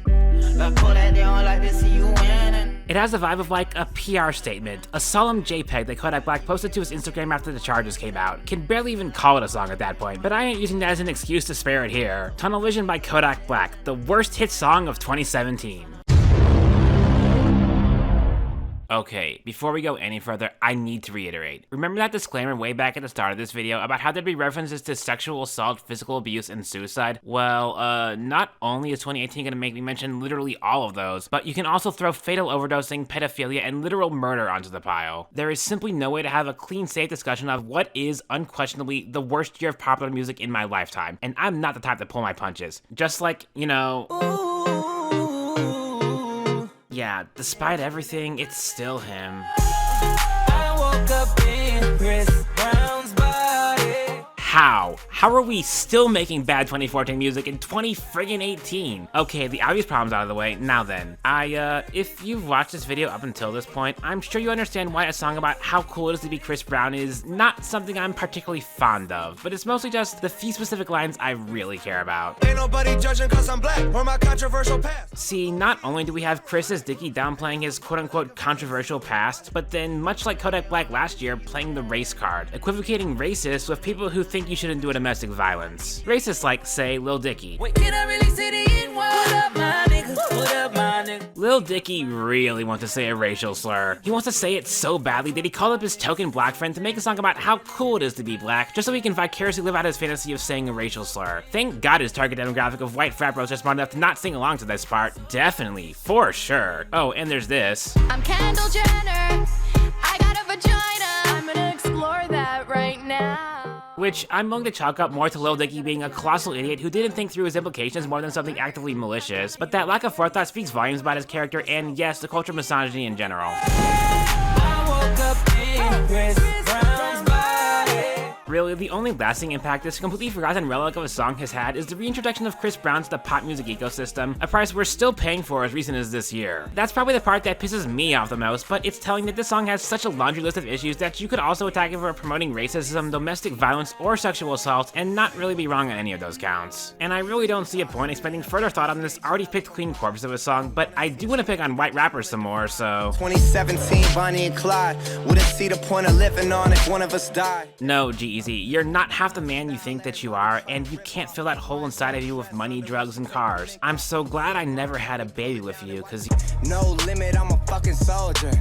It has the vibe of like a PR statement, a solemn JPEG that Kodak Black posted to his Instagram after the charges came out. Can barely even call it a song at that point, but I ain't using that as an excuse to spare it here. Tunnel Vision by Kodak Black, the worst hit song of 2017. Okay, before we go any further, I need to reiterate. Remember that disclaimer way back at the start of this video about how there'd be references to sexual assault, physical abuse, and suicide? Well, not only is 2018 gonna make me mention literally all of those, but you can also throw fatal overdosing, pedophilia, and literal murder onto the pile. There is simply no way to have a clean, safe discussion of what is unquestionably the worst year of popular music in my lifetime, and I'm not the type to pull my punches. Just like, you know... Yeah, despite everything, it's still him. woke up in Chris Brown's body. How are we still making bad 2014 music in 2018? Okay, the obvious problem's out of the way. Now then, if you've watched this video up until this point, I'm sure you understand why a song about how cool it is to be Chris Brown is not something I'm particularly fond of, but it's mostly just the few specific lines I really care about. Ain't nobody judging cause I'm black or my controversial past. See, not only do we have Chris's Dicky downplaying his quote-unquote controversial past, but then, much like Kodak Black last year, playing the race card, equivocating racist with people who think you shouldn't do domestic violence. Racists like, say, Lil Dicky. Wait, can I really say the N-word? What up, my nigga? What up, my nigga? Lil Dicky really wants to say a racial slur. He wants to say it so badly that he called up his token black friend to make a song about how cool it is to be black, just so he can vicariously live out his fantasy of saying a racial slur. Thank God his target demographic of white frat bros are smart enough to not sing along to this part. Definitely, for sure. Oh, and there's this. I'm Kendall Jenner. I got a vagina. I'm gonna explore that right now. Which I'm willing to chalk up more to Lil Dicky being a colossal idiot who didn't think through his implications more than something actively malicious, but that lack of forethought speaks volumes about his character and, yes, the culture of misogyny in general. I woke up in Chris Brown's body. Really, the only lasting impact this completely forgotten relic of a song has had is the reintroduction of Chris Brown to the pop music ecosystem, a price we're still paying for as recent as this year. That's probably the part that pisses me off the most, but it's telling that this song has such a laundry list of issues that you could also attack it for promoting racism, domestic violence, or sexual assault, and not really be wrong on any of those counts. And I really don't see a point expending further thought on this already picked clean corpse of a song, but I do want to pick on white rappers some more, so... 2017, Bonnie and Clyde. Wouldn't see the point of living on if one of us died. No, G-Eazy, you're not half the man you think that you are, and you can't fill that hole inside of you with money, drugs, and cars. I'm so glad I never had a baby with you, cause no limit, I'm a fucking soldier.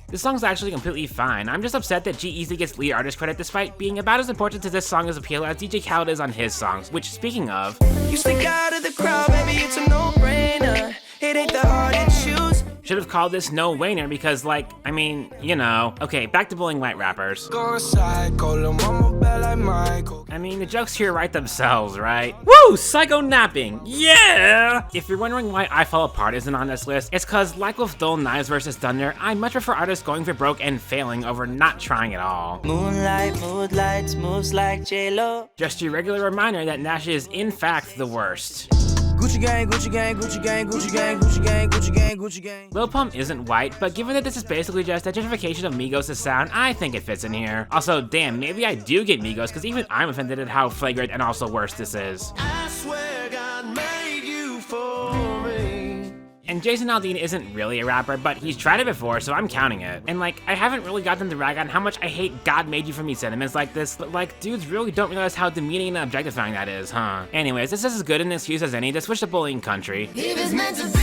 This song's actually completely fine. I'm just upset that G-Eazy gets lead artist credit despite being about as important to this song's appeal as DJ Khaled is on his songs, which, speaking of... You stick out of the crowd, baby, it's a no-brainer. It ain't the hard to choose. Should have called this No Wayner because, like, I mean, you know. Okay, back to bullying white rappers. Go psycho, lil' mama bad like Michael. I mean, the jokes here write themselves, right? Woo! Psycho napping! Yeah! If you're wondering why I Fall Apart isn't on this list, it's cause, like with Dull Knives vs. Thunder, I much prefer artists going for broke and failing over not trying at all. Moonlight, mood lights, moves like J-Lo. Just your regular reminder that Nash is, in fact, the worst. Gucci gang, Gucci gang, Gucci gang, Gucci gang, Gucci gang, Gucci gang, Gucci gang. Lil Pump isn't white, but given that this is basically just a gentrification of Migos' sound, I think it fits in here. Also, damn, maybe I do get Migos, because even I'm offended at how flagrant and also worse this is. I swear God made you for me. And Jason Aldean isn't really a rapper, but he's tried it before, so I'm counting it. And like, I haven't really gotten to rag on how much I hate God made you for me sentiments like this, but like, dudes really don't realize how demeaning and objectifying that is, huh? Anyways, this is as good an excuse as any to switch to bullying country. If it's meant to be,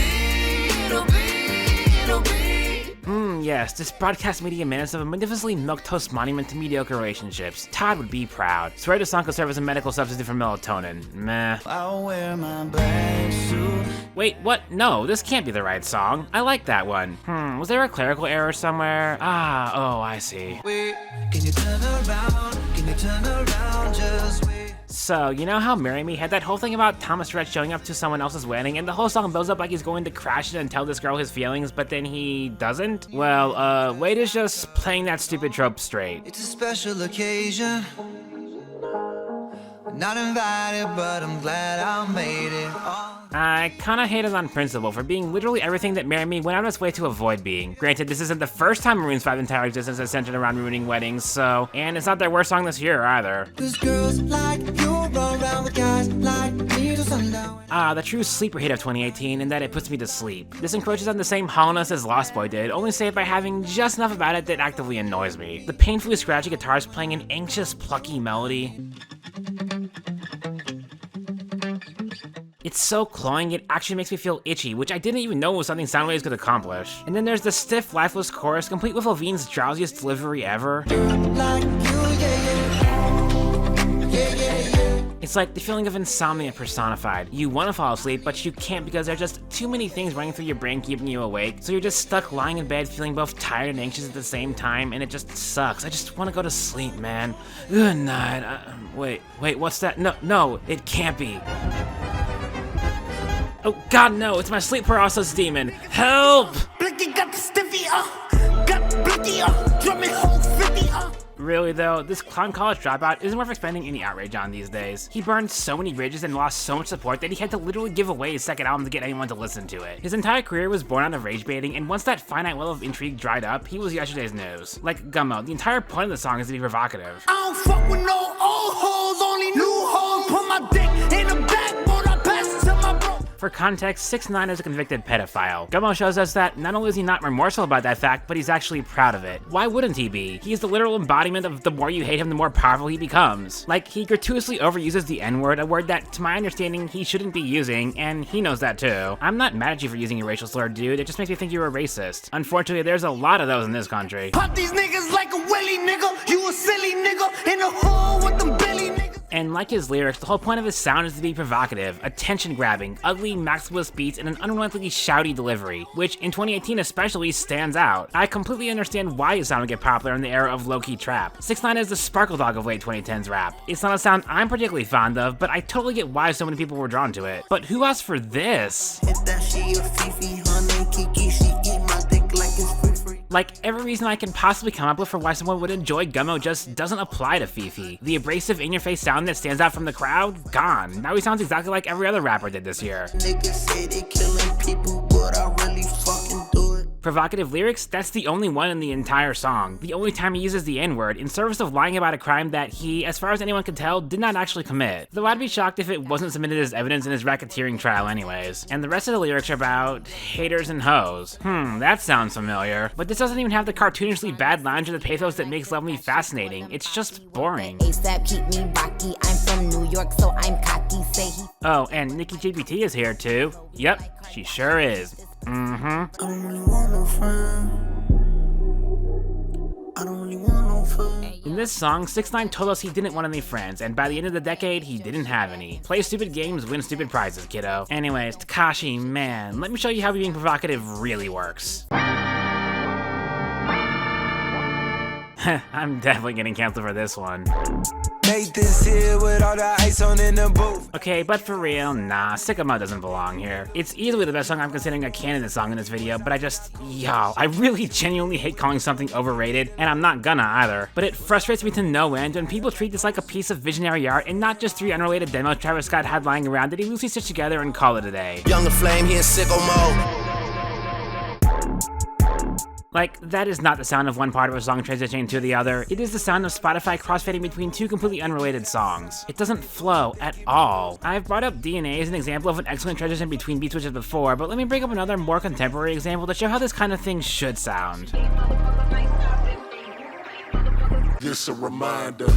it'll be, it'll be. Yes, this broadcast media menace of a magnificently milquetoast monument to mediocre relationships. Todd would be proud. Swear this song could serve as a medical substitute for melatonin. Meh. I'll wear my black suit. Wait, what? No, this can't be the right song. I like that one. Was there a clerical error somewhere? Ah, oh, I see. Wait, can you turn around? Can you turn around? Just wait. So, you know how Marry Me had that whole thing about Thomas Rhett showing up to someone else's wedding, and the whole song builds up like he's going to crash it and tell this girl his feelings, but then he doesn't? Well, Wade is just playing that stupid trope straight. It's a special occasion. Not invited, but I'm glad I made it. I kinda hate it on principle for being literally everything that Marry Me went out of its way to avoid being. Granted, this isn't the first time Maroon's 5 entire existence has centered around ruining weddings, so, and it's not their worst song this year either. Girls like you run around with guys like me till sundown. The true sleeper hit of 2018 in that it puts me to sleep. This encroaches on the same hollowness as Lost Boy did, only saved by having just enough about it that actively annoys me. The painfully scratchy guitars playing an anxious, plucky melody. It's so cloying, it actually makes me feel itchy, which I didn't even know was something Soundwaves could accomplish. And then there's the stiff, lifeless chorus, complete with Levine's drowsiest delivery ever. It's like the feeling of insomnia personified. You want to fall asleep, but you can't because there are just too many things running through your brain keeping you awake, so you're just stuck lying in bed feeling both tired and anxious at the same time, and it just sucks. I just want to go to sleep, man. Good night. Wait, what's that? No, it can't be. Oh god, no, it's my sleep paralysis demon. Help! Blicky got the stiffy, got blicky, drumming whole 50, Really though, this clown college dropout isn't worth expending any outrage on these days. He burned so many bridges and lost so much support that he had to literally give away his second album to get anyone to listen to it. His entire career was born out of rage baiting, and once that finite well of intrigue dried up, he was yesterday's news. Like Gummo, the entire point of the song is to be provocative. I don't fuck with no old hoes, only new hoes. Put my dick in the backbone, I pass it to my bro. For context, 6ix9ine is a convicted pedophile. Gummo shows us that not only is he not remorseful about that fact, but he's actually proud of it. Why wouldn't he be? He's the literal embodiment of the more you hate him, the more powerful he becomes. Like, he gratuitously overuses the N-word, a word that, to my understanding, he shouldn't be using, and he knows that too. I'm not mad at you for using a racial slur, dude, it just makes me think you're a racist. Unfortunately, there's a lot of those in this country. Pop these niggas like a willy nigga, you a silly nigga, in the hole with them Billy niggas. And like his lyrics, the whole point of his sound is to be provocative, attention-grabbing, ugly, maximalist beats, and an unrelentingly shouty delivery, which in 2018 especially stands out. I completely understand why his sound would get popular in the era of low-key trap. 6ix9ine is the sparkle dog of late 2010s rap. It's not a sound I'm particularly fond of, but I totally get why so many people were drawn to it. But who asked for this? Like, every reason I can possibly come up with for why someone would enjoy Gummo just doesn't apply to Fifi. The abrasive, in-your-face sound that stands out from the crowd? Gone. Now he sounds exactly like every other rapper did this year. Niggas say they killing people, but I really fucking do it. Provocative lyrics? That's the only one in the entire song. The only time he uses the N-word, in service of lying about a crime that he, as far as anyone can tell, did not actually commit. Though I'd be shocked if it wasn't submitted as evidence in his racketeering trial anyways. And the rest of the lyrics are about haters and hoes. That sounds familiar. But this doesn't even have the cartoonishly bad lines or the pathos that makes Love Me fascinating. It's just boring. ASAP, keep me rocky. I'm from New York, so I'm cocky. Say he. Oh, and Nikki JBT is here too. Yep, she sure is. I don't really want no friend. I don't really want no friend. In this song, 6ix9ine told us he didn't want any friends, and by the end of the decade, he didn't have any. Play stupid games, win stupid prizes, kiddo. Anyways, Tekashi, man, let me show you how being provocative really works. I'm definitely getting canceled for this one. Made this here with all the ice on in the booth. Okay, but for real, nah, Sycamore doesn't belong here. It's easily the best song I'm considering a candidate song in this video, but I really genuinely hate calling something overrated, and I'm not gonna either. But it frustrates me to no end when people treat this like a piece of visionary art and not just 3 unrelated demos Travis Scott had lying around that he loosely stitched together and call it a day. Younger flame, he in sicko mode. Like, that is not the sound of one part of a song transitioning to the other. It is the sound of Spotify crossfading between 2 completely unrelated songs. It doesn't flow at all. I've brought up DNA as an example of an excellent transition between beat switches before, but let me bring up another more contemporary example to show how this kind of thing should sound. Just a reminder.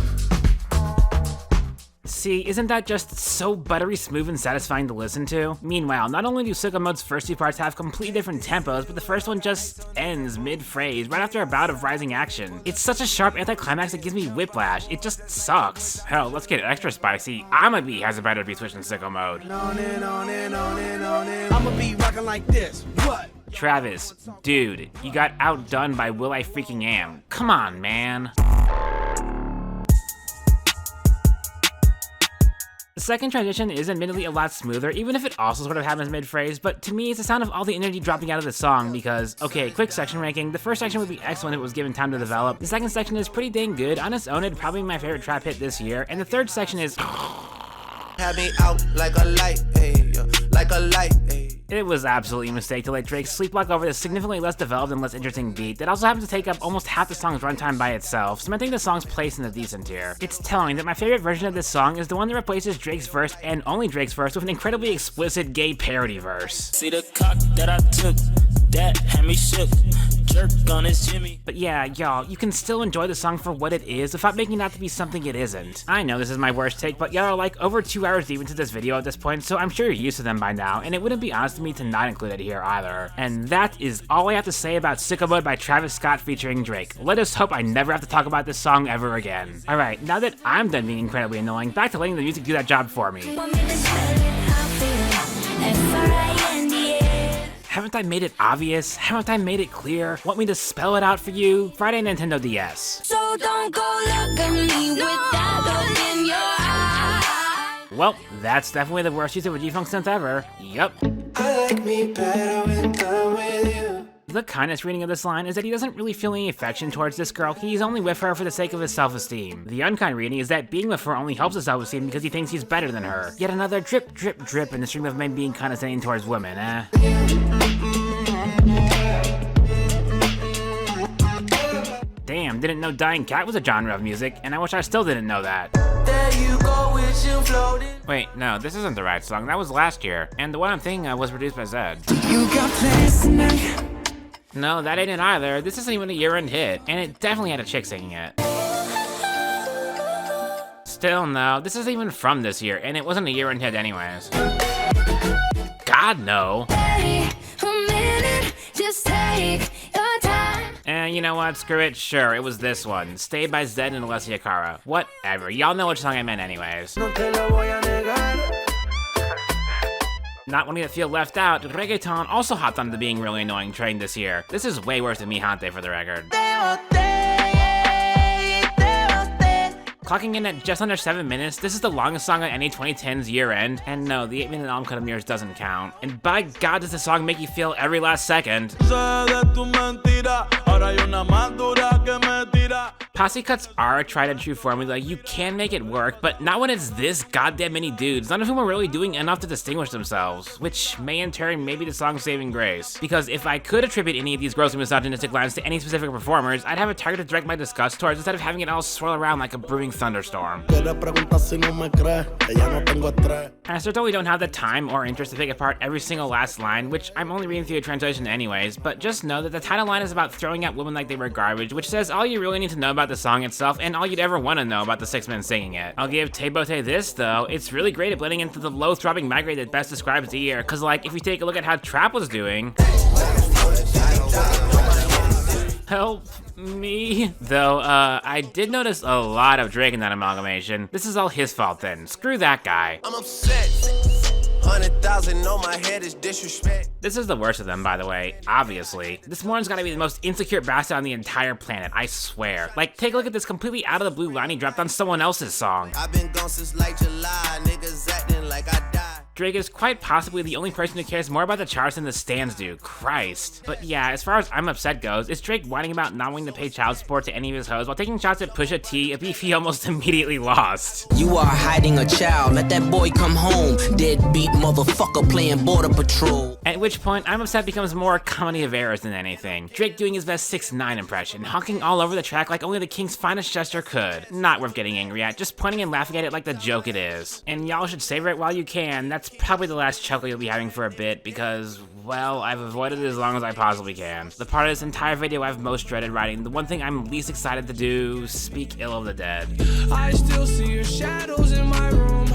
See, isn't that just so buttery smooth and satisfying to listen to? Meanwhile, not only do Sicko Mode's first 2 parts have completely different tempos, but the first one just ends mid-phrase, right after a bout of rising action. It's such a sharp anticlimax that gives me whiplash. It just sucks. Hell, let's get extra spicy. I'ma Be has a better beat switch than Sicko Mode. On and on and on and on and I'ma be rocking like this. What? Travis, dude, you got outdone by Will I Freaking Am. Come on, man. The second transition is admittedly a lot smoother, even if it also sort of happens mid-phrase, but to me it's the sound of all the energy dropping out of the song because, okay, quick section ranking, the first section would be excellent if it was given time to develop, the second section is pretty dang good, on its own it'd probably be my favorite trap hit this year, and the third section is Have me out like a light, hey, like a light, hey. It was absolutely a mistake to let Drake sleepwalk over this significantly less developed and less interesting beat that also happens to take up almost half the song's runtime by itself, cementing the song's place in the decent tier. It's telling that my favorite version of this song is the one that replaces Drake's verse and only Drake's verse with an incredibly explicit gay parody verse. See the cock that I took, that had me shook, jerk on his Jimmy. But yeah, y'all, you can still enjoy the song for what it is without making it out to be something it isn't. I know this is my worst take, but y'all are like over 2 hours deep into this video at this point, so I'm sure you're used to them by now, and it wouldn't be honest to me to not include it here either. And that is all I have to say about Sicko Mode by Travis Scott featuring Drake. Let us hope I never have to talk about this song ever again. Alright, now that I'm done being incredibly annoying, back to letting the music do that job for me. Haven't I made it obvious? Haven't I made it clear? Want me to spell it out for you? Friday Nintendo DS. So don't go look at me with that look in your eye. Well, that's definitely the worst use of a G-Funk synth ever. Yup. I like me better when I'm with you. The kindest reading of this line is that he doesn't really feel any affection towards this girl, he's only with her for the sake of his self-esteem. The unkind reading is that being with her only helps his self-esteem because he thinks he's better than her. Yet another drip, drip, drip in the stream of men being condescending towards women, eh? Damn, didn't know Dying Cat was a genre of music, and I wish I still didn't know that. There you go with you floating. Wait, no, this isn't the right song, that was last year, and the one I'm thinking of was produced by Zed. You got plans tonight. No, that ain't it either, this isn't even a year-end hit, and it definitely had a chick singing it. Still, no, this isn't even from this year, and it wasn't a year-end hit anyways. God, no. Hey, a minute, just take your time. And you know what, screw it, sure, it was this one. Stay by Zed and Alessia Cara. Whatever, y'all know which song I meant anyways. Not wanting to feel left out, reggaeton also hopped onto the being really annoying train this year. This is way worse than Mi Jante for the record. Clocking in at just under 7 minutes, this is the longest song on any 2010's year-end, and no, the 8-minute album cut of Mirrors doesn't count. And by God, does the song make you feel every last second. Posse cuts are a tried and true formula. You can make it work, but not when it's this goddamn many dudes, none of whom are really doing enough to distinguish themselves, which may in turn maybe the song's saving grace. Because if I could attribute any of these grossly misogynistic lines to any specific performers, I'd have a target to direct my disgust towards instead of having it all swirl around like a brewing thunderstorm. I certainly don't have the time or interest to pick apart every single last line, which I'm only reading through a translation anyways, but just know that the title line is about throwing at women like they were garbage, which says all you really need to know about the song itself and all you'd ever want to know about the 6 men singing it. I'll give Te Bote this though, it's really great at blending into the low throbbing migrate that best describes the year, cause like if you take a look at how Trap was doing, help me. Though, I did notice a lot of Drake in that amalgamation. This is all his fault then. Screw that guy. I'm upset. 100,000 on my head is disrespect. This is the worst of them, by the way, obviously. This one's gotta be the most insecure bastard on the entire planet, I swear. Like, take a look at this completely out of the blue line he dropped on someone else's song. I've been gone since like July, niggas acting like I died. Drake is quite possibly the only person who cares more about the charts than the stands do, Christ. But yeah, as far as I'm upset goes, it's Drake whining about not wanting to pay child support to any of his hoes while taking shots at Pusha T, a beef he almost immediately lost. You are hiding a child, let that boy come home, deadbeat motherfucker playing border patrol. At which point, I'm upset becomes more comedy of errors than anything. Drake doing his best 6ix9ine impression, honking all over the track like only the King's finest gesture could. Not worth getting angry at, just pointing and laughing at it like the joke it is. And y'all should savor it while you can. That's probably the last chuckle you'll be having for a bit because, well, I've avoided it as long as I possibly can. The part of this entire video I've most dreaded writing, the one thing I'm least excited to do, speak ill of the dead. I still see your shadows in my room.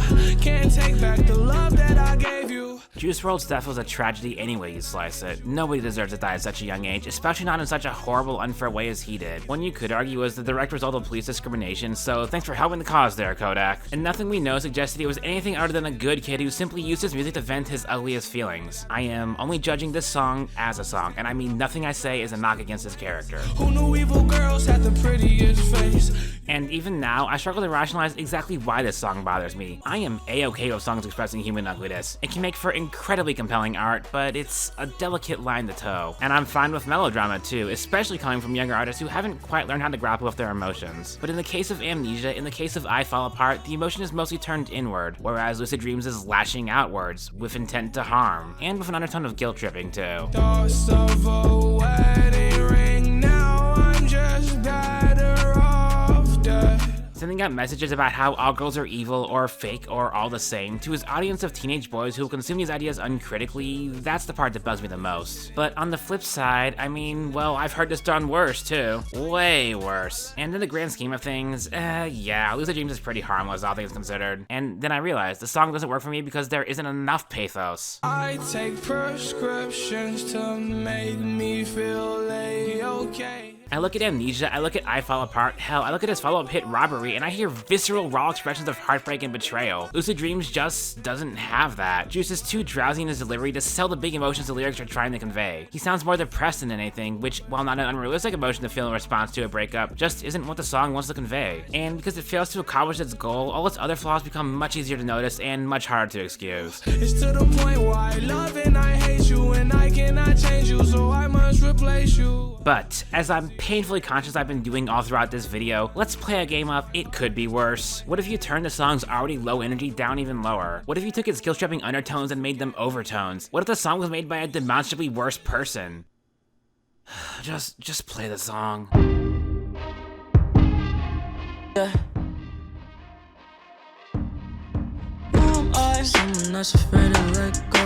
Can't take back the love that I gave you. Juice WRLD's death was a tragedy any way you slice it. Nobody deserves to die at such a young age, especially not in such a horrible, unfair way as he did. One you could argue was the direct result of police discrimination, so thanks for helping the cause there, Kodak. And nothing we know suggests that he was anything other than a good kid who simply used his music to vent his ugliest feelings. I am only judging this song as a song, and I mean nothing I say is a knock against his character. Who knew evil girls had the prettiest face? And even now, I struggle to rationalize exactly why this song bothers me. I am a-okay with songs expressing human ugliness. It can make for incredibly compelling art, but it's a delicate line to toe. And I'm fine with melodrama too, especially coming from younger artists who haven't quite learned how to grapple with their emotions. But in the case of Amnesia, in the case of I Fall Apart, the emotion is mostly turned inward, whereas Lucid Dreams is lashing outwards, with intent to harm, and with an undertone of guilt tripping too. Thoughts of a wedding ring, now I'm just better off dead. Sending out messages about how all girls are evil or fake or all the same to his audience of teenage boys who will consume these ideas uncritically, that's the part that bugs me the most. But on the flip side, I mean, well, I've heard this done worse too. Way worse. And in the grand scheme of things, yeah, Lucid Dreams is pretty harmless, all things considered. And then I realized the song doesn't work for me because there isn't enough pathos. I take prescriptions to make me feel okay. I look at Amnesia, I look at I Fall Apart, hell, I look at his follow-up hit Robbery, and I hear visceral, raw expressions of heartbreak and betrayal. Lucid Dreams just doesn't have that. Juice is too drowsy in his delivery to sell the big emotions the lyrics are trying to convey. He sounds more depressed than anything, which, while not an unrealistic emotion to feel in response to a breakup, just isn't what the song wants to convey. And because it fails to accomplish its goal, all its other flaws become much easier to notice and much harder to excuse. It's to the point where I love and I hate you, and I cannot change you, so I must replace you. But, as I'm painfully conscious I've been doing all throughout this video, let's play a game of it could be worse. What if you turned the song's already low energy down even lower? What if you took its skill-stripping undertones and made them overtones? What if the song was made by a demonstrably worse person? Just play the song. Yeah. Someone that's afraid to let go.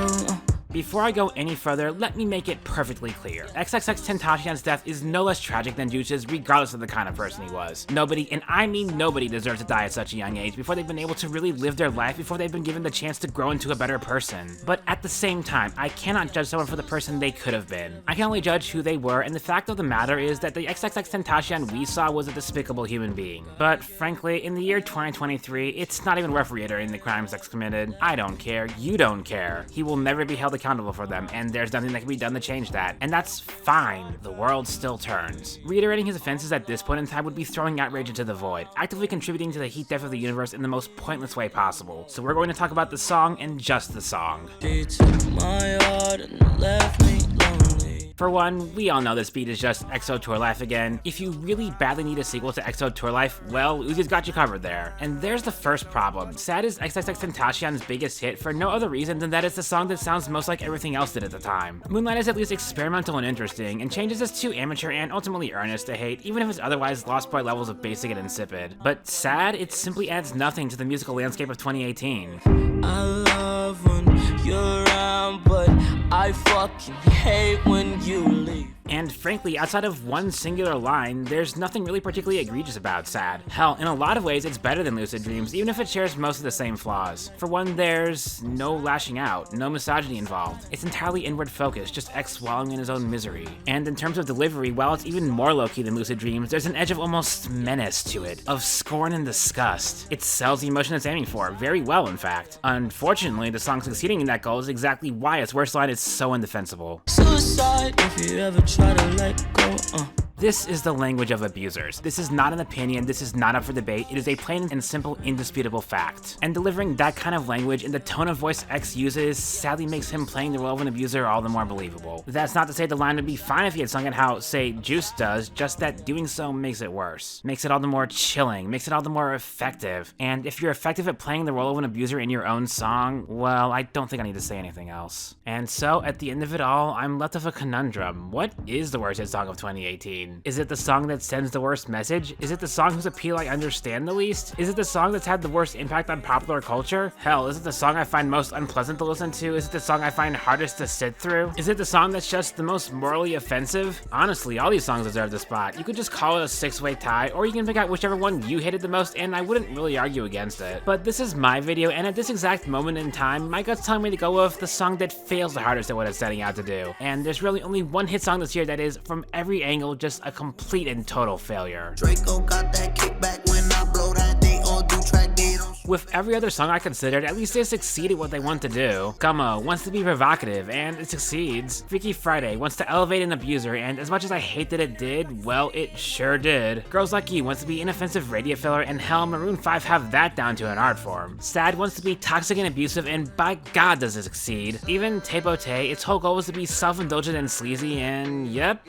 Before I go any further, let me make it perfectly clear. XXXTentacion's death is no less tragic than Juice's, regardless of the kind of person he was. Nobody, and I mean nobody, deserves to die at such a young age before they've been able to really live their life, before they've been given the chance to grow into a better person. But at the same time, I cannot judge someone for the person they could have been. I can only judge who they were, and the fact of the matter is that the XXXTentacion we saw was a despicable human being. But frankly, in the year 2023, it's not even worth reiterating the crimes X committed. I don't care, you don't care. He will never be held accountable for them, and there's nothing that can be done to change that. And that's fine. The world still turns. Reiterating his offenses at this point in time would be throwing outrage into the void, actively contributing to the heat death of the universe in the most pointless way possible. So we're going to talk about the song and just the song. She took my heart and left me lonely. For one, we all know this beat is just EXO Tour Life again. If you really badly need a sequel to EXO Tour Life, well, Uzi's got you covered there. And there's the first problem. Sad is XXXTentacion's biggest hit for no other reason than that it's the song that sounds most like everything else did at the time. Moonlight is at least experimental and interesting, and Changes is too amateur and ultimately earnest to hate, even if it's otherwise Lost Boy levels of basic and insipid. But Sad, it simply adds nothing to the musical landscape of 2018. I love when you're around, but I fucking hate when you leave. And frankly, outside of one singular line, there's nothing really particularly egregious about Sad. Hell, in a lot of ways, it's better than Lucid Dreams, even if it shares most of the same flaws. For one, there's no lashing out, no misogyny involved. It's entirely inward focused, just X wallowing in his own misery. And in terms of delivery, while it's even more low-key than Lucid Dreams, there's an edge of almost menace to it, of scorn and disgust. It sells the emotion it's aiming for, very well in fact. Unfortunately, the song succeeding in that goal is exactly why its worst line is so indefensible. Suicide if you ever try to let go. This is the language of abusers. This is not an opinion, this is not up for debate, it is a plain and simple indisputable fact. And delivering that kind of language in the tone of voice X uses sadly makes him playing the role of an abuser all the more believable. That's not to say the line would be fine if he had sung it how, say, Juice does, just that doing so makes it worse. Makes it all the more chilling, makes it all the more effective. And if you're effective at playing the role of an abuser in your own song, well, I don't think I need to say anything else. And so, at the end of it all, I'm left with a conundrum. What is the worst hit song of 2018? Is it the song that sends the worst message? Is it the song whose appeal I understand the least? Is it the song that's had the worst impact on popular culture? Hell, is it the song I find most unpleasant to listen to? Is it the song I find hardest to sit through? Is it the song that's just the most morally offensive? Honestly, all these songs deserve the spot. You could just call it a six-way tie, or you can pick out whichever one you hated the most, and I wouldn't really argue against it. But this is my video, and at this exact moment in time, my gut's telling me to go with the song that fails the hardest at what it's setting out to do. And there's really only one hit song this year that is, from every angle, just a complete and total failure. Draco got that kickback when I blow that they all do track data. With every other song I considered, at least they succeeded what they want to do. Gummo wants to be provocative, and it succeeds. Freaky Friday wants to elevate an abuser, and as much as I hate that it did, well, it sure did. Girls Like You wants to be inoffensive radio filler, and hell, Maroon 5 have that down to an art form. Sad wants to be toxic and abusive, and by God does it succeed. Even Tebote, its whole goal was to be self-indulgent and sleazy, and yep.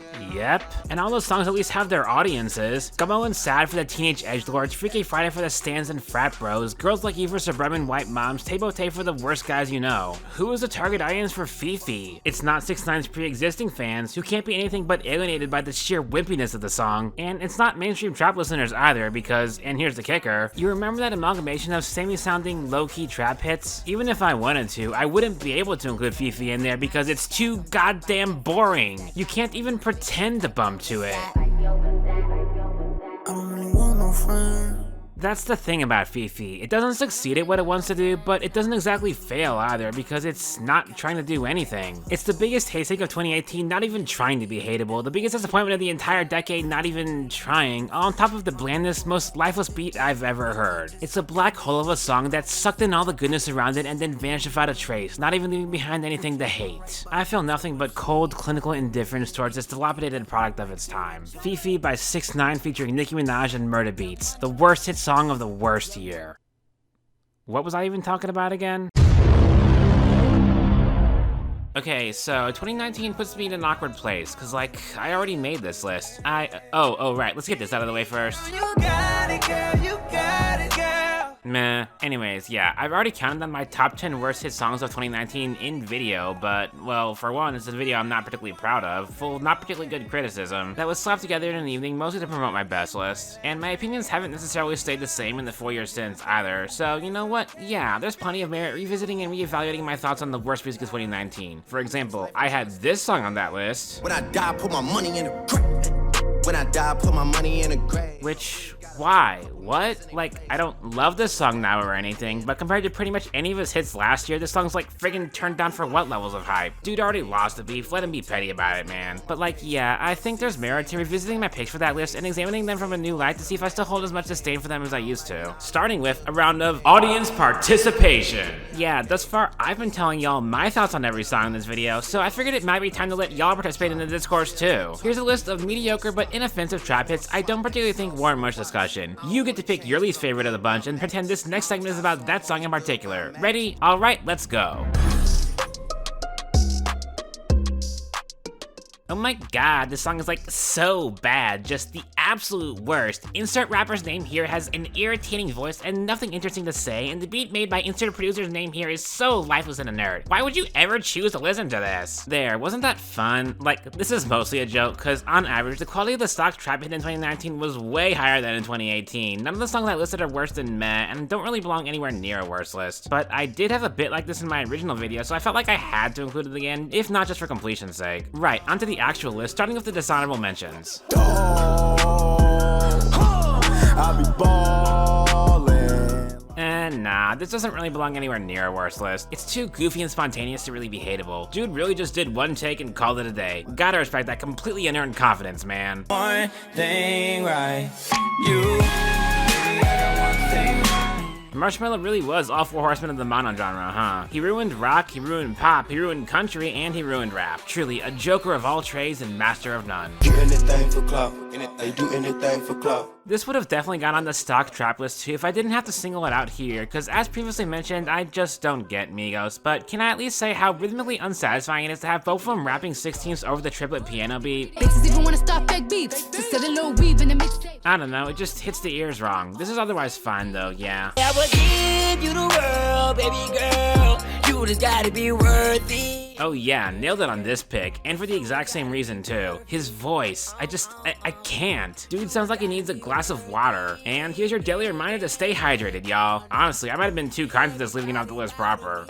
And all those songs at least have their audiences. Gummo and Sad for the teenage edgelords, Freaky Friday for the stans and frat bros, Girls Like You for suburban white moms, Tebote for the worst guys you know. Who is the target audience for Fifi? It's not 6ix9ine's pre-existing fans, who can't be anything but alienated by the sheer wimpiness of the song, and it's not mainstream trap listeners either because, and here's the kicker, you remember that amalgamation of samey-sounding low-key trap hits? Even if I wanted to, I wouldn't be able to include Fifi in there because it's too goddamn boring. You can't even pretend to bump to it. I don't really want no friend. That's the thing about Fifi. It doesn't succeed at what it wants to do, but it doesn't exactly fail either because it's not trying to do anything. It's the biggest hate take of 2018, not even trying to be hateable. The biggest disappointment of the entire decade, not even trying, on top of the blandest, most lifeless beat I've ever heard. It's a black hole of a song that sucked in all the goodness around it and then vanished without a trace, not even leaving behind anything to hate. I feel nothing but cold, clinical indifference towards this dilapidated product of its time. Fifi by 6ix9ine featuring Nicki Minaj and Murda Beats, the worst hit song of the worst year. What was I even talking about again? Okay, so 2019 puts me in an awkward place, cause like, I already made this list. Oh, right, let's get this out of the way first. You got it, girl, you got it, girl. Meh. Anyways, yeah, I've already counted on my top 10 worst hit songs of 2019 in video, but, well, for one, it's a video I'm not particularly proud of, full of not particularly good criticism, that was slapped together in an evening mostly to promote my best list. And my opinions haven't necessarily stayed the same in the 4 years since either, so you know what? Yeah, there's plenty of merit revisiting and reevaluating my thoughts on the worst music of 2019. For example, I had this song on that list. When I die, put my money in a grave. When I die, put my money in a grave. Which, why? What? Like, I don't love this song now or anything, but compared to pretty much any of his hits last year, this song's like friggin' turned down for what levels of hype? Dude already lost the beef, let him be petty about it, man. But like, yeah, I think there's merit to revisiting my picks for that list and examining them from a new light to see if I still hold as much disdain for them as I used to. Starting with a round of audience participation. Yeah, thus far, I've been telling y'all my thoughts on every song in this video, so I figured it might be time to let y'all participate in the discourse too. Here's a list of mediocre but inoffensive trap hits I don't particularly think warrant much discussion. You get to pick your least favorite of the bunch and pretend this next segment is about that song in particular. Ready? Alright, let's go. Oh my god, this song is like so bad, just the absolute worst. Insert rapper's name here has an irritating voice and nothing interesting to say, and the beat made by insert producer's name here is so lifeless and inert. Why would you ever choose to listen to this? There, wasn't that fun? Like, this is mostly a joke, cause on average, the quality of the stock trap hit in 2019 was way higher than in 2018. None of the songs I listed are worse than meh, and don't really belong anywhere near a worse list. But I did have a bit like this in my original video, so I felt like I had to include it again, if not just for completion's sake. Right, onto the actual list, starting with the dishonorable mentions. I'll be ballin'. Nah, this doesn't really belong anywhere near a worse list. It's too goofy and spontaneous to really be hateable. Dude really just did one take and called it a day. Gotta respect that completely unearned confidence, man. One thing right, you. I got one thing right. Marshmello really was all four horsemen of the mono genre, huh? He ruined rock, he ruined pop, he ruined country, and he ruined rap. Truly, a joker of all trades and master of none. Do anything for clout. They do anything for clout. This would have definitely gone on the stock trap list too if I didn't have to single it out here, cause as previously mentioned, I just don't get Migos, but can I at least say how rhythmically unsatisfying it is to have both of them rapping 16ths over the triplet piano beat? Bitches even wanna stop fake beats, to set a little weave in the mixtape. I don't know, it just hits the ears wrong. This is otherwise fine though, yeah. I would give you the world, baby girl. You just gotta be worthy. Oh yeah, nailed it on this pick, and for the exact same reason too. His voice, I can't. Dude sounds like he needs a glass of water. And here's your daily reminder to stay hydrated, y'all. Honestly, I might have been too kind for this, leaving it off the list proper.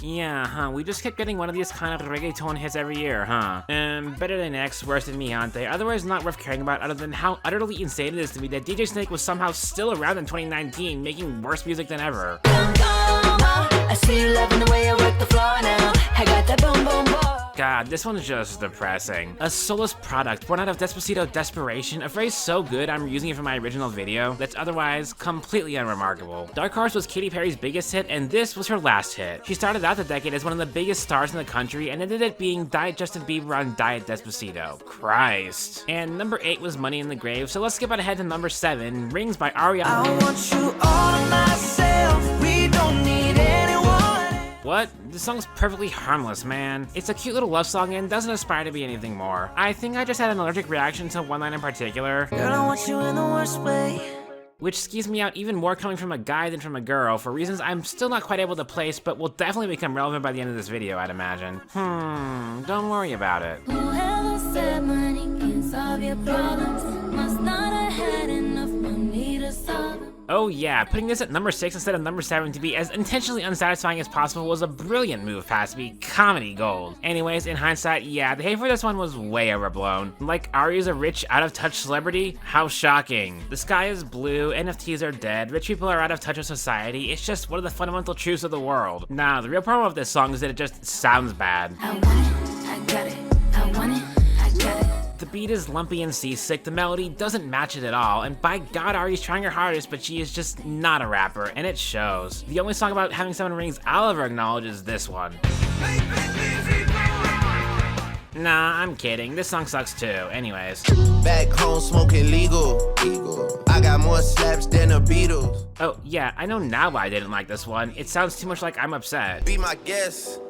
Yeah, huh, we just kept getting one of these kind of reggaeton hits every year, huh? Better Than X, Worse Than Miante, otherwise not worth caring about other than how utterly insane it is to me that DJ Snake was somehow still around in 2019, making worse music than ever. I see you loving the way I work the floor now. I got that boom boom boom. God, this one's just depressing. A soulless product born out of Despacito desperation, a phrase so good I'm using it for my original video that's otherwise completely unremarkable. Dark Horse was Katy Perry's biggest hit, and this was her last hit. She started out the decade as one of the biggest stars in the country and ended it being Diet Justin Bieber on Diet Despacito. Christ. And number 8 was Money in the Grave, so let's skip on ahead to number 7, Rings by Ariana. I want you all to myself. We don't need anyone. What? This song's perfectly harmless, man. It's a cute little love song and doesn't aspire to be anything more. I think I just had an allergic reaction to one line in particular. Girl, I want you in the worst way. Which skews me out even more coming from a guy than from a girl, for reasons I'm still not quite able to place, but will definitely become relevant by the end of this video, I'd imagine. Don't worry about it. Whoever said money can solve your problems must not have had enough money to solve them. Oh yeah, putting this at number 6 instead of number 7 to be as intentionally unsatisfying as possible was a brilliant move past me, comedy gold. Anyways, in hindsight, yeah, the hate for this one was way overblown. Like, Ari's a rich, out-of-touch celebrity? How shocking. The sky is blue, NFTs are dead, rich people are out of touch with society, it's just one of the fundamental truths of the world. Nah, the real problem with this song is that it just sounds bad. I want it, I got it, I want it, I got it. The beat is lumpy and seasick, the melody doesn't match it at all, and by God, Ari's trying her hardest, but she is just not a rapper, and it shows. The only song about having 7 rings I'll ever acknowledge is this one. Nah, I'm kidding. This song sucks too. Anyways. Back home smoking legal. I got more slaps than the Beatles. Oh, yeah, I know now why I didn't like this one. It sounds too much like I'm upset. Be my guest.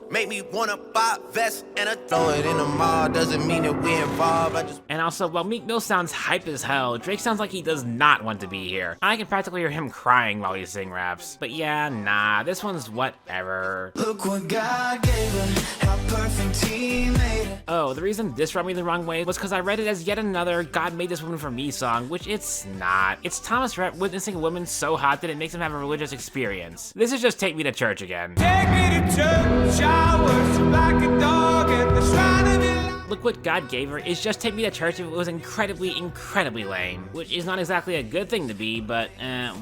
Make me wanna buy a vest and a throw it in the mall. Doesn't mean that we involved. And also, while Meek Mill sounds hype as hell, Drake sounds like he does not want to be here. I can practically hear him crying while he sing raps. But yeah, nah, this one's whatever. Look what God gave her, how perfect he made her. Oh, the reason this rubbed me the wrong way was because I read it as yet another God Made This Woman For Me song, which it's not. It's Thomas Rhett witnessing a woman so hot that it makes him have a religious experience. This is just Take Me to Church again. Take me to church, I worship like a dog at the shrine of your life. Look What God Gave Her is just Take Me to Church if it was incredibly, incredibly lame. Which is not exactly a good thing to be, but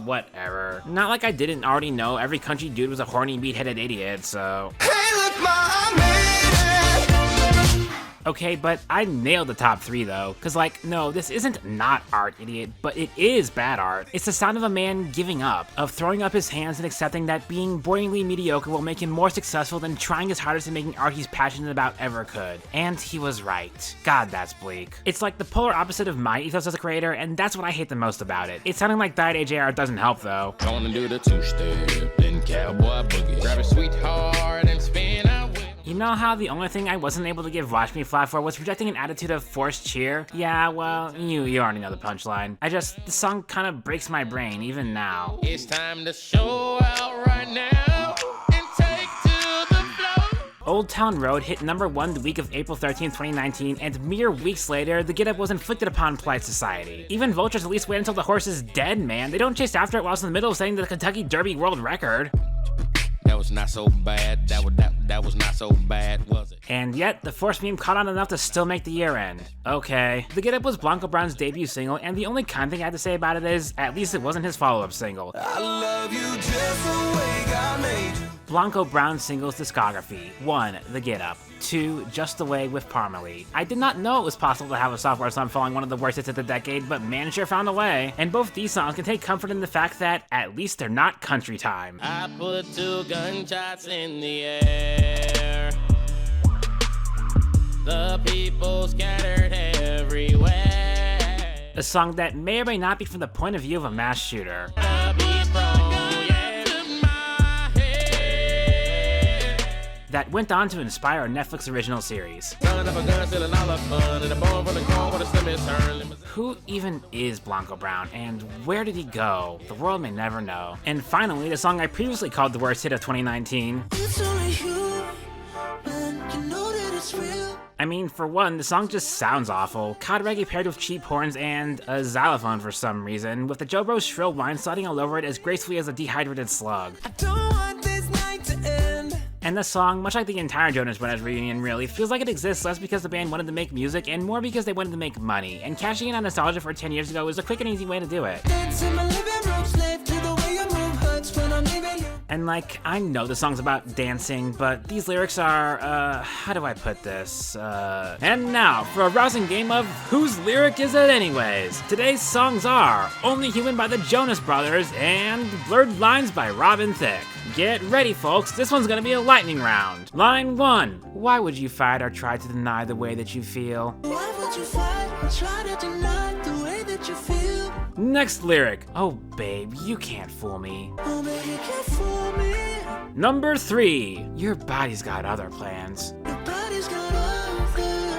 whatever. Not like I didn't already know every country dude was a horny meat-headed idiot, so... Hey, look, Ma, I made it. Okay, but I nailed the top 3 though, cause like, no, this isn't not art, idiot, but it is bad art. It's the sound of a man giving up, of throwing up his hands and accepting that being boringly mediocre will make him more successful than trying his hardest and making art he's passionate about ever could. And he was right. God, that's bleak. It's like the polar opposite of my ethos as a creator, and that's what I hate the most about it. It sounding like Diet AJR doesn't help though. Gonna do the 2-step, then cowboy boogie. Grab a sweetheart and spin out with. You know how the only thing I wasn't able to give Watch Me Fly for was projecting an attitude of forced cheer? Yeah, well, you already know the punchline. The song kind of breaks my brain, even now. It's time to show out right now and take to the floor. Old Town Road hit #1 the week of April 13, 2019, and mere weeks later, the get-up was inflicted upon polite society. Even vultures at least wait until the horse is dead, man. They don't chase after it while it's in the middle of setting the Kentucky Derby world record. That was not so bad. That was not so bad, was it? And yet, the Force meme caught on enough to still make the year end. Okay. The Get Up was Blanco Brown's debut single, and the only kind thing I have to say about it is, at least it wasn't his follow-up single. I love you just the way God made you. Blanco Brown's singles discography. 1. The Get Up. 2. Just the Way with Parmalee. I did not know it was possible to have a sophomore song following one of the worst hits of the decade, but man sure found a way. And both these songs can take comfort in the fact that, at least they're not country time. I put 2 gunshots in the air. The people scattered everywhere. A song that may or may not be from the point of view of a mass shooter. That went on to inspire a Netflix original series. Who even is Blanco Brown, and where did he go? The world may never know. And finally, the song I previously called the worst hit of 2019. It's only you, and you know that it's real. I mean, for one, the song just sounds awful. Cod reggae paired with cheap horns and a xylophone for some reason, with the Joe Bros shrill whine sliding all over it as gracefully as a dehydrated slug. I don't want this night to end. And this song, much like the entire Jonas Brothers reunion really, feels like it exists less because the band wanted to make music and more because they wanted to make money. And cashing in on nostalgia for 10 years ago was a quick and easy way to do it. Dance in my living room, slave to the way you move hurts when I'm leaving you. And like, I know the song's about dancing, but these lyrics are, how do I put this? And now, for a rousing game of Whose Lyric Is It Anyways? Today's songs are Only Human by the Jonas Brothers and Blurred Lines by Robin Thicke. Get ready, folks, this one's gonna be a lightning round. Line 1. Why would you fight or try to deny the way that you feel? Why would you fight and try to deny the way that you feel? Next lyric. Oh, babe, you can't fool me. Oh, baby, you can't fool me. Number 3. Your body's got other plans. Your body's got other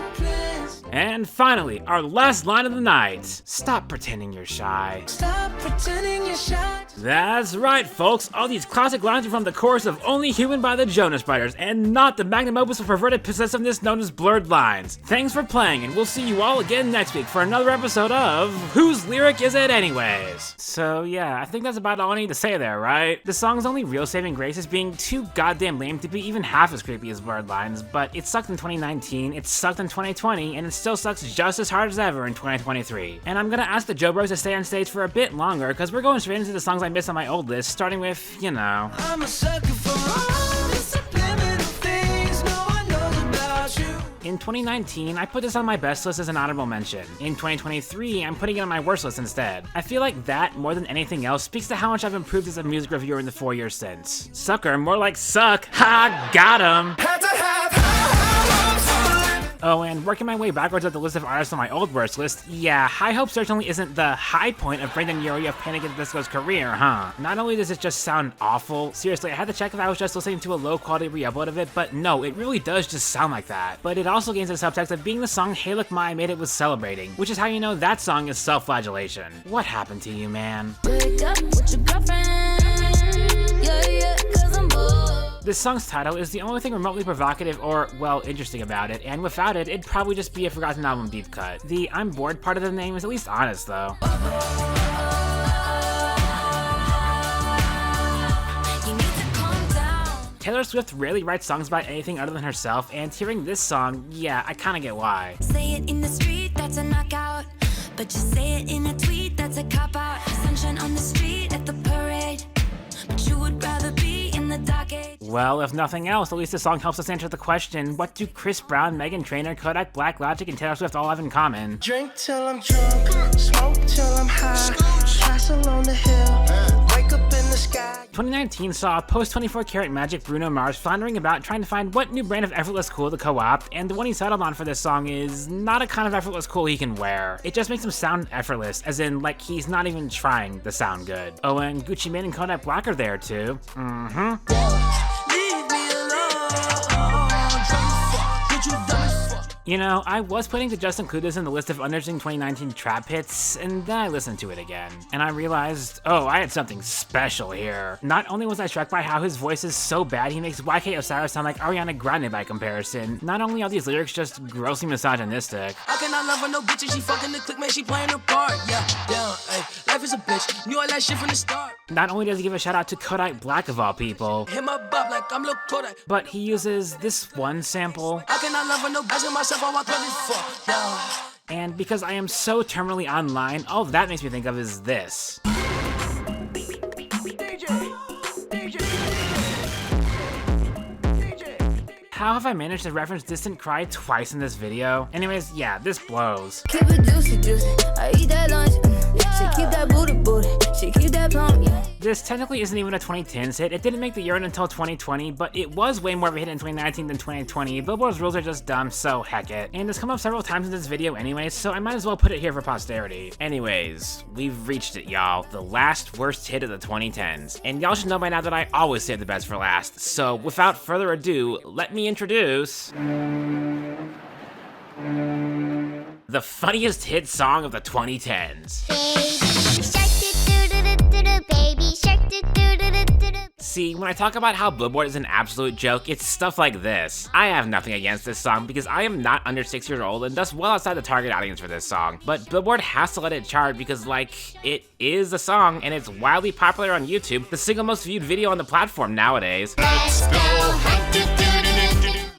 plans. And finally, our last line of the night. Stop pretending you're shy. Stop pretending you're shy. That's right, folks. All these classic lines are from the chorus of Only Human by the Jonas Brothers, and not the magnum opus of perverted possessiveness known as Blurred Lines. Thanks for playing, and we'll see you all again next week for another episode of Whose Lyric Is It Anyways? So yeah, I think that's about all I need to say there, right? The song's only real saving grace is being too goddamn lame to be even half as creepy as Blurred Lines, but it sucked in 2019, it sucked in 2020, and it still sucks just as hard as ever in 2023. And I'm gonna ask the Joe Bros to stay on stage for a bit longer, because we're going straight into the songs I missed on my old list, starting with, you know. I'm a sucker for all the subliminal things no one knows about you. In 2019, I put this on my best list as an honorable mention. In 2023, I'm putting it on my worst list instead. I feel like that, more than anything else, speaks to how much I've improved as a music reviewer in the 4 years since. Sucker, more like suck. Ha, got him! Had to have high hopes for it. Oh, and working my way backwards up the list of artists on my old worst list, yeah, High Hope certainly isn't the high point of Brandon Urie of Panic! At the Disco's career, huh? Not only does it just sound awful, seriously, I had to check if I was just listening to a low quality re-upload of it, but no, it really does just sound like that. But it also gains the subtext of being the song Hey Look Ma, I Made It was celebrating, which is how you know that song is self-flagellation. What happened to you, man? Wake up with your girlfriend. Yeah, 'cause I'm bored. This song's title is the only thing remotely provocative or, well, interesting about it, and without it, it'd probably just be a forgotten album deep cut. The I'm bored part of the name is at least honest, though. Taylor Swift rarely writes songs about anything other than herself, and hearing this song, yeah, I kinda get why. Say it in the street, that's a knockout. But you say it in a tweet, that's a cop-out. Sunshine on the street at the parade. But you would rather be in the dark age. Well, if nothing else, at least the song helps us answer the question, what do Chris Brown, Meghan Trainor, Kodak Black, Logic, and Taylor Swift all have in common? Drink till I'm drunk, smoke till I'm high, castle on the hill, wake up in the sky. 2019 saw post 24 Karat Magic Bruno Mars floundering about trying to find what new brand of effortless cool to co-opt, and the one he settled on for this song is not a kind of effortless cool he can wear. It just makes him sound effortless, as in, like, he's not even trying to sound good. Oh, and Gucci Mane and Kodak Black are there too. You know, I was planning to just include this in the list of uninteresting 2019 trap hits, and then I listened to it again. And I realized, oh, I had something special here. Not only was I struck by how his voice is so bad he makes YK Osiris sound like Ariana Grande by comparison, not only are these lyrics just grossly misogynistic. I cannot love her, no bitch, and she fucking the click, man, she playing her part. Yeah, damn, ayy, life is a bitch, knew all that shit from the start. Not only does he give a shout out to Kodak Black of all people, Hit my butt like I'm Lil Kodak. but he uses this one sample. I cannot love her, no bitch, myself on my 34. Yeah. And because I am so terminally online, all that makes me think of is this. How have I managed to reference Distant Cry twice in this video? Anyways, yeah, this blows. Keep it juicy, juicy. I eat that lunch. She keep that booty, booty. She keep that plump, yeah. This technically isn't even a 2010s hit. It didn't make the year until 2020, but it was way more of a hit in 2019 than 2020. Billboard's rules are just dumb, so heck it. And it's come up several times in this video anyway, so I might as well put it here for posterity. Anyways, we've reached it, y'all. The last worst hit of the 2010s. And y'all should know by now that I always save the best for last. So without further ado, let me introduce the funniest hit song of the 2010s. See, when I talk about how Billboard is an absolute joke, it's stuff like this. I have nothing against this song because I am not under 6 years old and thus well outside the target audience for this song. But Billboard has to let it chart because, like, it is a song and it's wildly popular on YouTube, the single most viewed video on the platform nowadays. Let's go.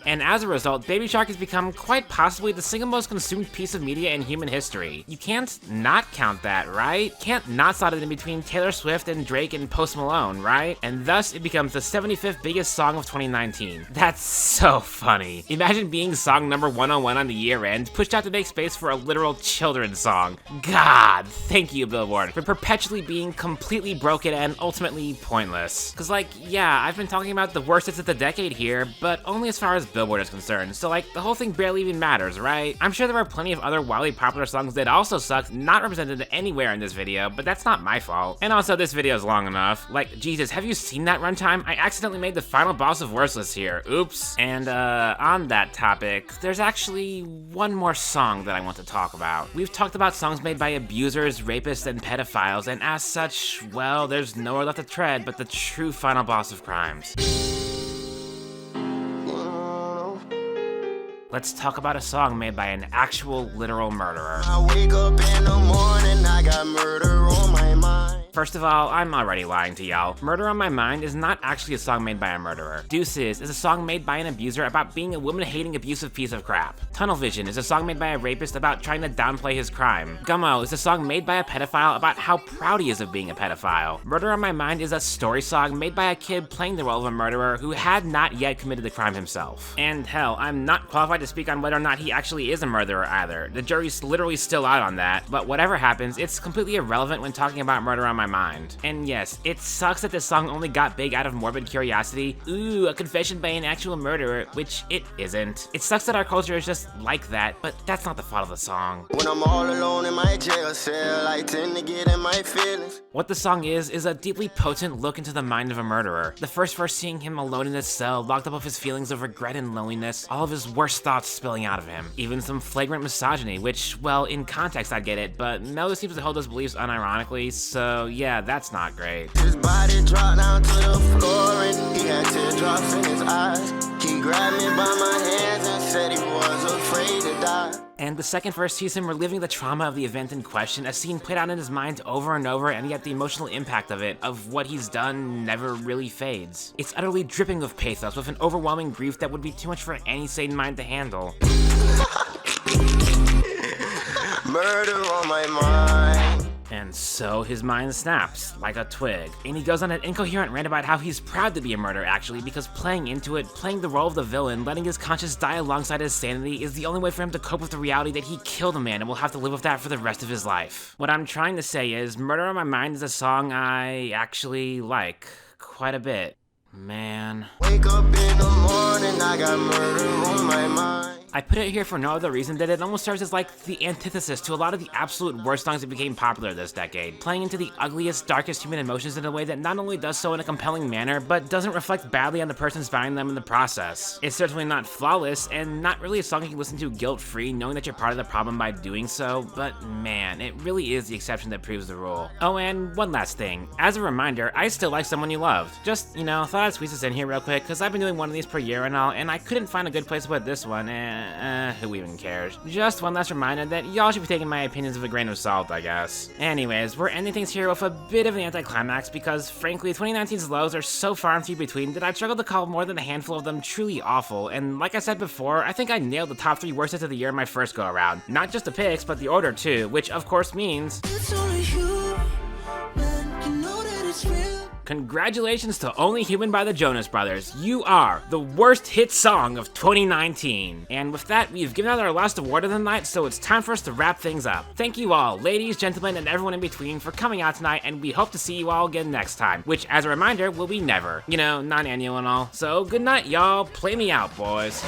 And as a result, Baby Shark has become quite possibly the single most consumed piece of media in human history. You can't not count that, right? Can't not slot it in between Taylor Swift and Drake and Post Malone, right? And thus it becomes the 75th biggest song of 2019. That's so funny. Imagine being song number 101 on the year end, pushed out to make space for a literal children's song. God, thank you, Billboard, for perpetually being completely broken and ultimately pointless. Cause like, yeah, I've been talking about the worst hits of the decade here, but only as far as Billboard is concerned, so like, the whole thing barely even matters, right? I'm sure there are plenty of other wildly popular songs that also sucked, not represented anywhere in this video, but that's not my fault. And also, this video is long enough. Like, Jesus, have you seen that runtime? I accidentally made the final boss of Worthless here, oops. And on that topic, there's actually one more song that I want to talk about. We've talked about songs made by abusers, rapists, and pedophiles, and as such, well, there's nowhere left to tread but the true final boss of crimes. Let's talk about a song made by an actual literal murderer. I wake up in the morning, I got murder on my mind. First of all, I'm already lying to y'all. Murder on My Mind is not actually a song made by a murderer. Deuces is a song made by an abuser about being a woman-hating abusive piece of crap. Tunnel Vision is a song made by a rapist about trying to downplay his crime. Gummo is a song made by a pedophile about how proud he is of being a pedophile. Murder on My Mind is a story song made by a kid playing the role of a murderer who had not yet committed the crime himself. And hell, I'm not qualified to speak on whether or not he actually is a murderer either. The jury's literally still out on that, but whatever happens, it's completely irrelevant when talking about Murder on My Mind. And yes, it sucks that this song only got big out of morbid curiosity. Ooh, a confession by an actual murderer, which it isn't. It sucks that our culture is just like that, but that's not the fault of the song. When I'm all alone in my jail cell, I tend to get in my feelings. What the song is a deeply potent look into the mind of a murderer. The first verse seeing him alone in his cell, locked up with his feelings of regret and loneliness, all of his worst thoughts spilling out of him. Even some flagrant misogyny, which, well, in context I get it, but Mello seems to hold those beliefs unironically, so yeah, that's not great. His body dropped down to the floor and he had teardrops in his eyes. He grabbed me by my hands and said he was afraid to die. And the second verse sees him reliving the trauma of the event in question, a scene played out in his mind over and over, and yet the emotional impact of it, of what he's done, never really fades. It's utterly dripping with pathos, with an overwhelming grief that would be too much for any sane mind to handle. Murder on my mind. And so his mind snaps, like a twig. And he goes on an incoherent rant about how he's proud to be a murderer, actually, because playing into it, playing the role of the villain, letting his conscience die alongside his sanity is the only way for him to cope with the reality that he killed a man and will have to live with that for the rest of his life. What I'm trying to say is, Murder on My Mind is a song I actually like quite a bit. Man. Wake up in the morning, I got murder on my mind. I put it here for no other reason that it almost serves as like the antithesis to a lot of the absolute worst songs that became popular this decade, playing into the ugliest, darkest human emotions in a way that not only does so in a compelling manner, but doesn't reflect badly on the persons buying them in the process. It's certainly not flawless, and not really a song you can listen to guilt-free, knowing that you're part of the problem by doing so, but man, it really is the exception that proves the rule. Oh, and one last thing. As a reminder, I still like Someone You Loved. Just, you know, thought I'd squeeze this in here real quick, because I've been doing one of these per year and all, and I couldn't find a good place to put this one, who even cares? Just one last reminder that y'all should be taking my opinions with a grain of salt, I guess. Anyways, we're ending things here with a bit of an anticlimax because, frankly, 2019's lows are so far and few between that I'd struggle to call more than a handful of them truly awful, and like I said before, I think I nailed the top 3 worst hits of the year in my first go around. Not just the picks, but the order too, which of course means It's only you, man, you know that it's real. congratulations to Only Human by the Jonas Brothers. You are the worst hit song of 2019. And with that, we've given out our last award of the night, so it's time for us to wrap things up. Thank you all, ladies, gentlemen, and everyone in between for coming out tonight, and we hope to see you all again next time, which, as a reminder, will be never. You know, non-annual and all. So good night, y'all. Play me out, boys.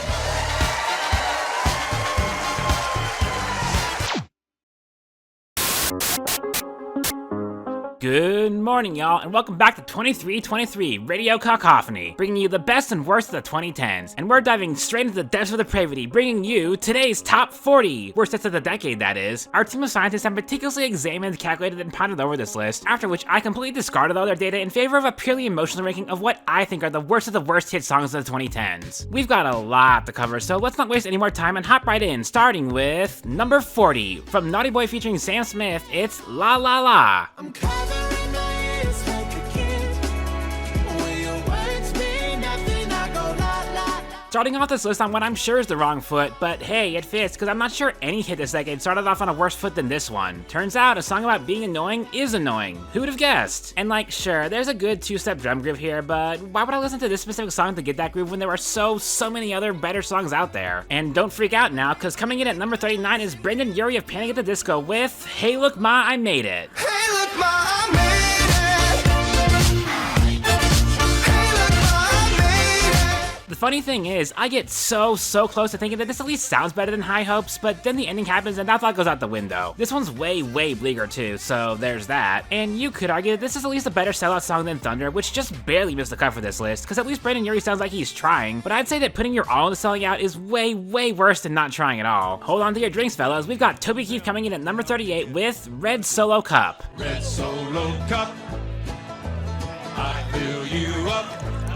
Good morning, y'all, and welcome back to 2323 Radio Cacophony, bringing you the best and worst of the 2010s. And we're diving straight into the depths of depravity, bringing you today's top 40 worst hits of the decade, that is. Our team of scientists have meticulously examined, calculated, and pondered over this list, after which I completely discarded all their data in favor of a purely emotional ranking of what I think are the worst of the worst hit songs of the 2010s. We've got a lot to cover, so let's not waste any more time and hop right in, starting with number 40. From Naughty Boy featuring Sam Smith, it's La La La. I'm covering my ears like a kid. When your words mean nothing, I go la la la. Starting off this list on what I'm sure is the wrong foot, but hey, it fits, because I'm not sure any hit this decade started off on a worse foot than this one. Turns out, a song about being annoying is annoying. Who would have guessed? And like, sure, there's a good 2-step drum groove here, but why would I listen to this specific song to get that groove when there are so many other better songs out there? And don't freak out now, because coming in at number 39 is Brendan Urie of Panic at the Disco with Hey Look Ma, I Made It. Hey, look, ma, I made it. The funny thing is, I get so close to thinking that this at least sounds better than High Hopes, but then the ending happens and that thought goes out the window. This one's way bleaker too, so there's that. And you could argue that this is at least a better sellout song than Thunder, which just barely missed the cut for this list, because at least Brendan Urie sounds like he's trying, but I'd say that putting your all into selling out is way worse than not trying at all. Hold on to your drinks, fellas. We've got Toby Keith coming in at number 38 with Red Solo Cup. Red Solo Cup, I fill you up.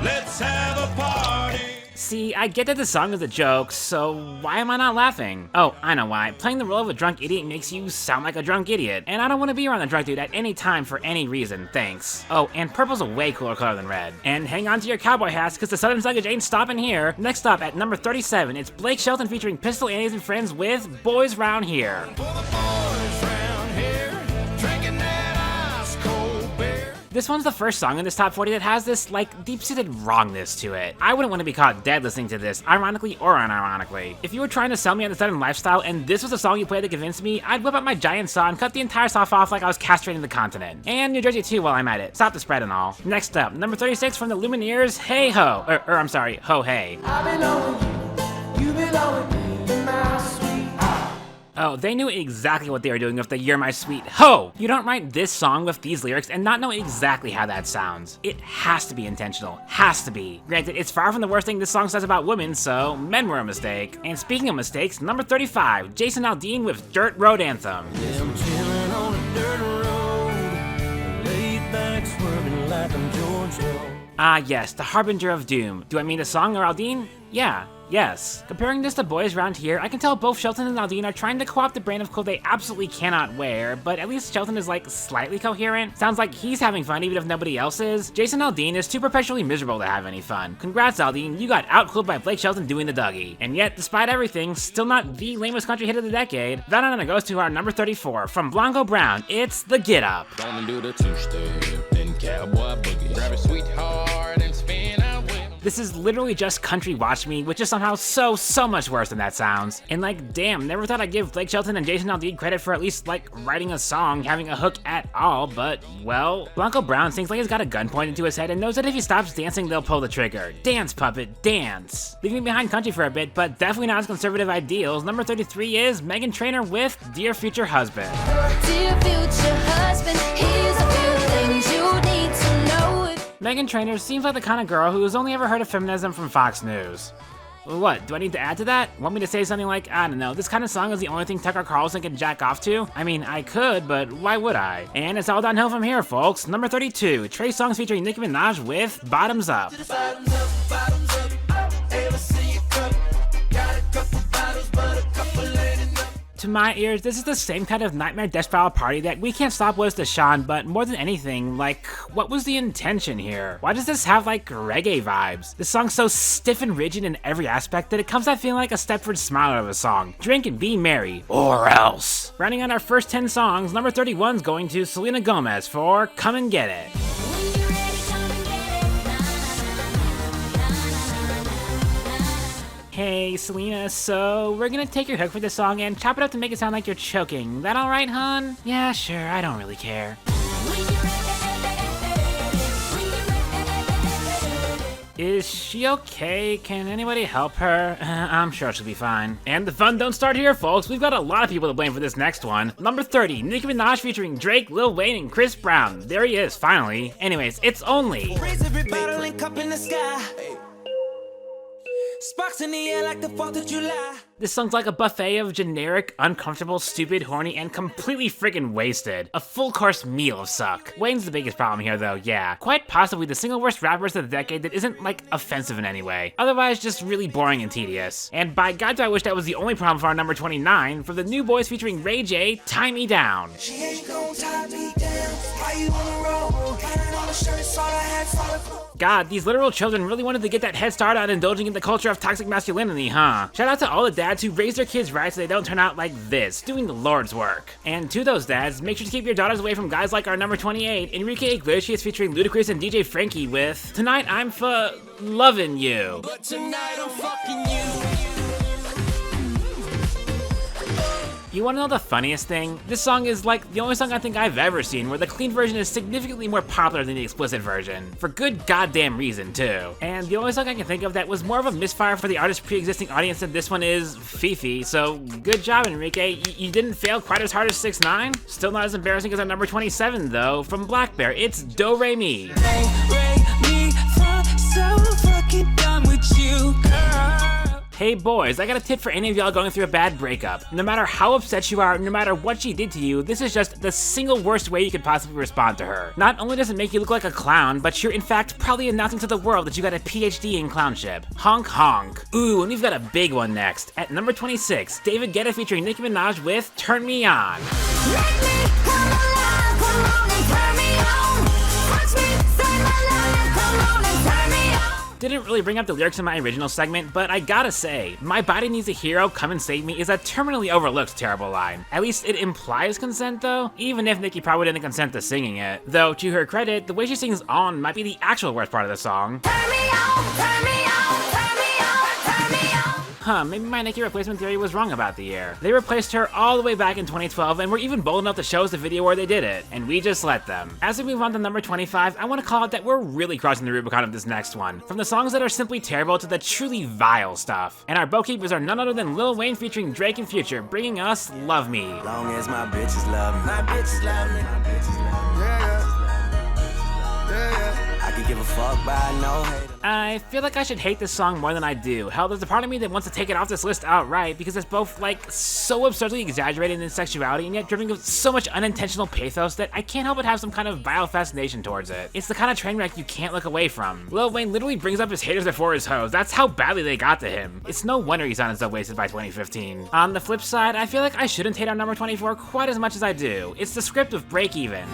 Let's have a party. See, I get that the song is a joke, so why am I not laughing? Oh, I know why. Playing the role of a drunk idiot makes you sound like a drunk idiot, and I don't want to be around a drunk dude at any time for any reason, thanks. Oh, and purple's a way cooler color than red. And hang on to your cowboy hats, because the Southern Sluggish ain't stopping here. Next up, at number 37, it's Blake Shelton featuring Pistol Annies and Friends with Boys Round Here. This one's the first song in this top 40 that has this, like, deep-seated wrongness to it. I wouldn't want to be caught dead listening to this, ironically or unironically. If you were trying to sell me on the Southern lifestyle and this was a song you played to convince me, I'd whip out my giant saw and cut the entire stuff off like I was castrating the continent. And New Jersey too while I'm at it. Stop the spread and all. Next up, number 36 from the Lumineers, Hey Ho. I'm sorry, Ho Hey. I belong with you, you belong with me, my sweet. Oh, they knew exactly what they were doing with the You're My Sweet Ho! You don't write this song with these lyrics and not know exactly how that sounds. It has to be intentional. Has to be. Granted, it's far from the worst thing this song says about women, so men were a mistake. And speaking of mistakes, number 35, Jason Aldean with Dirt Road Anthem. Yeah, I'm chilling on a dirt road, laid back swerving like I'm George Hill. Ah yes, the harbinger of doom. Do I mean the song or Aldean? Yeah. Yes. Comparing this to boys around here, I can tell both Shelton and Aldean are trying to co-opt the brand of clothes they absolutely cannot wear, but at least Shelton is like slightly coherent. Sounds like he's having fun even if nobody else is. Jason Aldean is too perpetually miserable to have any fun. Congrats Aldean, you got out-clubbed by Blake Shelton doing the Dougie. And yet, despite everything, still not the lamest country hit of the decade. That honor goes to our number 34, from Blanco Brown, it's The Get Up. Gonna do the two-step, then cowboy boogie. Grab a sweetheart and spin out with. This is literally just Country Watch Me, which is somehow so much worse than that sounds. And like, damn, never thought I'd give Blake Shelton and Jason Aldean credit for at least like writing a song, having a hook at all, but well, Blanco Brown sings like he's got a gun pointed to his head and knows that if he stops dancing, they'll pull the trigger. Dance, puppet, dance. Leaving behind country for a bit, but definitely not as conservative ideals. Number 33 is Meghan Trainor with Dear Future Husband. Dear future husband, here's a few things you need to know. Meghan Trainor seems like the kind of girl who has only ever heard of feminism from Fox News. What, do I need to add to that? Want me to say something like, I don't know, this kind of song is the only thing Tucker Carlson can jack off to? I mean, I could, but why would I? And it's all downhill from here, folks. Number 32, Trey Songz featuring Nicki Minaj with Bottoms Up. To my ears, this is the same kind of nightmare death spiral party that We Can't Stop was to Sean, but more than anything, like, what was the intention here? Why does this have, like, reggae vibes? This song's so stiff and rigid in every aspect that it comes out feeling like a Stepford Smiler of a song. Drink and be merry, or else. Rounding out our first 10 songs, number 31's going to Selena Gomez for Come and Get It. Hey Selena, so we're gonna take your hook for this song and chop it up to make it sound like you're choking. That alright, hun? Yeah, sure, I don't really care. Is she okay? Can anybody help her? I'm sure she'll be fine. And the fun don't start here, folks. We've got a lot of people to blame for this next one. Number 30, Nicki Minaj featuring Drake, Lil Wayne, and Chris Brown. There he is, finally. Anyways, it's only... Raise every bottle and cup in the sky. Sparks in the air like the 4th of July. This song's like a buffet of generic, uncomfortable, stupid, horny, and completely friggin' wasted. A full-course meal of suck. Wayne's the biggest problem here though, yeah. Quite possibly the single worst rappers of the decade that isn't, like, offensive in any way. Otherwise, just really boring and tedious. And by God do I wish that was the only problem for our number 29, for the New Boys featuring Ray J, Tie Me Down. She ain't gon' tie me down. Why you on the road? Planning on a shirt, it's all I had, solid. God, these literal children really wanted to get that head start on indulging in the culture of toxic masculinity, huh? Shout out to all the dads who raise their kids right so they don't turn out like this, doing the Lord's work. And to those dads, make sure to keep your daughters away from guys like our number 28, Enrique Iglesias featuring Ludacris and DJ Frankie with Tonight I'm Lovin' You. But tonight I'm fucking you. You wanna know the funniest thing? This song is like the only song I think I've ever seen where the clean version is significantly more popular than the explicit version. For good goddamn reason, too. And the only song I can think of that was more of a misfire for the artist's pre-existing audience than this one is Fifi, so good job, Enrique. You didn't fail quite as hard as 6ix9ine? Still not as embarrassing as our number 27, though. From Black Bear, it's Do Re Mi. So fucking done with you, girl. Hey boys, I got a tip for any of y'all going through a bad breakup. No matter how upset you are, no matter what she did to you, this is just the single worst way you could possibly respond to her. Not only does it make you look like a clown, but you're in fact probably announcing to the world that you got a PhD in clownship. Honk honk. Ooh, and we've got a big one next. At number 26, David Guetta featuring Nicki Minaj with Turn Me On. Let me come alive, come on and turn me on. Touch me, say my love, come on and turn me on. didn't really bring up the lyrics in my original segment, but I gotta say, "My body needs a hero, come and save me" is a terminally overlooked terrible line. At least it implies consent though, even if Nicki probably didn't consent to singing it. Though, to her credit, the way she sings "On" might be the actual worst part of the song. Huh, maybe my Nicki replacement theory was wrong about the year. They replaced her all the way back in 2012 and were even bold enough to show us the video where they did it, and we just let them. As we move on to number 25, I want to call out that we're really crossing the Rubicon of this next one. From the songs that are simply terrible to the truly vile stuff. And our bookkeepers are none other than Lil Wayne featuring Drake and Future, bringing us Love Me. Long as my bitches love me. My bitches love me. My bitches love me. I could give a fuck by no hater. I feel like I should hate this song more than I do. Hell, there's a part of me that wants to take it off this list outright because it's both, like, so absurdly exaggerated in its sexuality and yet dripping with so much unintentional pathos that I can't help but have some kind of vile fascination towards it. It's the kind of train wreck you can't look away from. Lil Wayne literally brings up his haters before his hoes. That's how badly they got to him. It's no wonder he sounded so wasted by 2015. On the flip side, I feel like I shouldn't hate on number 24 quite as much as I do. It's the script of Break Even.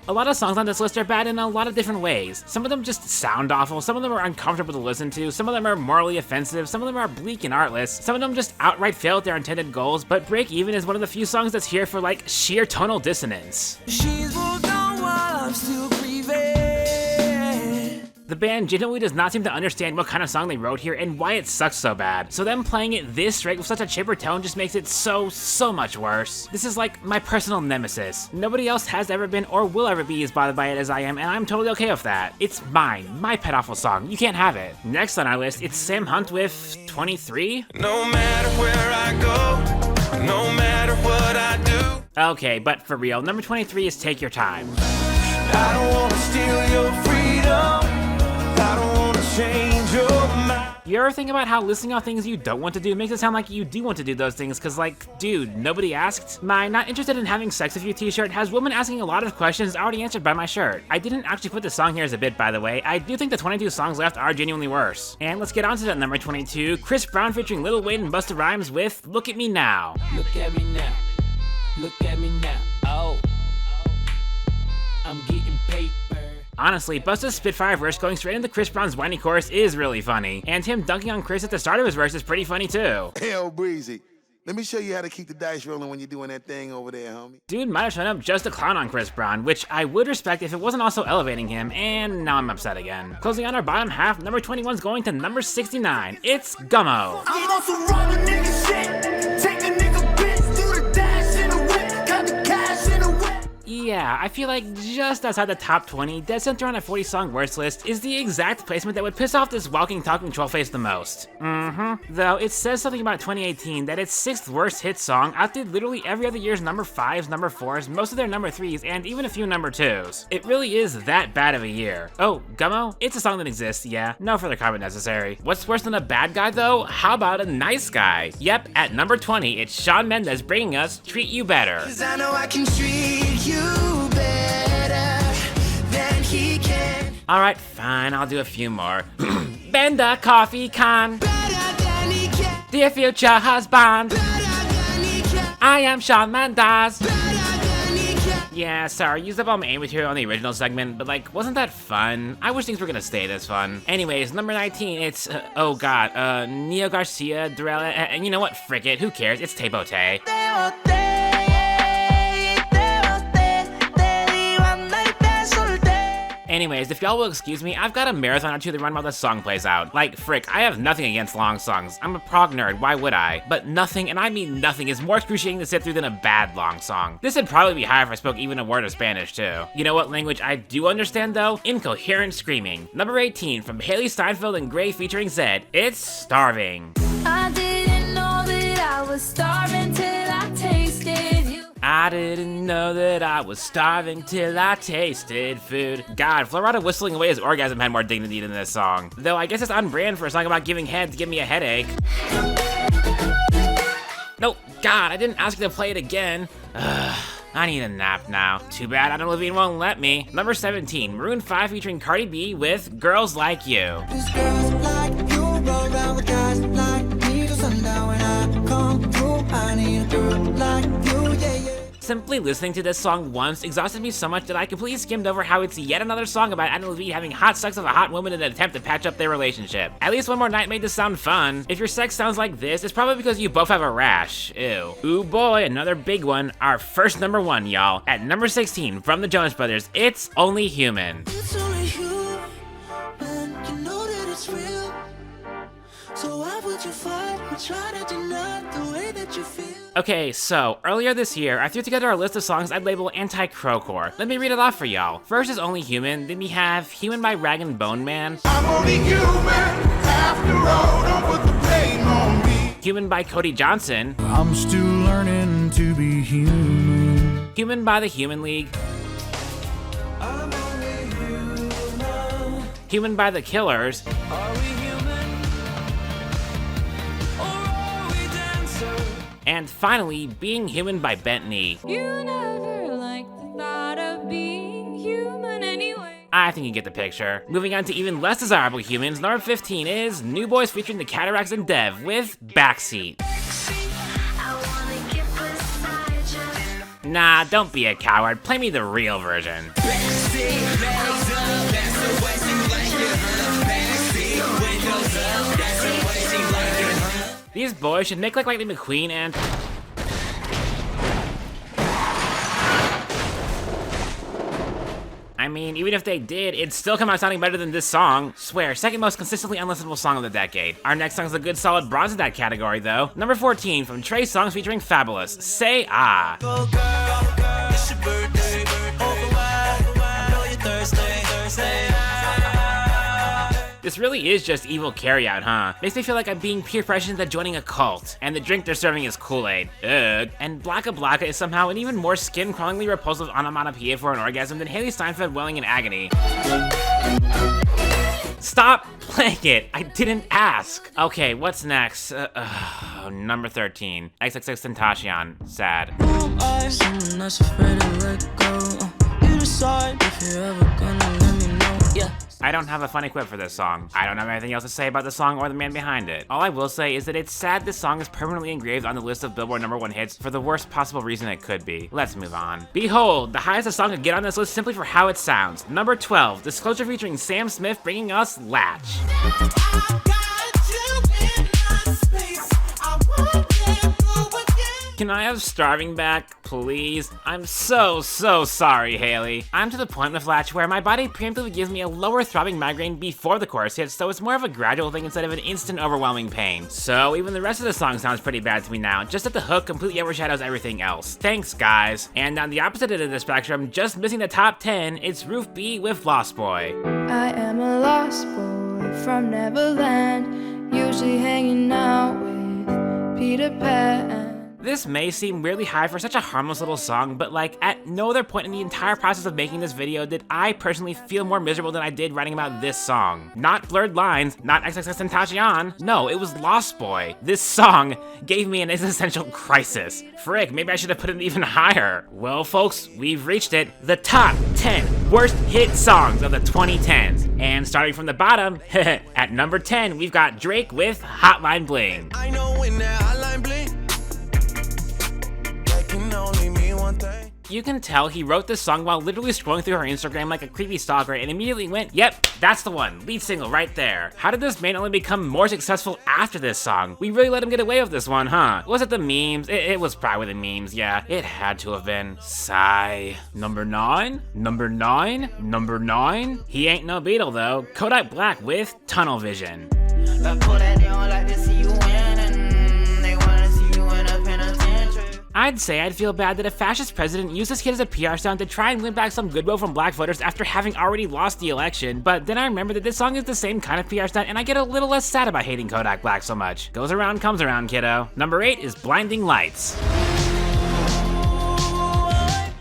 A lot of songs on this list are bad in a lot of different ways. Some of them just sound awful, some of them are uncomfortable to listen to, some of them are morally offensive, some of them are bleak and artless, some of them just outright fail at their intended goals, but Break Even is one of the few songs that's here for, like, sheer tonal dissonance. She's moved on while I'm still grieving. The band genuinely does not seem to understand what kind of song they wrote here and why it sucks so bad. So them playing it this straight with such a chipper tone just makes it so much worse. This is like my personal nemesis. Nobody else has ever been or will ever be as bothered by it as I am, and I'm totally okay with that. It's mine, my pet awful song. You can't have it. Next on our list, it's Sam Hunt with 23. No matter where I go, no matter what I do. Okay, but for real, number 23 is Take Your Time. I don't wanna steal your freedom. I don't wanna change your mind. You ever think about how listing out things you don't want to do makes it sound like you do want to do those things? Cause like, dude, nobody asked? My not interested in having sex with you t-shirt has women asking a lot of questions already answered by my shirt. I didn't actually put the song here as a bit, by the way. I do think the 22 songs left are genuinely worse. And let's get on to that number 22, Chris Brown featuring Lil Wayne and Busta Rhymes with Look At Me Now. Look at me now. Look at me now. Oh. I'm getting paper. Honestly, Busta's Spitfire verse going straight into Chris Brown's whiny chorus is really funny, and him dunking on Chris at the start of his verse is pretty funny too. Hell, Breezy, let me show you how to keep the dice rolling when you're doing that thing over there, homie. Dude might have shown up just to clown on Chris Brown, which I would respect if it wasn't also elevating him, and now I'm upset again. Closing on our bottom half, number 21's going to number 69. It's Gummo. I'm on some rubber nigga shit. Take a nigga bitch, do the dash in the whip, got the cash in the whip. Yeah, I feel like just outside the top 20, dead center on a 40-song worst list is the exact placement that would piss off this walking, talking trollface the most. Though it says something about 2018 that its 6th worst hit song outdid literally every other year's number 5s, number 4s, most of their number 3s, and even a few number 2s. It really is that bad of a year. Oh, Gummo? It's a song that exists, yeah. No further comment necessary. What's worse than a bad guy though? How about a nice guy? Yep, at number 20, it's Shawn Mendes bringing us Treat You Better. 'Cause I know I can treat you better than he can. Alright, fine, I'll do a few more. Bend the coffee can. Dear future husband. I am Shawn Mendes. Yeah, sorry, used up all my aim material on the original segment, but like, wasn't that fun? I wish things were gonna stay this fun. Anyways, number 19, it's, oh god, Neo Garcia, Darrell, and you know what, frick it, who cares, it's Te Bote. Anyways, if y'all will excuse me, I've got a marathon or two to run while this song plays out. Like, frick, I have nothing against long songs. I'm a prog nerd, why would I? But nothing, and I mean nothing, is more excruciating to sit through than a bad long song. This would probably be higher if I spoke even a word of Spanish, too. You know what language I do understand, though? Incoherent screaming. Number 18, from Haley Steinfeld and Gray featuring Zed, it's Starving. I didn't know that I was starving till I tasted you. I didn't know that I was starving till I tasted food. God, Florida whistling away his orgasm had more dignity than this song. Though I guess it's on brand for a song about giving head to give me a headache. No, God, I didn't ask you to play it again. I need a nap now. Too bad Adam Levine won't let me. Number 17, Maroon 5 featuring Cardi B with Girls Like You. These girls like you roll around with guys like me till sundown when I come through. I need a girl like you, yeah, yeah. Simply listening to this song once exhausted me so much that I completely skimmed over how it's yet another song about Adam Levine having hot sex with a hot woman in an attempt to patch up their relationship. At least One More Night made this sound fun. If your sex sounds like this, it's probably because you both have a rash. Ew. Ooh boy, another big one. Our first number one, y'all. At number 16 from the Jonas Brothers, It's Only Human. It's only human, you know that it's real. So why would you fight or try to deny the way that you feel? Okay, so earlier this year, I threw together a list of songs I'd label anti-crowcore. Let me read it off for y'all. First is Only Human, then we have Human by Rag and Bone Man. I'm only human, after all, don't put the blame on me. Human by Cody Johnson. I'm still learning to be human. Human by the Human League. I'm only human. Human by the Killers. Are we human? Or are we dancers? And finally, Being Human by Bent Knee. You never liked the thought of being human anyway. I think you get the picture. Moving on to even less desirable humans, number 15 is New Boys featuring the Cataracts and Dev with Backseat. Nah, don't be a coward. Play me the real version. These boys should make like Lightning McQueen and... I mean, even if they did, it'd still come out sounding better than this song. Swear, second most consistently unlistenable song of the decade. Our next song's a good solid bronze in that category though. Number 14 from Trey Songz featuring Fabulous, Say Ah. Go girl, it's your birthday, over wide, I know you're Thursday. This really is just evil carryout, huh? Makes me feel like I'm being peer pressured into joining a cult. And the drink they're serving is Kool-Aid. Ugh. And Blacka Blacka is somehow an even more skin-crawlingly repulsive onomatopoeia for an orgasm than Haley Steinfeld wailing in agony. Stop playing it! I didn't ask! Okay, what's next? Number 13. XXXTentacion. Sad. Someone that's afraid to let go. You decide if you're ever gonna let me know. Yeah. I don't have a funny quip for this song. I don't have anything else to say about the song or the man behind it. All I will say is that it's sad this song is permanently engraved on the list of Billboard #1 hits for the worst possible reason it could be. Let's move on. Behold, the highest a song could get on this list simply for how it sounds. Number 12, Disclosure featuring Sam Smith bringing us Latch. Can I have Starving back, please? I'm so sorry, Haley. I'm to the point with Latch where my body preemptively gives me a lower throbbing migraine before the chorus hits, so it's more of a gradual thing instead of an instant overwhelming pain. So even the rest of the song sounds pretty bad to me now, just that the hook completely overshadows everything else. Thanks, guys. And on the opposite end of the spectrum, just missing the top 10, it's Roof B with Lost Boy. I am a lost boy from Neverland, usually hanging out with Peter Pan. This may seem weirdly high for such a harmless little song, but like at no other point in the entire process of making this video did I personally feel more miserable than I did writing about this song. Not Blurred Lines, not XXXTentacion, no, it was Lost Boy. This song gave me an existential crisis. Frick, maybe I should have put it even higher. Well folks, we've reached it, the top 10 worst hit songs of the 2010s. And starting from the bottom, at number 10, we've got Drake with Hotline Bling. I know when that hotline bling, that can only mean one thing. You can tell he wrote this song while literally scrolling through her Instagram like a creepy stalker and immediately went, yep, that's the one, lead single right there. How did this man only become more successful after this song? We really let him get away with this one, huh? Was it the memes? It was probably the memes, yeah. It had to have been. Sigh. Number 9? Number 9? Number 9? He ain't no Beatle though. Kodak Black with Tunnel Vision. I'd say I'd feel bad that a fascist president used this kid as a PR stunt to try and win back some goodwill from black voters after having already lost the election, but then I remember that this song is the same kind of PR stunt and I get a little less sad about hating Kodak Black so much. Goes around, comes around, kiddo. Number 8 is Blinding Lights.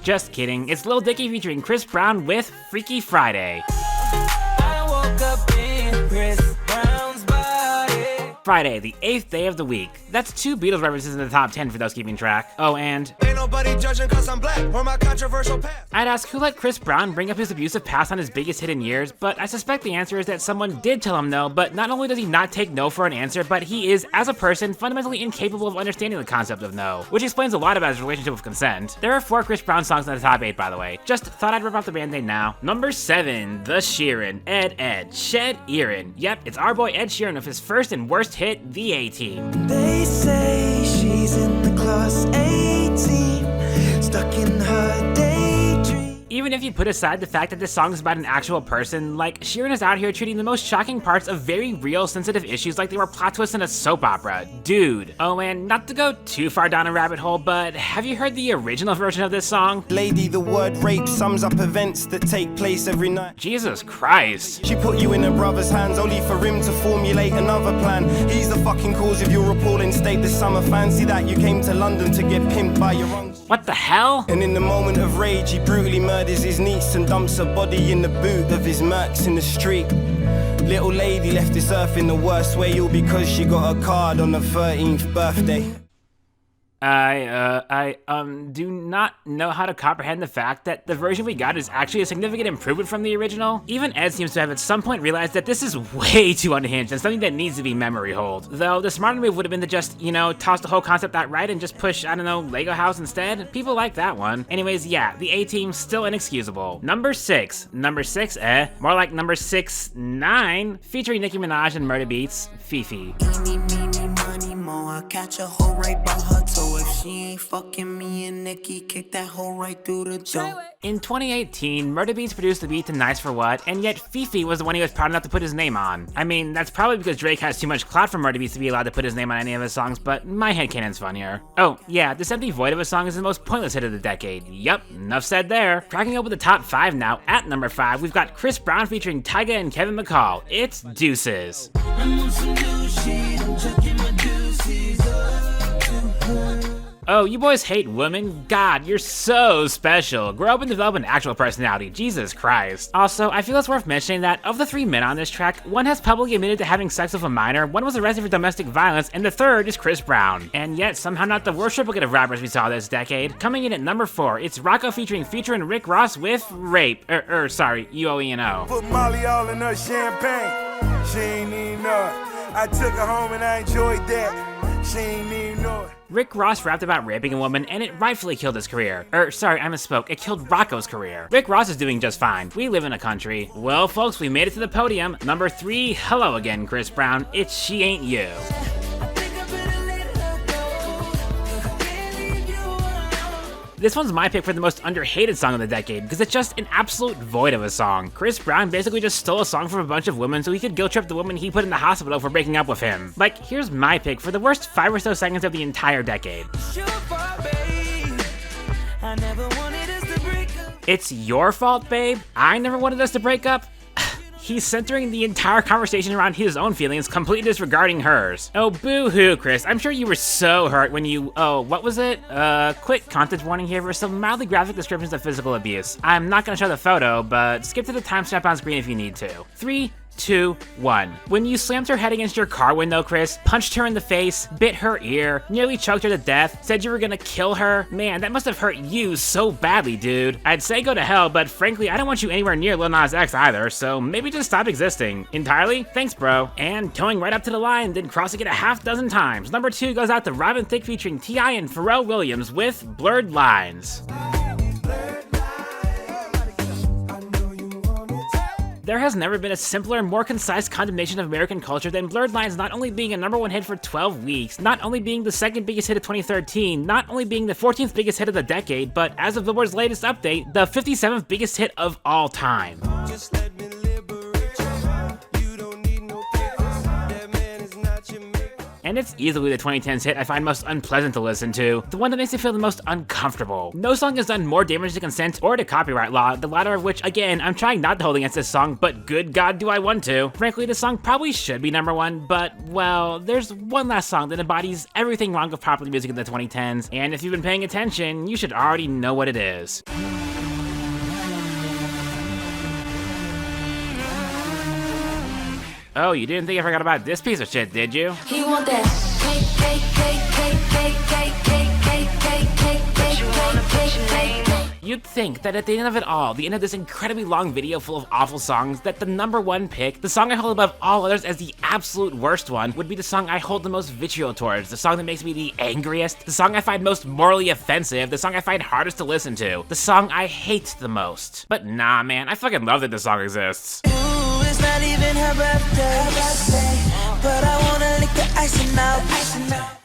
Just kidding, it's Lil Dicky featuring Chris Brown with Freaky Friday. I woke up in Chris Brown's body. Friday, the 8th day of the week. That's 2 Beatles references in the top 10 for those keeping track. Oh, and Ain't nobody judging cause I'm black or my controversial past. I'd ask who let Chris Brown bring up his abusive past on his biggest hit in years, but I suspect the answer is that someone did tell him no, but not only does he not take no for an answer, but he is, as a person, fundamentally incapable of understanding the concept of no, which explains a lot about his relationship with consent. There are 4 Chris Brown songs in the top 8, by the way. Just thought I'd rip off the band-aid now. Number 7, The Sheeran, Ed, Shed Erin. Yep, it's our boy Ed Sheeran with his first and worst hit, The A-Team. They say she's in the class 18, stuck in her daydream. Even if you put aside the fact that this song is about an actual person, like, Sheeran is out here treating the most shocking parts of very real, sensitive issues like they were plot twists in a soap opera. Dude. Oh, and not to go too far down a rabbit hole, but have you heard the original version of this song? Lady, the word rape sums up events that take place every night. Jesus Christ. She put you in her brother's hands only for him to formulate another plan. He's the fucking cause of your appalling state this summer. Fancy that you came to London to get pimped by your uncle. What the hell? And in the moment of rage, he brutally murders his niece and dumps her body in the boot of his Mercs in the street. Little lady left this earth in the worst way, all because she got a card on her 13th birthday. I do not know how to comprehend the fact that the version we got is actually a significant improvement from the original. Even Ed seems to have at some point realized that this is way too unhinged and something that needs to be memory hold. Though the smarter move would have been to just, you know, toss the whole concept outright and just push, I don't know, Lego House instead. People like that one. Anyways, yeah, the A-Team still inexcusable. Number 6, more like number 6'9", featuring Nicki Minaj and Murda Beats, Fifi. Eeny, meeny, money, mo. I catch a hoe right by her toe. If she ain't fucking me and Nicki, kick that hoe right through the door. In 2018, Murda Beats produced the beat to Nice for What, and yet Fifi was the one he was proud enough to put his name on. I mean, that's probably because Drake has too much clout for Murda Beats to be allowed to put his name on any of his songs, but my headcanon's funnier. Oh, yeah, this empty void of a song is the most pointless hit of the decade. Yup, enough said there. Cracking open the top 5 now, at number 5, we've got Chris Brown featuring Tyga and Kevin McCall. It's Deuces. Oh, you boys hate women? God, you're so special. Grow up and develop an actual personality. Jesus Christ. Also, I feel it's worth mentioning that of the 3 men on this track, one has publicly admitted to having sex with a minor, one was arrested for domestic violence, and the third is Chris Brown. And yet, somehow not the worst triplicate of rappers we saw this decade. Coming in at number 4, it's Rocco featuring Future and Rick Ross with Rape. Sorry, UOENO. Put Molly all in her champagne. She ain't even know it. I took her home and I enjoyed that. She ain't even know it. Rick Ross rapped about raping a woman, and it rightfully killed his career. Sorry, I misspoke. It killed Rocco's career. Rick Ross is doing just fine. We live in a country. Well, folks, we made it to the podium. Number 3, hello again, Chris Brown. It's She Ain't You. This one's my pick for the most underhated song of the decade, because it's just an absolute void of a song. Chris Brown basically just stole a song from a bunch of women so he could guilt trip the woman he put in the hospital for breaking up with him. Like, here's my pick for the worst 5 or so seconds of the entire decade. It's your fault, babe. I never wanted us to break up. He's centering the entire conversation around his own feelings, completely disregarding hers. Oh, boo-hoo, Chris. I'm sure you were so hurt when you, what was it? Quick content warning here for some mildly graphic descriptions of physical abuse. I'm not gonna show the photo, but skip to the timestamp on screen if you need to. 3, 2, 1. When you slammed her head against your car window, Chris, punched her in the face, bit her ear, nearly choked her to death, said you were gonna kill her, man, that must have hurt you so badly, dude. I'd say go to hell, but frankly, I don't want you anywhere near Lil Nas X either, so maybe just stop existing. Entirely? Thanks, bro. And towing right up to the line, then crossing it a half dozen times. Number 2 goes out to Robin Thicke featuring T.I. and Pharrell Williams with Blurred Lines. There has never been a simpler and more concise condemnation of American culture than Blurred Lines not only being a #1 hit for 12 weeks, not only being the 2nd biggest hit of 2013, not only being the 14th biggest hit of the decade, but as of Billboard's latest update, the 57th biggest hit of all time. Just let me liberate you. You don't need no papers. That man is not your maker. And it's easily the 2010s hit I find most unpleasant to listen to, the one that makes me feel the most uncomfortable. No song has done more damage to consent or to copyright law, the latter of which, again, I'm trying not to hold against this song, but good God do I want to. Frankly, this song probably should be #1, but, well, there's one last song that embodies everything wrong with popular music in the 2010s, and if you've been paying attention, you should already know what it is. Oh, you didn't think I forgot about this piece of shit, did you? He want that cake, cake, cake, cake, cake, cake, cake, cake, cake, cake, cake, cake, cake, cake. You'd think that at the end of it all, the end of this incredibly long video full of awful songs, that the #1 pick, the song I hold above all others as the absolute worst one, would be the song I hold the most vitriol towards, the song that makes me the angriest, the song I find most morally offensive, the song I find hardest to listen to, the song I hate the most. But nah, man, I fucking love that this song exists. Ooh, it's not even her birthday, but I wanna lick the icing out.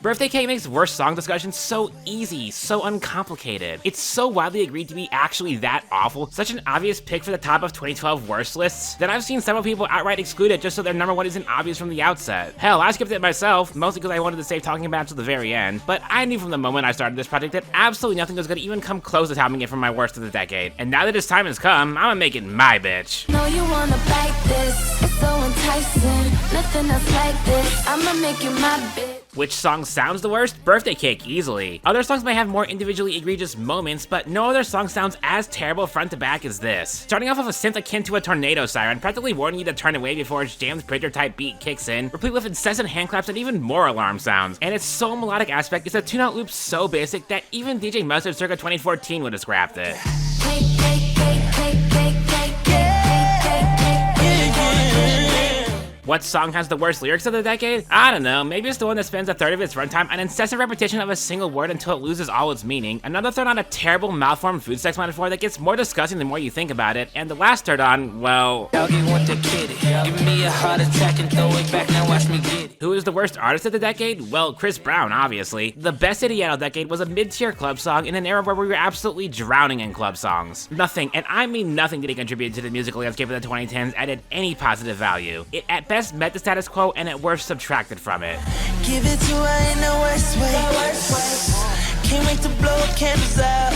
Birthday Cake makes worst song discussion so easy, so uncomplicated. It's so widely agreed to be actually that awful, such an obvious pick for the top of 2012 worst lists, that I've seen several people outright exclude it just so their #1 isn't obvious from the outset. Hell, I skipped it myself, mostly because I wanted to save talking about it to the very end, but I knew from the moment I started this project that absolutely nothing was gonna even come close to topping it from my worst of the decade. And now that its time has come, I'm gonna make it my bitch. Know you wanna bite this, it's so enticing, nothing else like this, I'ma make it my bitch. Which song sounds the worst? Birthday Cake, easily. Other songs may have more individually egregious moments, but no other song sounds as terrible front to back as this. Starting off with a synth akin to a tornado siren, practically warning you to turn away before its jammed printer type beat kicks in, replete with incessant hand claps and even more alarm sounds. And its sole melodic aspect is a tune-out loop so basic that even DJ Mustard circa 2014 would have scrapped it. Cake, cake, cake, cake, cake, cake, cake, cake, cake, cake, cake, cake. What song has the worst lyrics of the decade? I don't know, maybe it's the one that spends a third of its runtime on incessant repetition of a single word until it loses all its meaning, another third on a terrible malformed food sex metaphor that gets more disgusting the more you think about it, and the last third on, well... Doggy want the kitty, give me a heart attack and throw it back, now watch me get it. Who is the worst artist of the decade? Well, Chris Brown, obviously. The best Idiot decade was a mid-tier club song in an era where we were absolutely drowning in club songs. Nothing, and I mean nothing, did he contribute to the musical landscape of the 2010s added any positive value. It at best met the status quo and at worst subtracted from it. Give it to her in the worst way. Can't wait to blow candles out.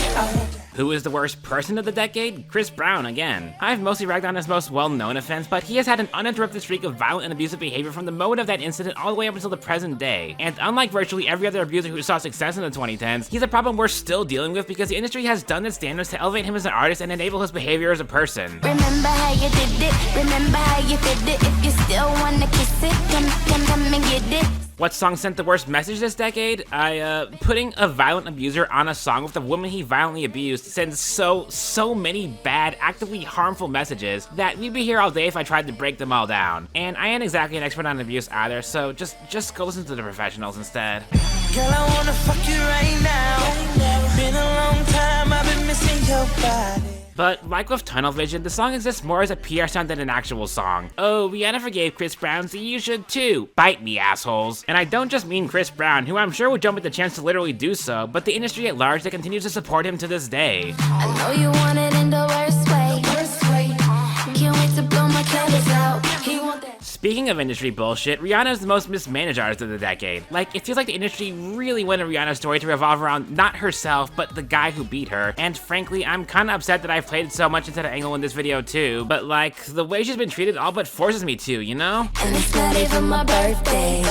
Who is the worst person of the decade? Chris Brown again. I've mostly ragged on his most well-known offense, but he has had an uninterrupted streak of violent and abusive behavior from the moment of that incident all the way up until the present day. And unlike virtually every other abuser who saw success in the 2010s, he's a problem we're still dealing with because the industry has done its damnedest to elevate him as an artist and enable his behavior as a person. Remember how you did it, remember how you did it, if you still wanna kiss it, come and get it. What song sent the worst message this decade? Putting a violent abuser on a song with a woman he violently abused sends so many bad, actively harmful messages that we'd be here all day if I tried to break them all down. And I ain't exactly an expert on abuse either, so just go listen to the professionals instead. Girl, I wanna fuck you right now. Been a long time, I've been missing your body. But like with Tunnel Vision, the song exists more as a PR stunt than an actual song. Oh, Rihanna forgave Chris Brown, so you should too. Bite me, assholes. And I don't just mean Chris Brown, who I'm sure would jump at the chance to literally do so, but the industry at large that continues to support him to this day. I know you want it in the worst way. Can't wait to blow my candles out. He want that. Speaking of industry bullshit, Rihanna is the most mismanaged artist of the decade. Like, it feels like the industry really wanted Rihanna's story to revolve around not herself, but the guy who beat her. And frankly, I'm kinda upset that I've played so much into the angle in this video too, but like, the way she's been treated all but forces me to, you know? And it's not even my birthday.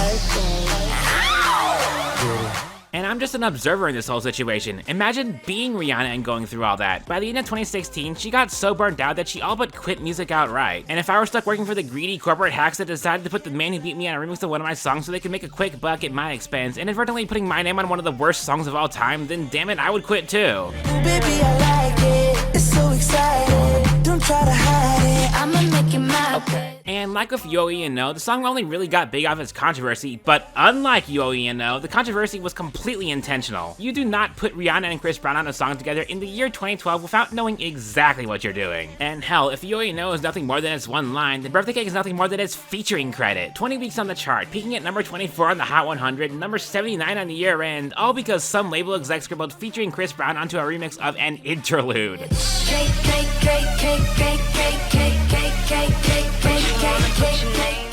And I'm just an observer in this whole situation. Imagine being Rihanna and going through all that. By the end of 2016, she got so burnt out that she all but quit music outright. And if I were stuck working for the greedy corporate hacks that decided to put The Man Who Beat Me on a remix of one of my songs so they could make a quick buck at my expense, inadvertently putting my name on one of the worst songs of all time, then damn it, I would quit too. Baby, I like it. It's so exciting. Don't try to hide it. I'ma make it my bitch. And like with Yo E and No, the song only really got big off its controversy, but unlike Yo E and No, the controversy was completely intentional. You do not put Rihanna and Chris Brown on a song together in the year 2012 without knowing exactly what you're doing. And hell, if Yo E and No is nothing more than its one line, then Birthday Cake is nothing more than its featuring credit. 20 weeks on the chart, peaking at number 24 on the Hot 100, and number 79 on the year end, all because some label exec scribbled featuring Chris Brown onto a remix of an interlude. Cake, cake, cake, cake, cake, cake, cake, cake, cake, cake, cake, cake, cake.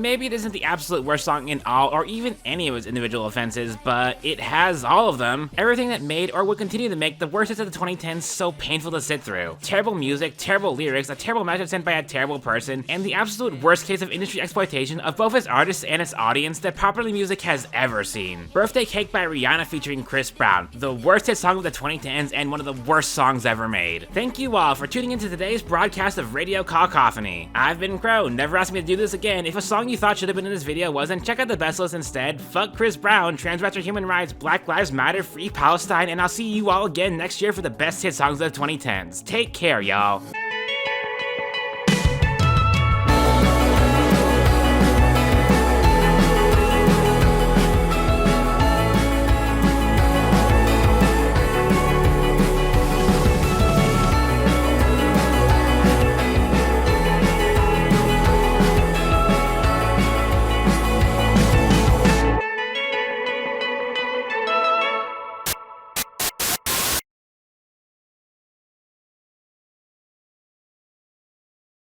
maybe it isn't the absolute worst song in all or even any of its individual offenses, but it has all of them. Everything that made or would continue to make the worst hits of the 2010s so painful to sit through. Terrible music, terrible lyrics, a terrible message sent by a terrible person, and the absolute worst case of industry exploitation of both its artists and its audience that popular music has ever seen. Birthday Cake by Rihanna featuring Chris Brown, the worst hit song of the 2010s and one of the worst songs ever made. Thank you all for tuning into today's broadcast of Radio Cacophony. I've been Crow, never ask me to do this again. If a song you thought should have been in this video wasn't, check out the best list instead. Fuck Chris Brown, trans rights are human rights, Black Lives Matter, free Palestine, and I'll see you all again next year for the best hit songs of the 2010s. Take care, y'all.